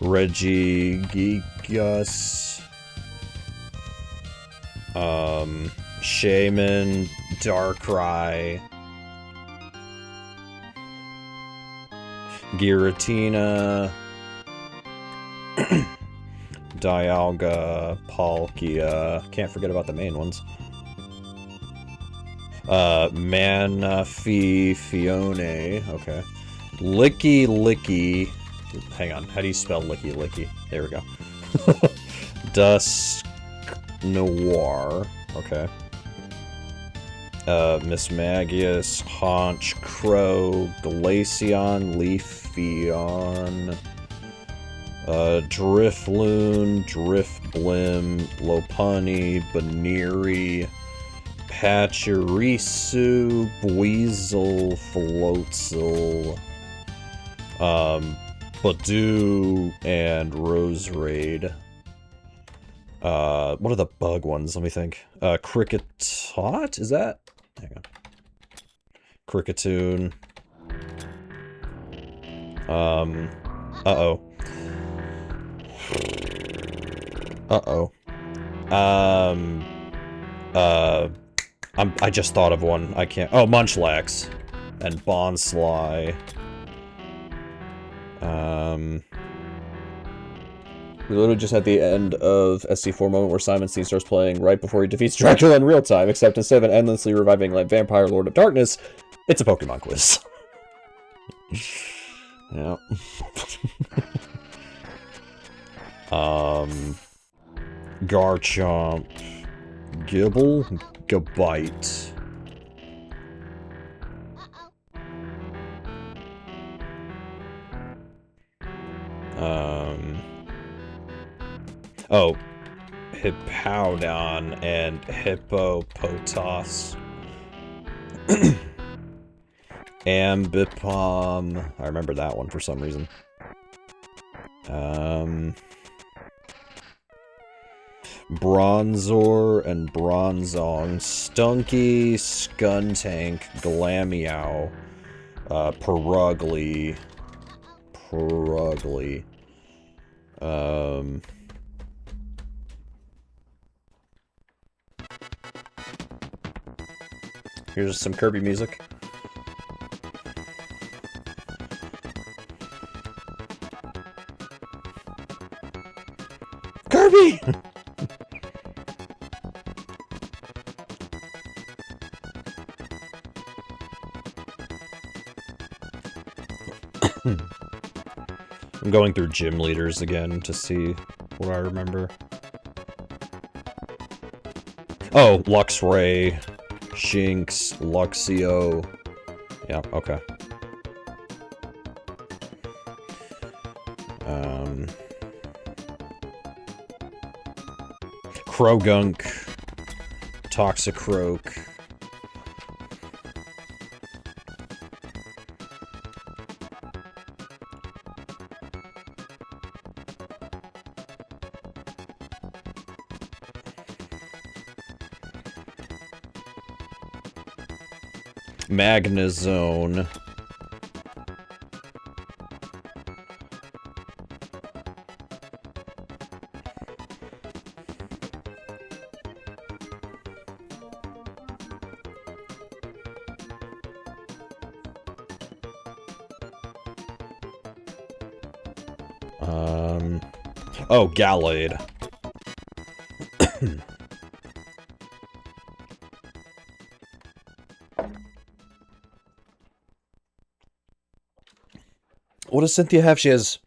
Regigigas, Shaman, Darkrai, Giratina, Dialga, Palkia. Can't forget about the main ones. Manaphy, Fione. Okay. Licky. Hang on. How do you spell Licky? There we go. Dusk Noir. Okay. Mismagius, Haunch, Crow, Glaceon, Leafeon, Drifloon, Drifblim, Lopunny, Baneri, Pachirisu, Buizel, Floatzel, Badoo, and Roserade. What are the bug ones? Let me think. Cricketot? Is that? Hang on. Cricketoon. Uh-oh. I just thought of one. I can't. Oh, Munchlax. And Bonsly. We literally just had the end of SC4 moment where Simon C starts playing right before he defeats Dracula in real time, except instead of an endlessly reviving like Vampire Lord of Darkness, it's a Pokemon quiz. Yeah. Garchomp, Gibble, Gabite. Oh, Hippowdon and Hippopotas. Ambipom. I remember that one for some reason. Bronzor and Bronzong. Stunky, Skuntank, Glameow, Purugly. Here's some Kirby music. Kirby! I'm going through gym leaders again to see what I remember. Oh, Luxray, Shinx, Luxio. Yeah, okay. Krogunk, Toxicroak. Magnezone. Oh, Gallade. What does Cynthia have? She has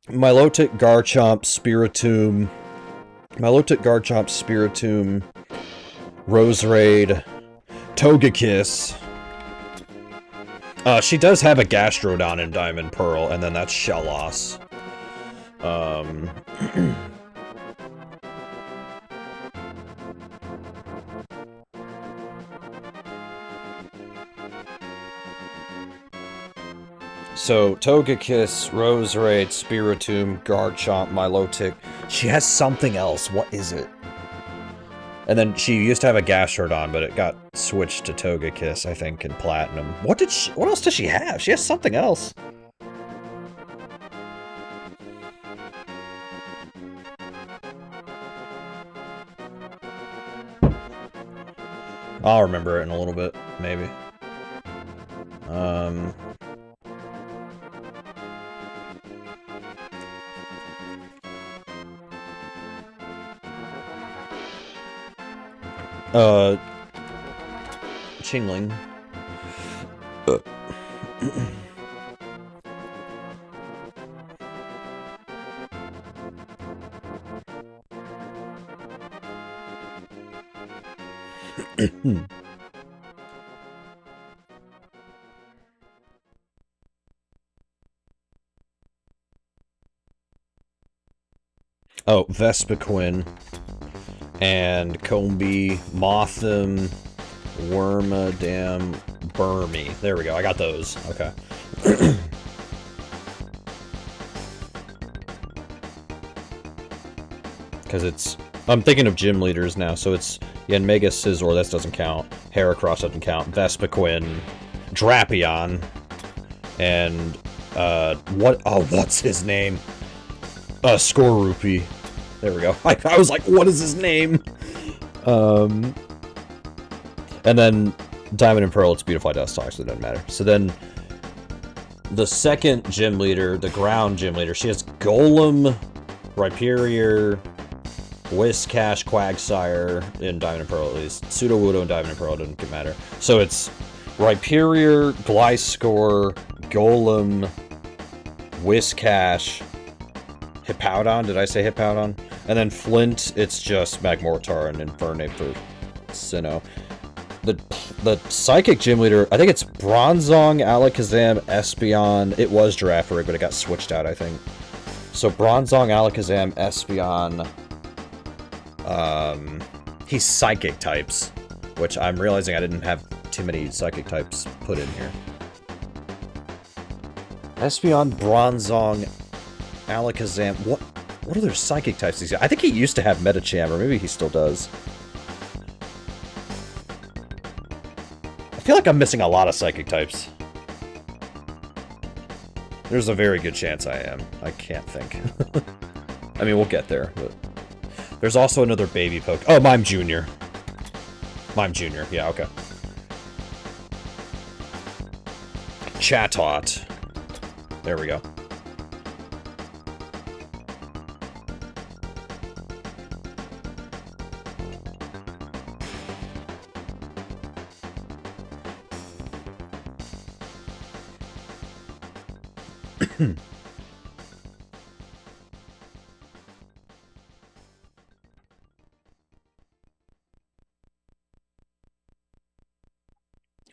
Milotic, Garchomp, Spiritomb, Roserade, Togekiss. She does have a Gastrodon in Diamond Pearl, and then that's Shellos. So, Togekiss, Roserade, Spiritomb, Garchomp, Milotic. She has something else. What is it? And then she used to have a Gastrodon, but it got switched to Togekiss, I think, in Platinum. What else does she have? She has something else. I'll remember it in a little bit, maybe. Chingling. Oh, Vespiquen. And Combee, Mothim, Wormadam, Burmy. There we go, I got those. Okay. Because it's... I'm thinking of gym leaders now, so it's... Yeah, Mega Scizor, that doesn't count. Heracross doesn't count. Vespiquen, Drapion, and... what's his name? Scorupi. There we go. I was like, what is his name? And then Diamond and Pearl, it's Beautifly Dustox, so it doesn't matter. So then the second gym leader, the ground gym leader, she has Golem, Rhyperior, Whiscash, Quagsire in Diamond and Pearl at least. Sudowoodo in Diamond and Pearl doesn't matter. So it's Rhyperior, Gliscor, Golem, Whiscash, Hippowdon, did I say Hippowdon? And then Flint, it's just Magmortar and Infernape for Sinnoh. The Psychic Gym Leader, I think it's Bronzong, Alakazam, Espeon. It was Girafarig, but it got switched out, I think. So Bronzong, Alakazam, Espeon. He's Psychic types, which I'm realizing I didn't have too many Psychic types put in here. Espeon, Bronzong, Alakazam. What other Psychic types does he have? I think he used to have Medicham, or maybe he still does. I feel like I'm missing a lot of Psychic types. There's a very good chance I am. I can't think. I mean, we'll get there, but... There's also another baby poke. Oh, Mime Jr. Mime Jr. Yeah, okay. Chatot. There we go.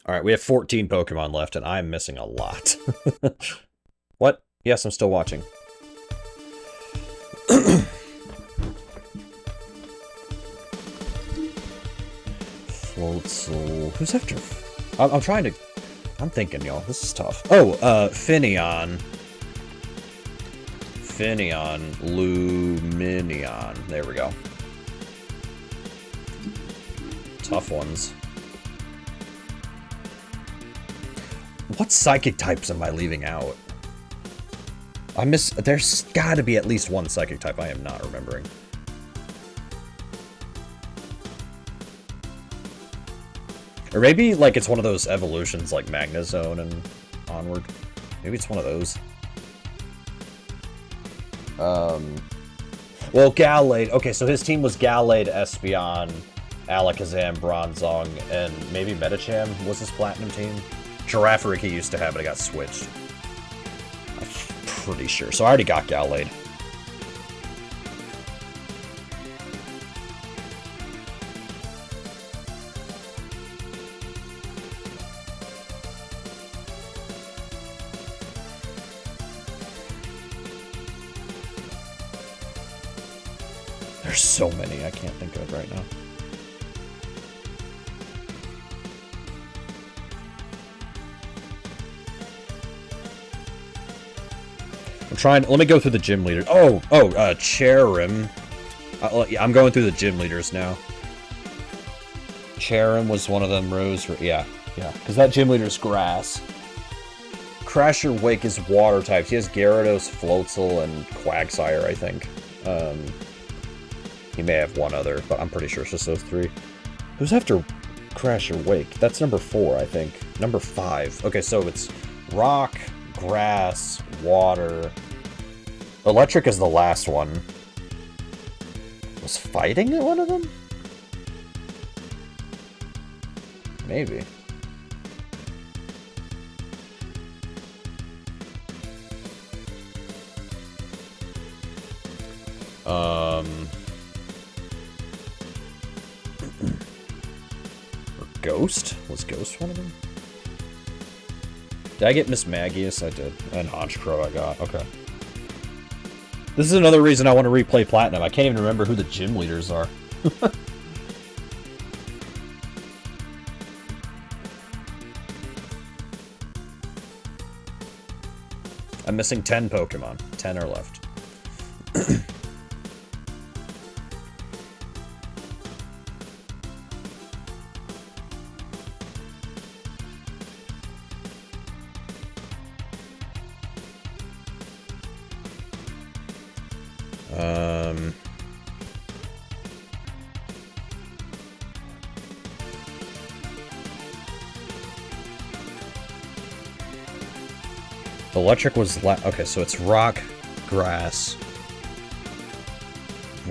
Alright, we have 14 Pokemon left, and I'm missing a lot. What? Yes, I'm still watching. Floatzel... Who's after... I'm trying to... I'm thinking, y'all. This is tough. Oh, Finneon. Finneon. Luminion. There we go. Tough ones. What Psychic types am I leaving out? There's gotta be at least one Psychic type I am not remembering. Or maybe, like, it's one of those evolutions, like Magnezone and onward. Maybe it's one of those. Well, Gallade. Okay, so his team was Gallade, Espeon, Alakazam, Bronzong, and maybe Metacham was his Platinum team. Girafarig he used to have, but it got switched. I'm pretty sure. So I already got Gallade. There's so many I can't think of right now. I'm trying. Let me go through the gym leaders. Cherim. I'm going through the gym leaders now. Cherim was one of them. Rose. Yeah. Because that gym leader's grass. Crasher Wake is water types. He has Gyarados, Floatzel, and Quagsire, I think. He may have one other, but I'm pretty sure it's just those three. Who's after Crasher Wake? That's number 4, I think. Number 5. Okay, so it's rock, grass, water. Electric is the last one. Was fighting at one of them? Maybe. Ghost? Was Ghost one of them? Did I get Miss Magius? I did. And Honchkrow I got. Okay. This is another reason I want to replay Platinum. I can't even remember who the gym leaders are. I'm missing 10 Pokemon. 10 are left. Electric was okay, so it's rock, grass,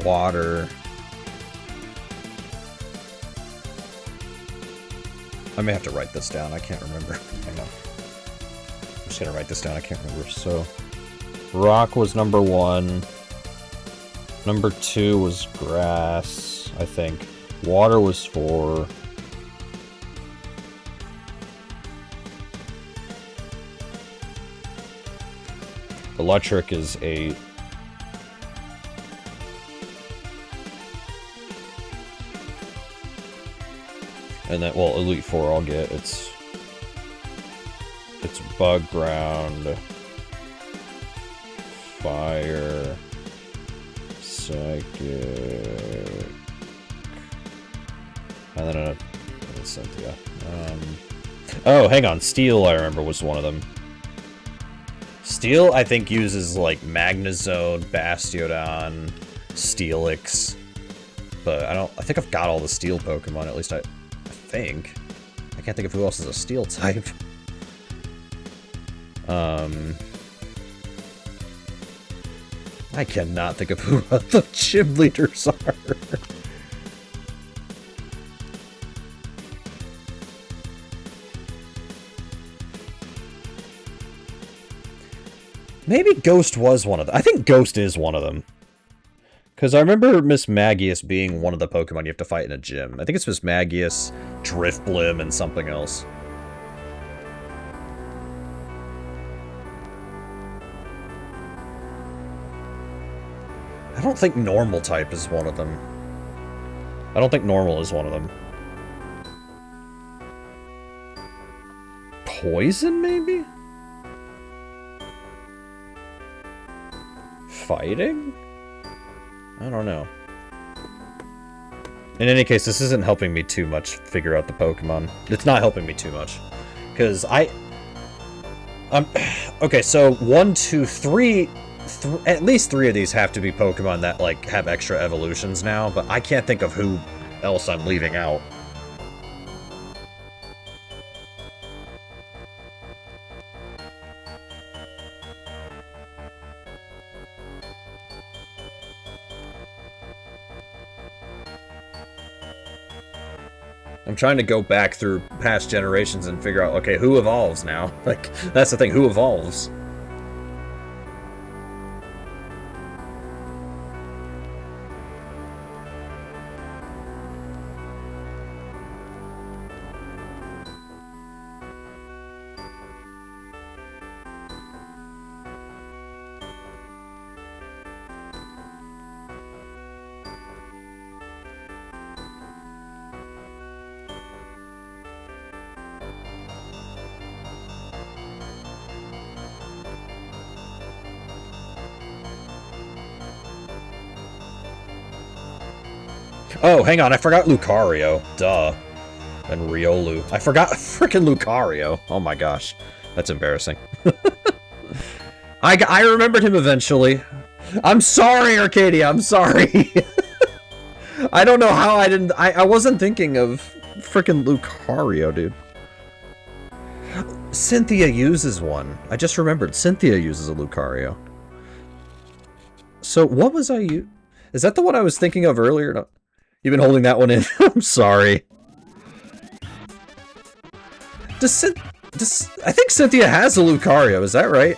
water. I may have to write this down. I can't remember. Hang on. I'm just gonna write this down. I can't remember. So, rock was number 1. Number 2 was grass, I think. Water was 4. Electric is 8. And then, well, Elite 4 I'll get. It's Bug Ground, Fire, Psychic, and then Cynthia. Oh, hang on. Steel, I remember, was one of them. Steel, I think, uses, like, Magnezone, Bastiodon, Steelix. But I think I've got all the Steel Pokemon, at least I think. I can't think of who else is a Steel type. I cannot think of who the gym leaders are. Maybe Ghost was one of them. I think Ghost is one of them. Because I remember Miss Magius being one of the Pokemon you have to fight in a gym. I think it's Miss Magius, Drifblim, and something else. I don't think Normal type is one of them. I don't think Normal is one of them. Poison, maybe? Fighting? I don't know. In any case, this isn't helping me too much figure out the Pokemon. It's not helping me too much. Because okay, so 1, 2, 3... at least 3 of these have to be Pokemon that, like, have extra evolutions now, but I can't think of who else I'm leaving out. I'm trying to go back through past generations and figure out, okay, who evolves now? Like, that's the thing, who evolves? Oh, hang on, I forgot Lucario. Duh. And Riolu. I forgot frickin' Lucario. Oh my gosh. That's embarrassing. I remembered him eventually. I'm sorry, Arcadia, I'm sorry. I don't know how I didn't... I wasn't thinking of frickin' Lucario, dude. Cynthia uses one. I just remembered. Cynthia uses a Lucario. So, what was I... Is that the one I was thinking of earlier? No. You've been holding that one in. I'm sorry. I think Cynthia has a Lucario, is that right?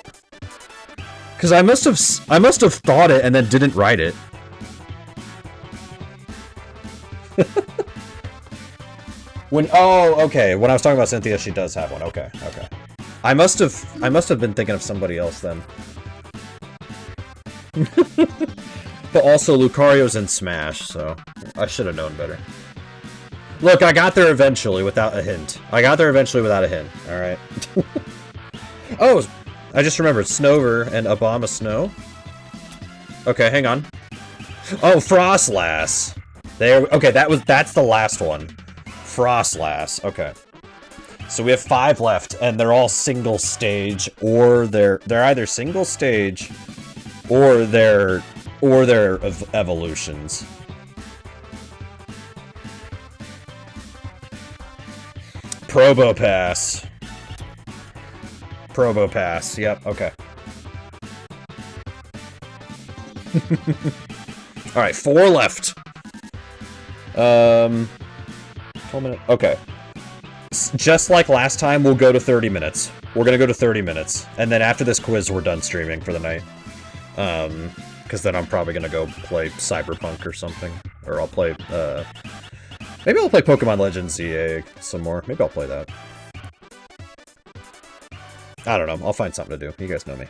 Because I must have thought it and then didn't write it. Oh, okay. When I was talking about Cynthia, she does have one. Okay, okay. I must have been thinking of somebody else then. But also, Lucario's in Smash, so I should have known better. Look, I got there eventually without a hint. Alright. Oh, I just remembered. Snover and Obama Snow. Okay, hang on. Oh, Frostlass. There. Okay, that's the last one. Frostlass. Okay. So we have 5 left, and they're all single stage, or they're either single stage, or they're evolutions. Probopass. Probopass. Yep. Okay. All right, 4 left. 12 minutes. Okay. Just like last time, we'll go to 30 minutes. We're gonna go to 30 minutes, and then after this quiz, we're done streaming for the night. Because then I'm probably gonna go play Cyberpunk or something, or I'll play. Maybe I'll play Pokemon Legends ZA some more. Maybe I'll play that. I don't know. I'll find something to do. You guys know me.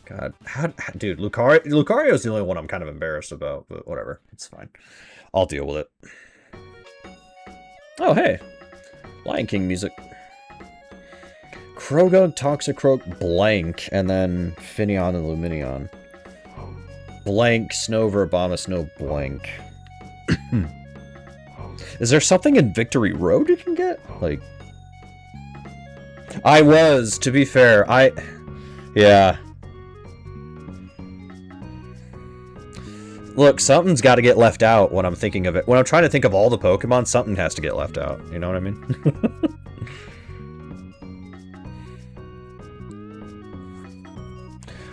God, dude, Lucario's the only one I'm kind of embarrassed about, but whatever. It's fine. I'll deal with it. Oh, hey. Lion King music. Croagunk, Toxicroak, Blank, and then Finneon and Luminion. Blank, Snover, Obama, Snow, Blank. Is there something in Victory Road you can get? Like... I was, to be fair, yeah. Look, something's got to get left out when I'm thinking of it. When I'm trying to think of all the Pokemon, something has to get left out. You know what I mean?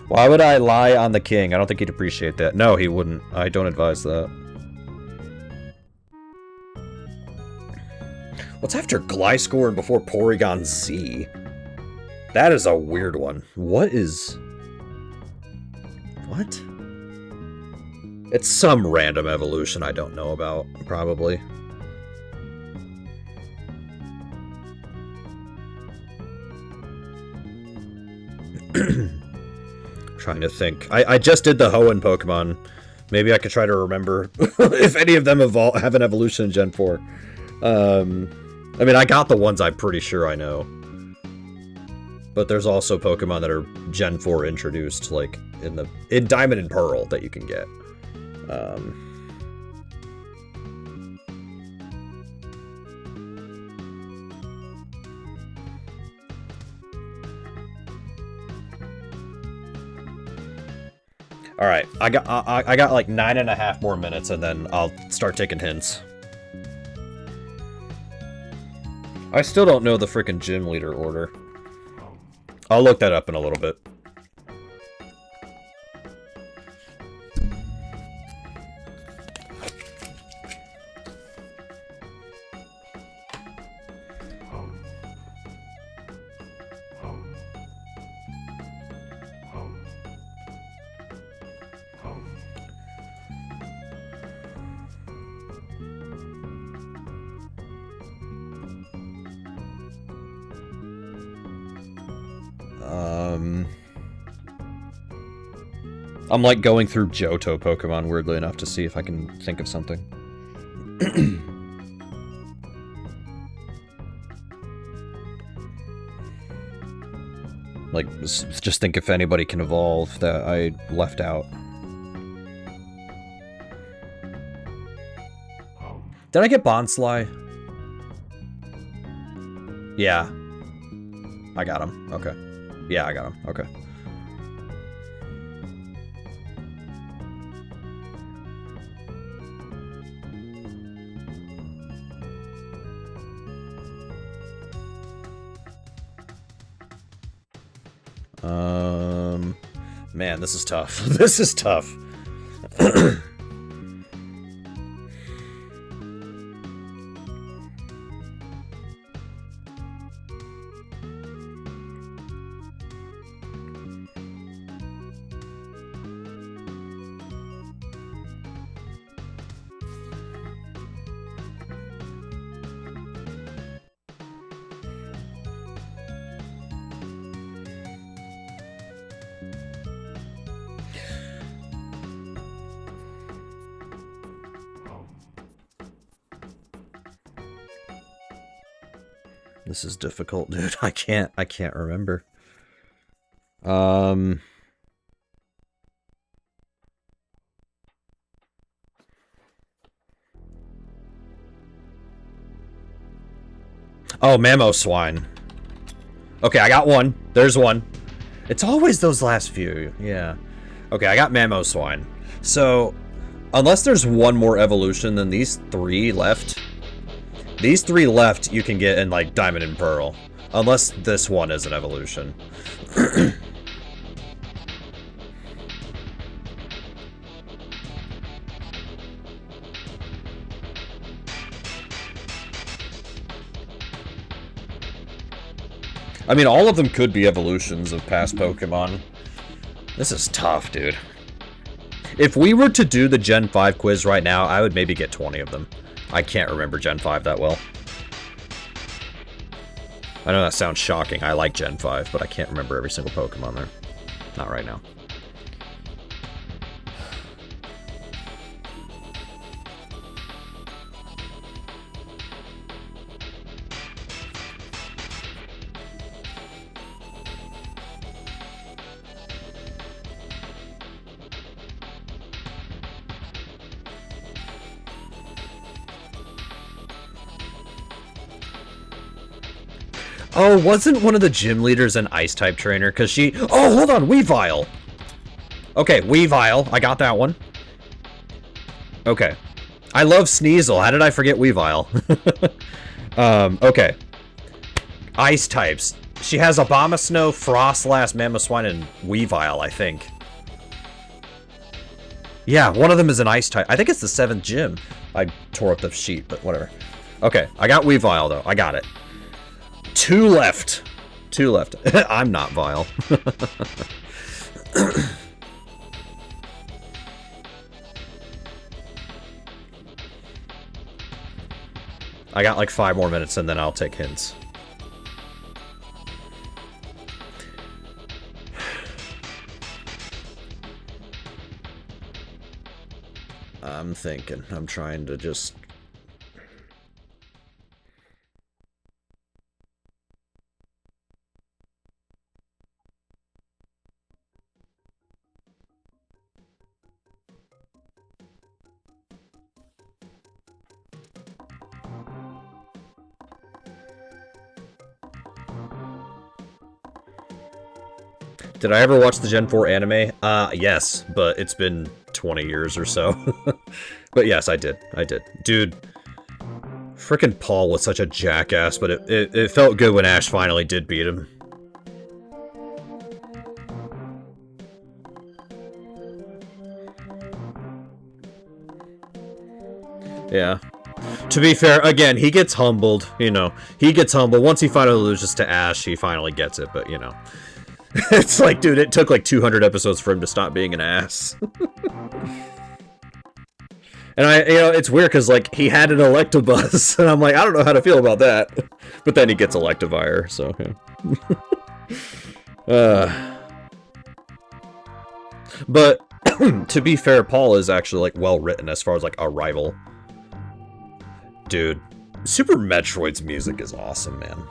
Why would I lie on the king? I don't think he'd appreciate that. No, he wouldn't. I don't advise that. What's after Gliscor and before Porygon Z? That is a weird one. What is... What? It's some random evolution I don't know about, probably. Trying to think. I just did the Hoenn Pokemon. Maybe I could try to remember if any of them have an evolution in Gen 4. I mean, I got the ones I'm pretty sure I know. But there's also Pokemon that are Gen 4 introduced, like in Diamond and Pearl, that you can get. All right, I got like 9.5 more minutes, and then I'll start taking hints. I still don't know the frickin' gym leader order. I'll look that up in a little bit. I'm like going through Johto Pokemon weirdly enough to see if I can think of something. Like, just think if anybody can evolve that I left out. Did I get Bonsly? Yeah. I got him. Okay. Yeah, I got him. Okay. Man, this is tough. This is tough. This is difficult, dude. I can't remember. Oh, Mamoswine. Okay, I got one. There's one. It's always those last few. Yeah. Okay, I got Mamoswine. So, unless there's one more evolution than these three left... These three left you can get in, like, Diamond and Pearl. Unless this one is an evolution. I mean, all of them could be evolutions of past Pokemon. This is tough, dude. If we were to do the Gen 5 quiz right now, I would maybe get 20 of them. I can't remember Gen 5 that well. I know that sounds shocking. I like Gen 5, but I can't remember every single Pokemon there. Not right now. Oh, wasn't one of the gym leaders an Ice-type trainer? Because she... Oh, hold on! Weavile! Okay, Weavile. I got that one. Okay. I love Sneasel. How did I forget Weavile? Okay. Ice types. She has Abomasnow, Frostlass, Mamoswine, and Weavile, I think. Yeah, one of them is an Ice type. I think it's the 7th gym. I tore up the sheet, but whatever. Okay, I got Weavile, though. I got it. 2 left. 2 left. I'm not vile. I got like 5 more minutes and then I'll take hints. I'm thinking. I'm trying to just... Did I ever watch the Gen 4 anime? Yes, but it's been 20 years or so. But yes, I did. I did. Dude, frickin' Paul was such a jackass, but it felt good when Ash finally did beat him. Yeah. To be fair, again, he gets humbled, you know. He gets humbled. Once he finally loses to Ash, he finally gets it, but, you know. It's like, dude, it took like 200 episodes for him to stop being an ass. And you know, it's weird because, like, he had an Electabuzz, and I'm like, I don't know how to feel about that. But then he gets Electivire, so, yeah. But to be fair, Paul is actually like well written as far as like a rival. Dude, Super Metroid's music is awesome, man.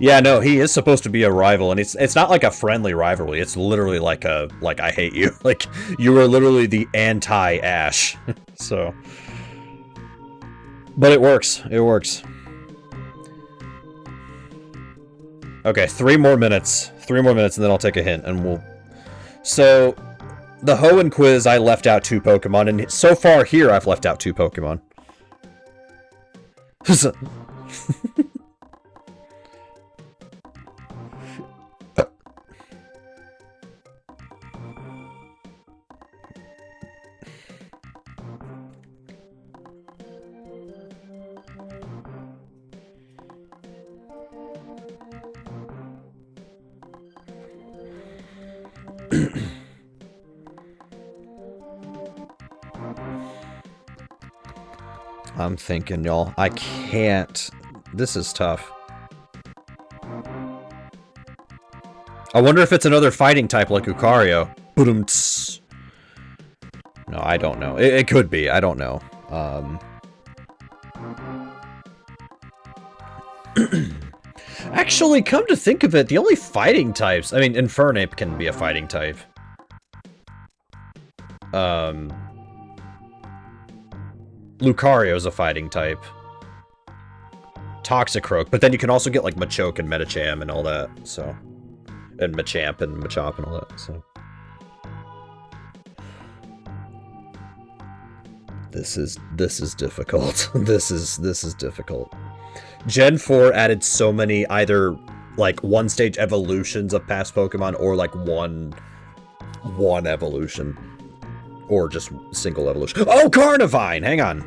Yeah, no, he is supposed to be a rival, and it's not like a friendly rivalry. It's literally like a I hate you. Like you are literally the anti-Ash. So, but it works. It works. Okay, 3 more minutes. 3 more minutes, and then I'll take a hint, and we'll. So, the Hoenn quiz, I left out 2 Pokemon, and so far here, I've left out 2 Pokemon. I'm thinking, y'all. I can't. This is tough. I wonder if it's another fighting type like Lucario. No, I don't know. It could be. I don't know. Actually, come to think of it, the only fighting types... I mean, Infernape can be a fighting type. Lucario's a fighting type. Toxicroak, but then you can also get, like, Machoke and Medicham and all that, so... And Machamp and Machop and all that, so... This is difficult. This is difficult. Gen 4 added so many either like one-stage evolutions of past Pokemon or like one evolution. Or just single evolution. Oh, Carnivine! Hang on.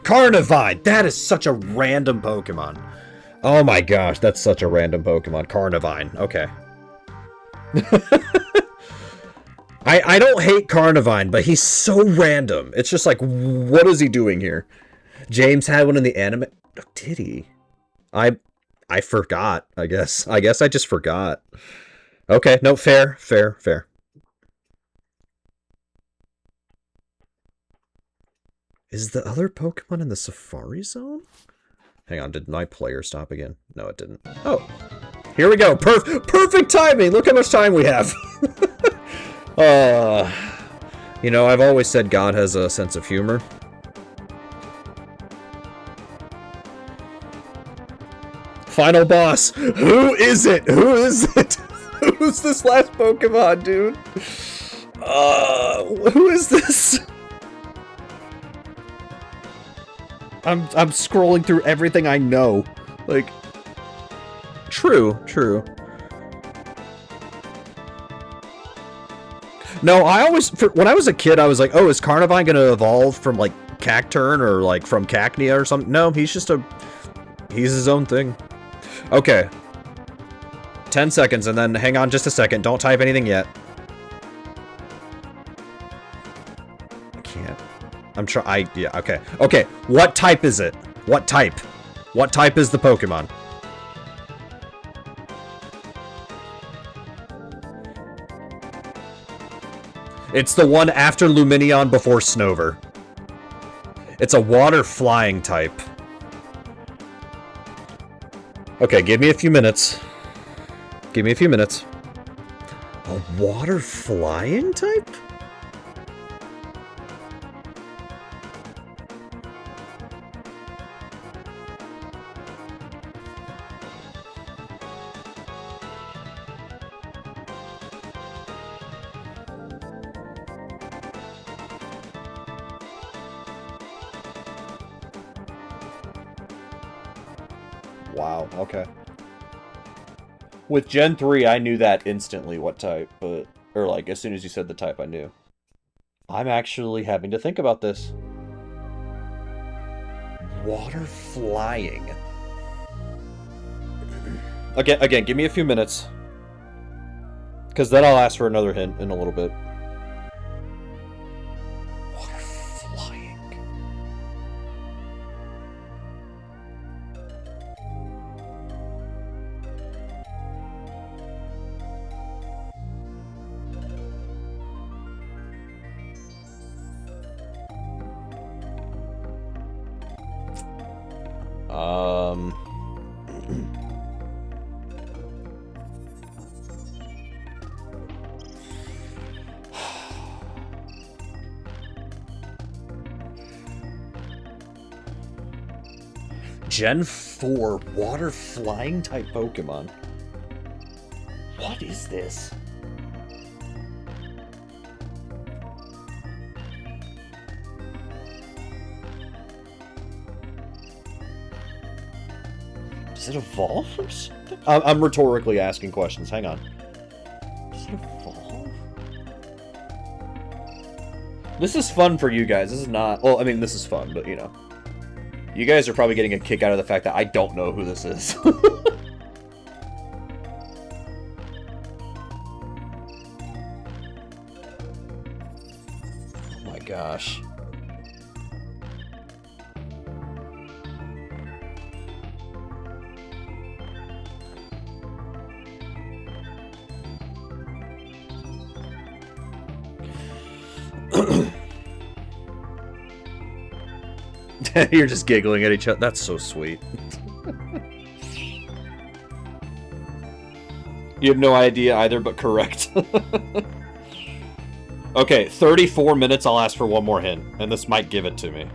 Carnivine! That is such a random Pokemon. Oh my gosh, that's such a random Pokemon. Carnivine. Okay. I don't hate Carnivine, but he's so random. It's just like, what is he doing here? James had one in the anime. Oh, did he? I forgot, I guess. I just forgot. Okay, no, fair. Is the other Pokemon in the Safari Zone? Hang on, did my player stop again? No, it didn't. Oh, here we go. Perfect timing. Look how much time we have. You know, I've always said God has a sense of humor. Final boss. Who is it? Who is it? Who's this last Pokemon, dude? Who is this? I'm scrolling through everything I know. Like, true. No, I always, when I was a kid, I was like, oh, is Carnivine gonna evolve from, like, Cacturn or, like, from Cacnea or something? No, he's his own thing. Okay. 10 seconds, and then hang on just a second. Don't type anything yet. I can't. Yeah, okay. Okay, what type is it? What type? What type is the Pokemon? It's the one after Lumineon before Snover. It's a water flying type. Okay, give me a few minutes. Give me a few minutes. A water flying type? Wow, okay. With Gen 3, I knew that instantly what type, but... Or, like, as soon as you said the type, I knew. I'm actually having to think about this. Water flying. Again, give me a few minutes. Because then I'll ask for another hint in a little bit. Water flying. Gen 4 water flying type Pokemon. What is this? Does it evolve from something? I'm rhetorically asking questions. Hang on. Does it evolve? This is fun for you guys. This is not... Well, I mean, this is fun, but, you know. You guys are probably getting a kick out of the fact that I don't know who this is. Oh my gosh. You're just giggling at each other. That's so sweet. You have no idea either, but correct. Okay, 34 minutes. I'll ask for one more hint, and this might give it to me.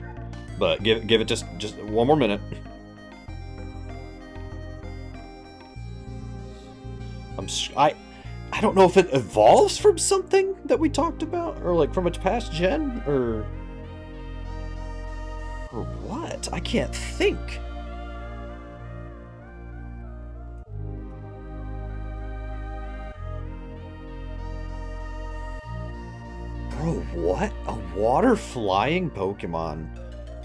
But give it just one more minute. I don't know if it evolves from something that we talked about, or like from a past gen, or what? I can't think. Bro, what? A water flying Pokemon.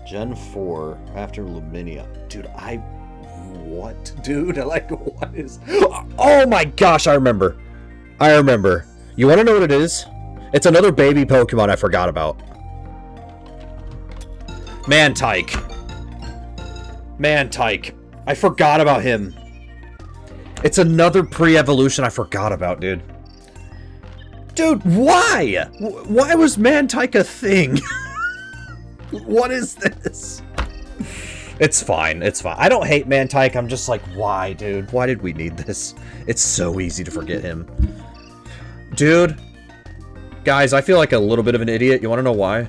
Gen 4 after Luminia. Dude, what? Dude, like, what is... Oh my gosh, I remember. You want to know what it is? It's another baby Pokemon I forgot about. Mantike. I forgot about him. It's another pre-evolution I forgot about, dude. Dude, why? Why was Mantike a thing? What is this? It's fine. I don't hate Mantike. I'm just like, why, dude? Why did we need this? It's so easy to forget him. Dude. Guys, I feel like a little bit of an idiot. You want to know why?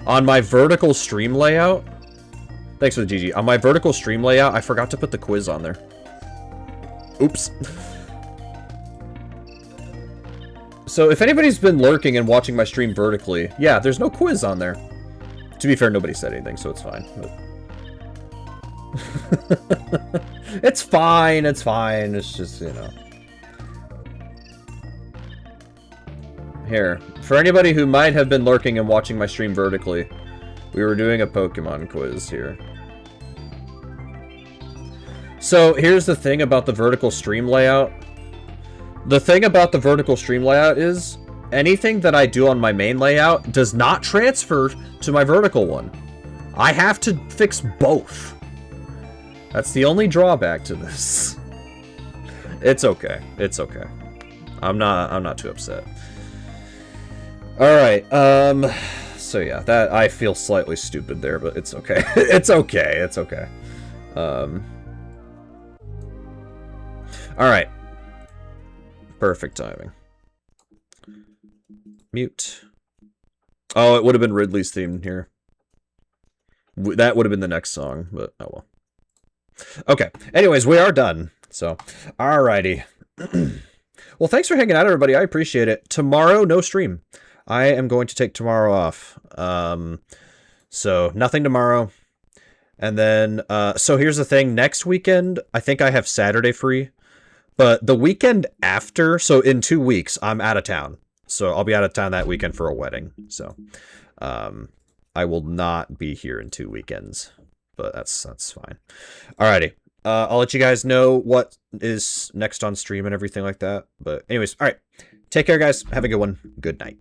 On my vertical stream layout... Thanks for the GG. On my vertical stream layout, I forgot to put the quiz on there. Oops. So, if anybody's been lurking and watching my stream vertically, yeah, there's no quiz on there. To be fair, nobody said anything, so it's fine. But... It's fine. It's just, you know... Here, for anybody who might have been lurking and watching my stream vertically, we were doing a Pokemon quiz here. So, here's the thing about the vertical stream layout. The thing about the vertical stream layout is, anything that I do on my main layout does not transfer to my vertical one. I have to fix both. That's the only drawback to this. It's okay. I'm not too upset. Alright, so yeah, that, I feel slightly stupid there, but it's okay. It's okay. Alright. Perfect timing. Mute. Oh, it would have been Ridley's theme here. That would have been the next song, but oh well. Okay, anyways, we are done, so, alrighty. Well, thanks for hanging out, everybody. I appreciate it. Tomorrow, no stream. I am going to take tomorrow off. So nothing tomorrow. And then, so here's the thing. Next weekend, I think I have Saturday free. But the weekend after, so in 2 weeks, I'm out of town. So I'll be out of town that weekend for a wedding. So, I will not be here in 2 weekends. But that's fine. Alrighty. I'll let you guys know what is next on stream and everything like that. But anyways, all right. Take care, guys. Have a good one. Good night.